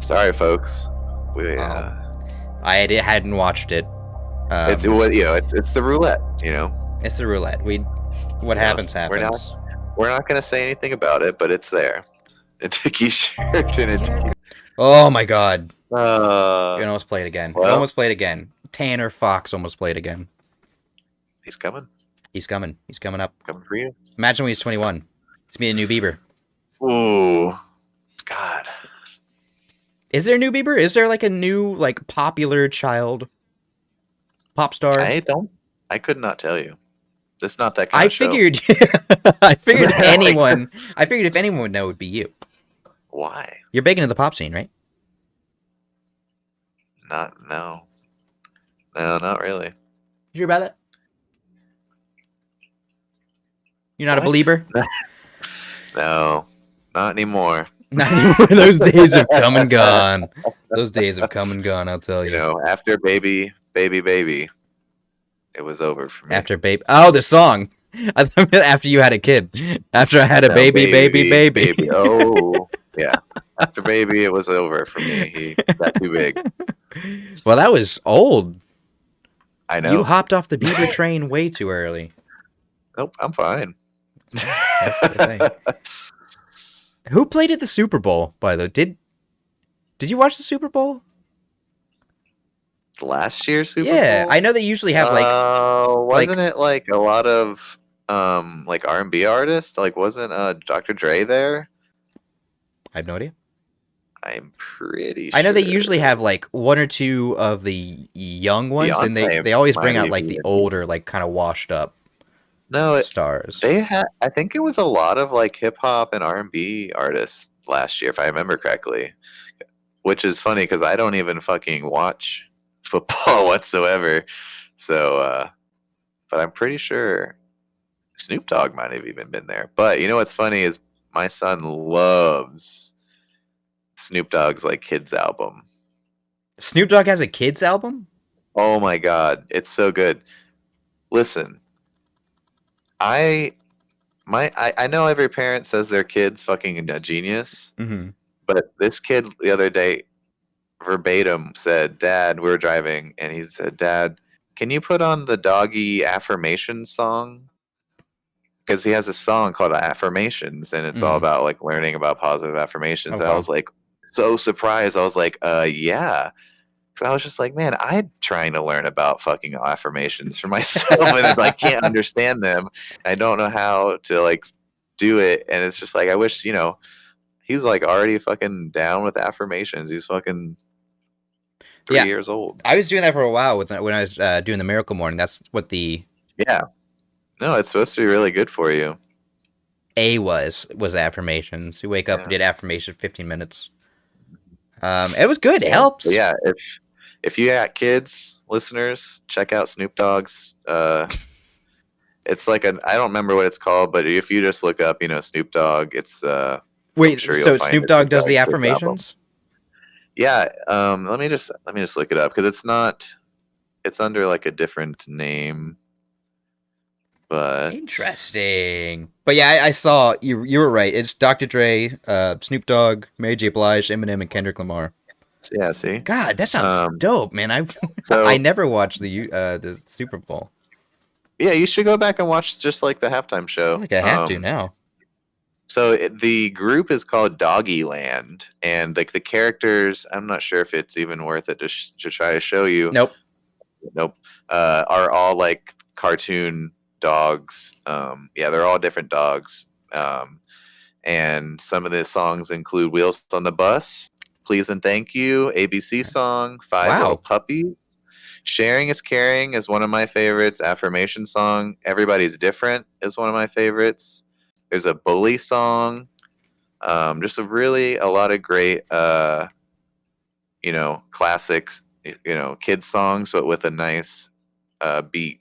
Speaker 2: Sorry, folks. We
Speaker 1: I hadn't watched it.
Speaker 2: it's it's the roulette. You know,
Speaker 1: It's the roulette. What happens
Speaker 2: we're
Speaker 1: happens.
Speaker 2: we're not gonna say anything about it, but it's there. A Tiki shirt and a Tiki.
Speaker 1: Oh my god. You
Speaker 2: Uh,
Speaker 1: almost played again. You
Speaker 2: well-
Speaker 1: almost played again. Tanner Fox almost played again.
Speaker 2: he's coming.
Speaker 1: He's coming. He's coming up.
Speaker 2: Coming for you.
Speaker 1: Imagine when he's 21. He's being a new Bieber.
Speaker 2: Ooh, God.
Speaker 1: Is there a new Bieber? Is there like a new popular child pop star?
Speaker 2: I could not tell you. This is not that kind
Speaker 1: I
Speaker 2: of show.
Speaker 1: figured I figured
Speaker 2: Like-
Speaker 1: anyone I figured if anyone would know it would be you.
Speaker 2: Why?
Speaker 1: You're big into the pop scene, right?
Speaker 2: No, not really.
Speaker 1: You hear about that? You're not a
Speaker 2: What?
Speaker 1: believer?
Speaker 2: No, not anymore.
Speaker 1: Not anymore. Those days have come and gone. Those days have come and gone, I'll tell
Speaker 2: You
Speaker 1: you.
Speaker 2: know, after baby, it was over for me.
Speaker 1: After baby. Oh, the song. I thought after you had a kid. After I had a
Speaker 2: No,
Speaker 1: baby.
Speaker 2: Oh, yeah. After baby, it was over for me. He got too big.
Speaker 1: Well, that was old.
Speaker 2: I know.
Speaker 1: You hopped off the Bieber train way too early.
Speaker 2: Nope, I'm fine.
Speaker 1: That's the thing. Who played at the Super Bowl, by the way? Did you watch the Super Bowl?
Speaker 2: Last year's Super
Speaker 1: Yeah,
Speaker 2: Bowl?
Speaker 1: I know they usually have
Speaker 2: wasn't it like a lot of like R&B artists? Like wasn't Dr. Dre there?
Speaker 1: I have no idea.
Speaker 2: I'm pretty
Speaker 1: I know they
Speaker 2: sure.
Speaker 1: usually have one or two of the young ones, and
Speaker 2: Beyonce
Speaker 1: they always bring
Speaker 2: might
Speaker 1: out
Speaker 2: even
Speaker 1: the
Speaker 2: be.
Speaker 1: older, kind of washed up
Speaker 2: No,
Speaker 1: stars.
Speaker 2: they had. I think it was a lot of like hip hop and R&B artists last year, if I remember correctly. Which is funny because I don't even fucking watch football whatsoever. So, but I'm pretty sure Snoop Dogg might have even been there. But you know what's funny is my son loves Snoop Dogg's kids album.
Speaker 1: Snoop Dogg has a kids album?
Speaker 2: Oh my god, it's so good. Listen, I know every parent says their kid's fucking a genius,
Speaker 1: Mm-hmm.
Speaker 2: but this kid the other day verbatim said, "Dad, we were driving," and he said, "Dad, can you put on the doggy affirmation song?" Because he has a song called Affirmations, and it's all about learning about positive affirmations. And I
Speaker 1: Okay.
Speaker 2: was so surprised. I was yeah. Because I was just man, I'm trying to learn about fucking affirmations for myself, and I can't understand them. I don't know how to do it, and it's just I wish he's already fucking down with affirmations. He's fucking 3
Speaker 1: Yeah.
Speaker 2: years old.
Speaker 1: I was doing that for a while when I was doing the Miracle Morning. That's what the
Speaker 2: Yeah. No, it's supposed to be really good for you.
Speaker 1: A was affirmations. You wake up and did affirmation 15 minutes. It was good. It helps.
Speaker 2: But yeah, if you got kids, listeners, check out Snoop Dogg's. It's like I don't remember what it's called, but if you just look up, Snoop Dogg, it's.
Speaker 1: Wait,
Speaker 2: sure you'll
Speaker 1: so
Speaker 2: find
Speaker 1: Snoop
Speaker 2: it.
Speaker 1: Dogg does the
Speaker 2: It's a good album.
Speaker 1: affirmations?
Speaker 2: Yeah. Let me just look it up because it's not. It's under like a different name. But
Speaker 1: Interesting. But yeah, I saw you were right. It's Dr. Dre, Snoop Dogg, Mary J. Blige, Eminem, and Kendrick Lamar.
Speaker 2: yeah, see.
Speaker 1: God, that sounds dope, man.
Speaker 2: So
Speaker 1: I never watched the Super Bowl.
Speaker 2: yeah, you should go back and watch just like the halftime show.
Speaker 1: I feel like I have to now.
Speaker 2: So the group is called Doggyland, and like the characters, I'm not sure if it's even worth it to try to show you.
Speaker 1: Nope.
Speaker 2: Are all like cartoon dogs. Yeah, they're all different dogs. And some of the songs include "Wheels on the Bus," "Please and Thank You," ABC song, "Five Little Puppies." "Sharing is Caring" is one of my favorites. Affirmation song, "Everybody's Different" is one of my favorites. There's a bully song. Just a lot of great, classics, kids songs, but with a nice beat,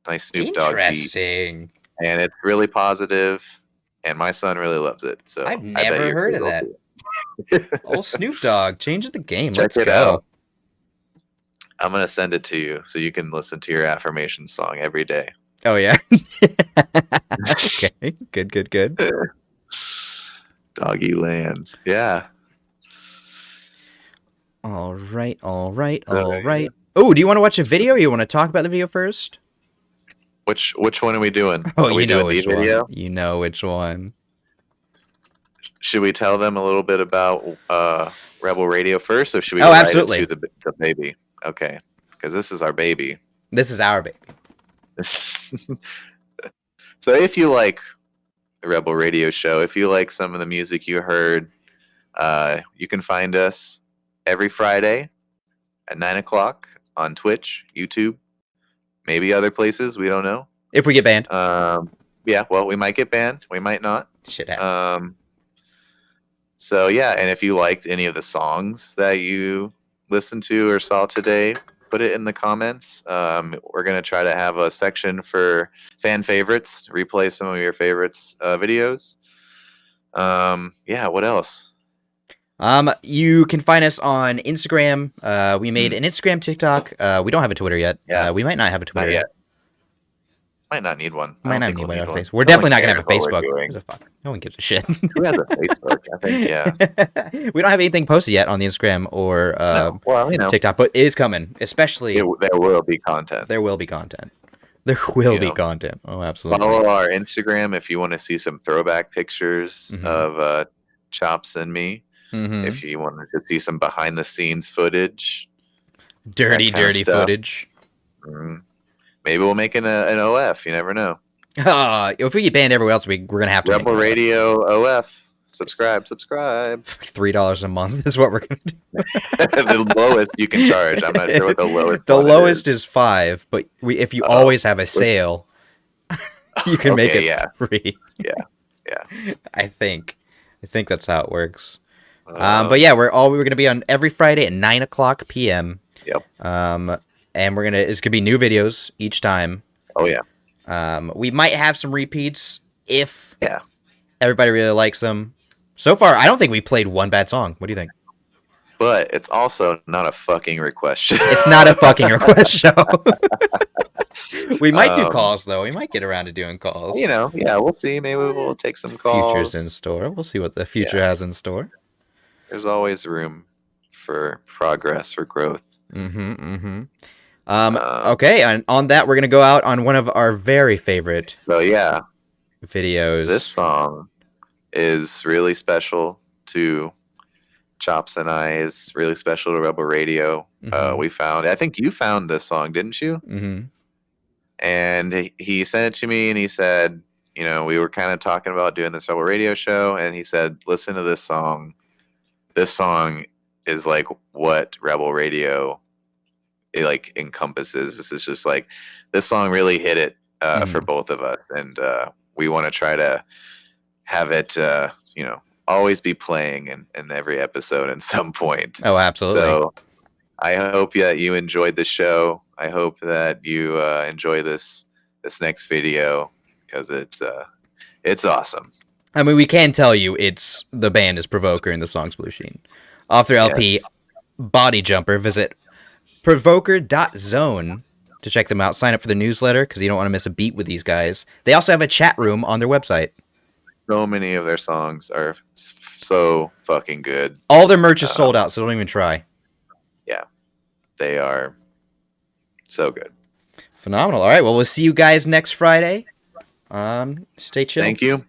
Speaker 2: nice Snoop Dogg beat.
Speaker 1: Interesting.
Speaker 2: And it's really positive, and my son really loves it. So
Speaker 1: I've
Speaker 2: I bet
Speaker 1: never
Speaker 2: your
Speaker 1: heard
Speaker 2: kid
Speaker 1: of
Speaker 2: will
Speaker 1: that.
Speaker 2: too.
Speaker 1: Old Snoop Dogg, changing the game.
Speaker 2: Check
Speaker 1: Let's
Speaker 2: it
Speaker 1: go.
Speaker 2: out. I'm gonna send it to you so you can listen to your affirmation song every day.
Speaker 1: Oh yeah. Okay. Good.
Speaker 2: Doggy land. Yeah.
Speaker 1: All right. Oh, do you want to watch a video or you want to talk about the video first?
Speaker 2: Which one are we doing?
Speaker 1: Oh,
Speaker 2: are we
Speaker 1: you know
Speaker 2: doing
Speaker 1: which
Speaker 2: the video?
Speaker 1: one. You know which one.
Speaker 2: Should we tell them a little bit about Rebel Radio first, or should we
Speaker 1: Oh,
Speaker 2: go right
Speaker 1: absolutely.
Speaker 2: into the baby? Okay, because this is our baby.
Speaker 1: This is our baby.
Speaker 2: So if you like the Rebel Radio Show, if you like some of the music you heard, you can find us every Friday at 9 o'clock on Twitch, YouTube, maybe other places. We don't know.
Speaker 1: If we get banned.
Speaker 2: Yeah, well, we might get banned. We might not.
Speaker 1: Shit happens.
Speaker 2: So yeah, and if you liked any of the songs that you listened to or saw today, put it in the comments. We're gonna try to have a section for fan favorites, to replay some of your favorites videos. Yeah, what else?
Speaker 1: You can find us on Instagram. We made an Instagram, TikTok. We don't have a Twitter yet.
Speaker 2: Yeah.
Speaker 1: We might not have a Twitter
Speaker 2: Not yet. Might not need one.
Speaker 1: Might
Speaker 2: I
Speaker 1: not
Speaker 2: don't
Speaker 1: need
Speaker 2: think
Speaker 1: one
Speaker 2: we'll
Speaker 1: on
Speaker 2: need one.
Speaker 1: Facebook. We're
Speaker 2: No
Speaker 1: definitely
Speaker 2: one
Speaker 1: not gonna have a
Speaker 2: cares what we're
Speaker 1: Facebook.
Speaker 2: doing.
Speaker 1: Who's a fuck? No one gives a shit.
Speaker 2: Who has a Facebook? I think yeah.
Speaker 1: We don't have anything posted yet on the Instagram or
Speaker 2: No. Well,
Speaker 1: TikTok, but it is coming. Especially
Speaker 2: there will be content.
Speaker 1: there will be content. There will be
Speaker 2: know.
Speaker 1: content. Oh, absolutely.
Speaker 2: Follow our Instagram if you want to see some throwback pictures of Chops and me.
Speaker 1: Mhm.
Speaker 2: If you want to see some behind the scenes footage,
Speaker 1: Dirty
Speaker 2: that kinda stuff.
Speaker 1: footage.
Speaker 2: Maybe we'll make an OF. You never know.
Speaker 1: If we get banned everywhere else, we're gonna have to.
Speaker 2: Rebel Radio OF. Subscribe.
Speaker 1: $3 a month is what we're gonna do.
Speaker 2: The lowest you can charge. I'm not sure what the lowest.
Speaker 1: The
Speaker 2: one
Speaker 1: lowest is $5, but if you always have a sale, you can make
Speaker 2: Okay,
Speaker 1: it
Speaker 2: yeah.
Speaker 1: free.
Speaker 2: Yeah.
Speaker 1: I think that's how it works. But yeah, we're gonna be on every Friday at 9 o'clock p.m.
Speaker 2: Yep.
Speaker 1: And it's gonna be new videos each time.
Speaker 2: Oh yeah.
Speaker 1: We might have some repeats if
Speaker 2: Yeah.
Speaker 1: everybody really likes them. So far, I don't think we played one bad song. What do you think?
Speaker 2: But it's also not a fucking request show.
Speaker 1: It's not a fucking request show. We might do calls though. We might get around to doing calls.
Speaker 2: Yeah, we'll see. Maybe we'll take some calls.
Speaker 1: Futures in store. We'll see what the future has in store.
Speaker 2: There's always room for progress, for growth.
Speaker 1: Okay, and on that, we're gonna go out on one of our very favorite
Speaker 2: So yeah,
Speaker 1: videos.
Speaker 2: this song is really special to Chops and I. It's really special to Rebel Radio. I think you found this song, didn't you?
Speaker 1: Mm-hmm.
Speaker 2: And he sent it to me, and he said, we were kind of talking about doing this Rebel Radio show, and he said, listen to this song. This song is like what Rebel Radio encompasses. This is just like, this song really hit it for both of us, and we want to try to have it always be playing in every episode at some point.
Speaker 1: Oh, absolutely.
Speaker 2: So I hope that you enjoyed the show. I hope that you enjoy this next video because it's awesome.
Speaker 1: I mean, we can tell you it's the band is Provoker and the song's Blue Sheen. Off their LP,
Speaker 2: Yes.
Speaker 1: Body Jumper. Visit provoker.zone to check them out. Sign up for the newsletter because you don't want to miss a beat with these guys. They also have a chat room on their website.
Speaker 2: So many of their songs are so fucking good.
Speaker 1: All their merch is sold out, so don't even try.
Speaker 2: Yeah, they are so good.
Speaker 1: Phenomenal. All right, well, we'll see you guys next Friday. Stay chill.
Speaker 2: Thank you.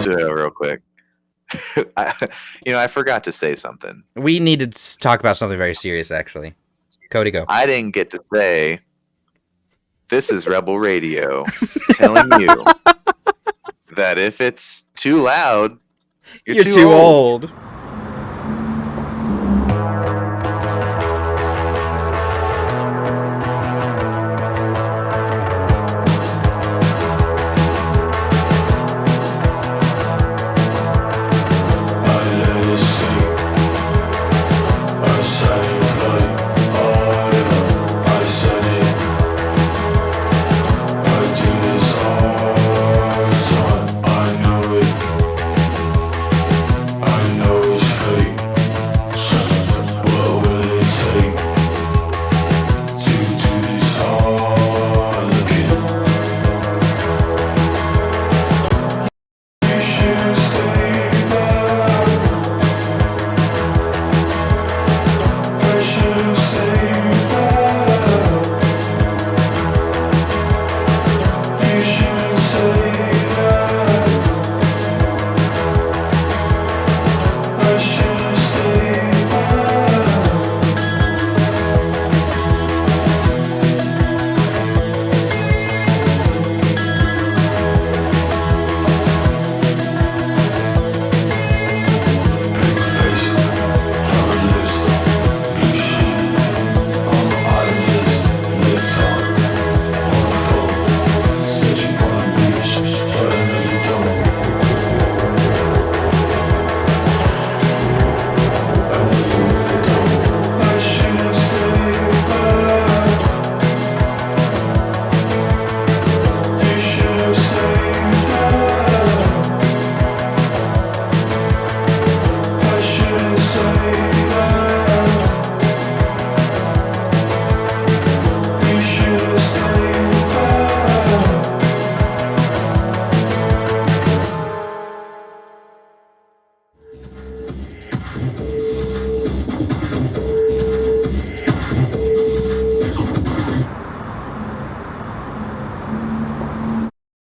Speaker 2: Real quick. I forgot to say something.
Speaker 1: We need to talk about something very serious, actually. Cody, go.
Speaker 2: I didn't get to say, this is Rebel Radio telling you that if it's too loud, you're too old.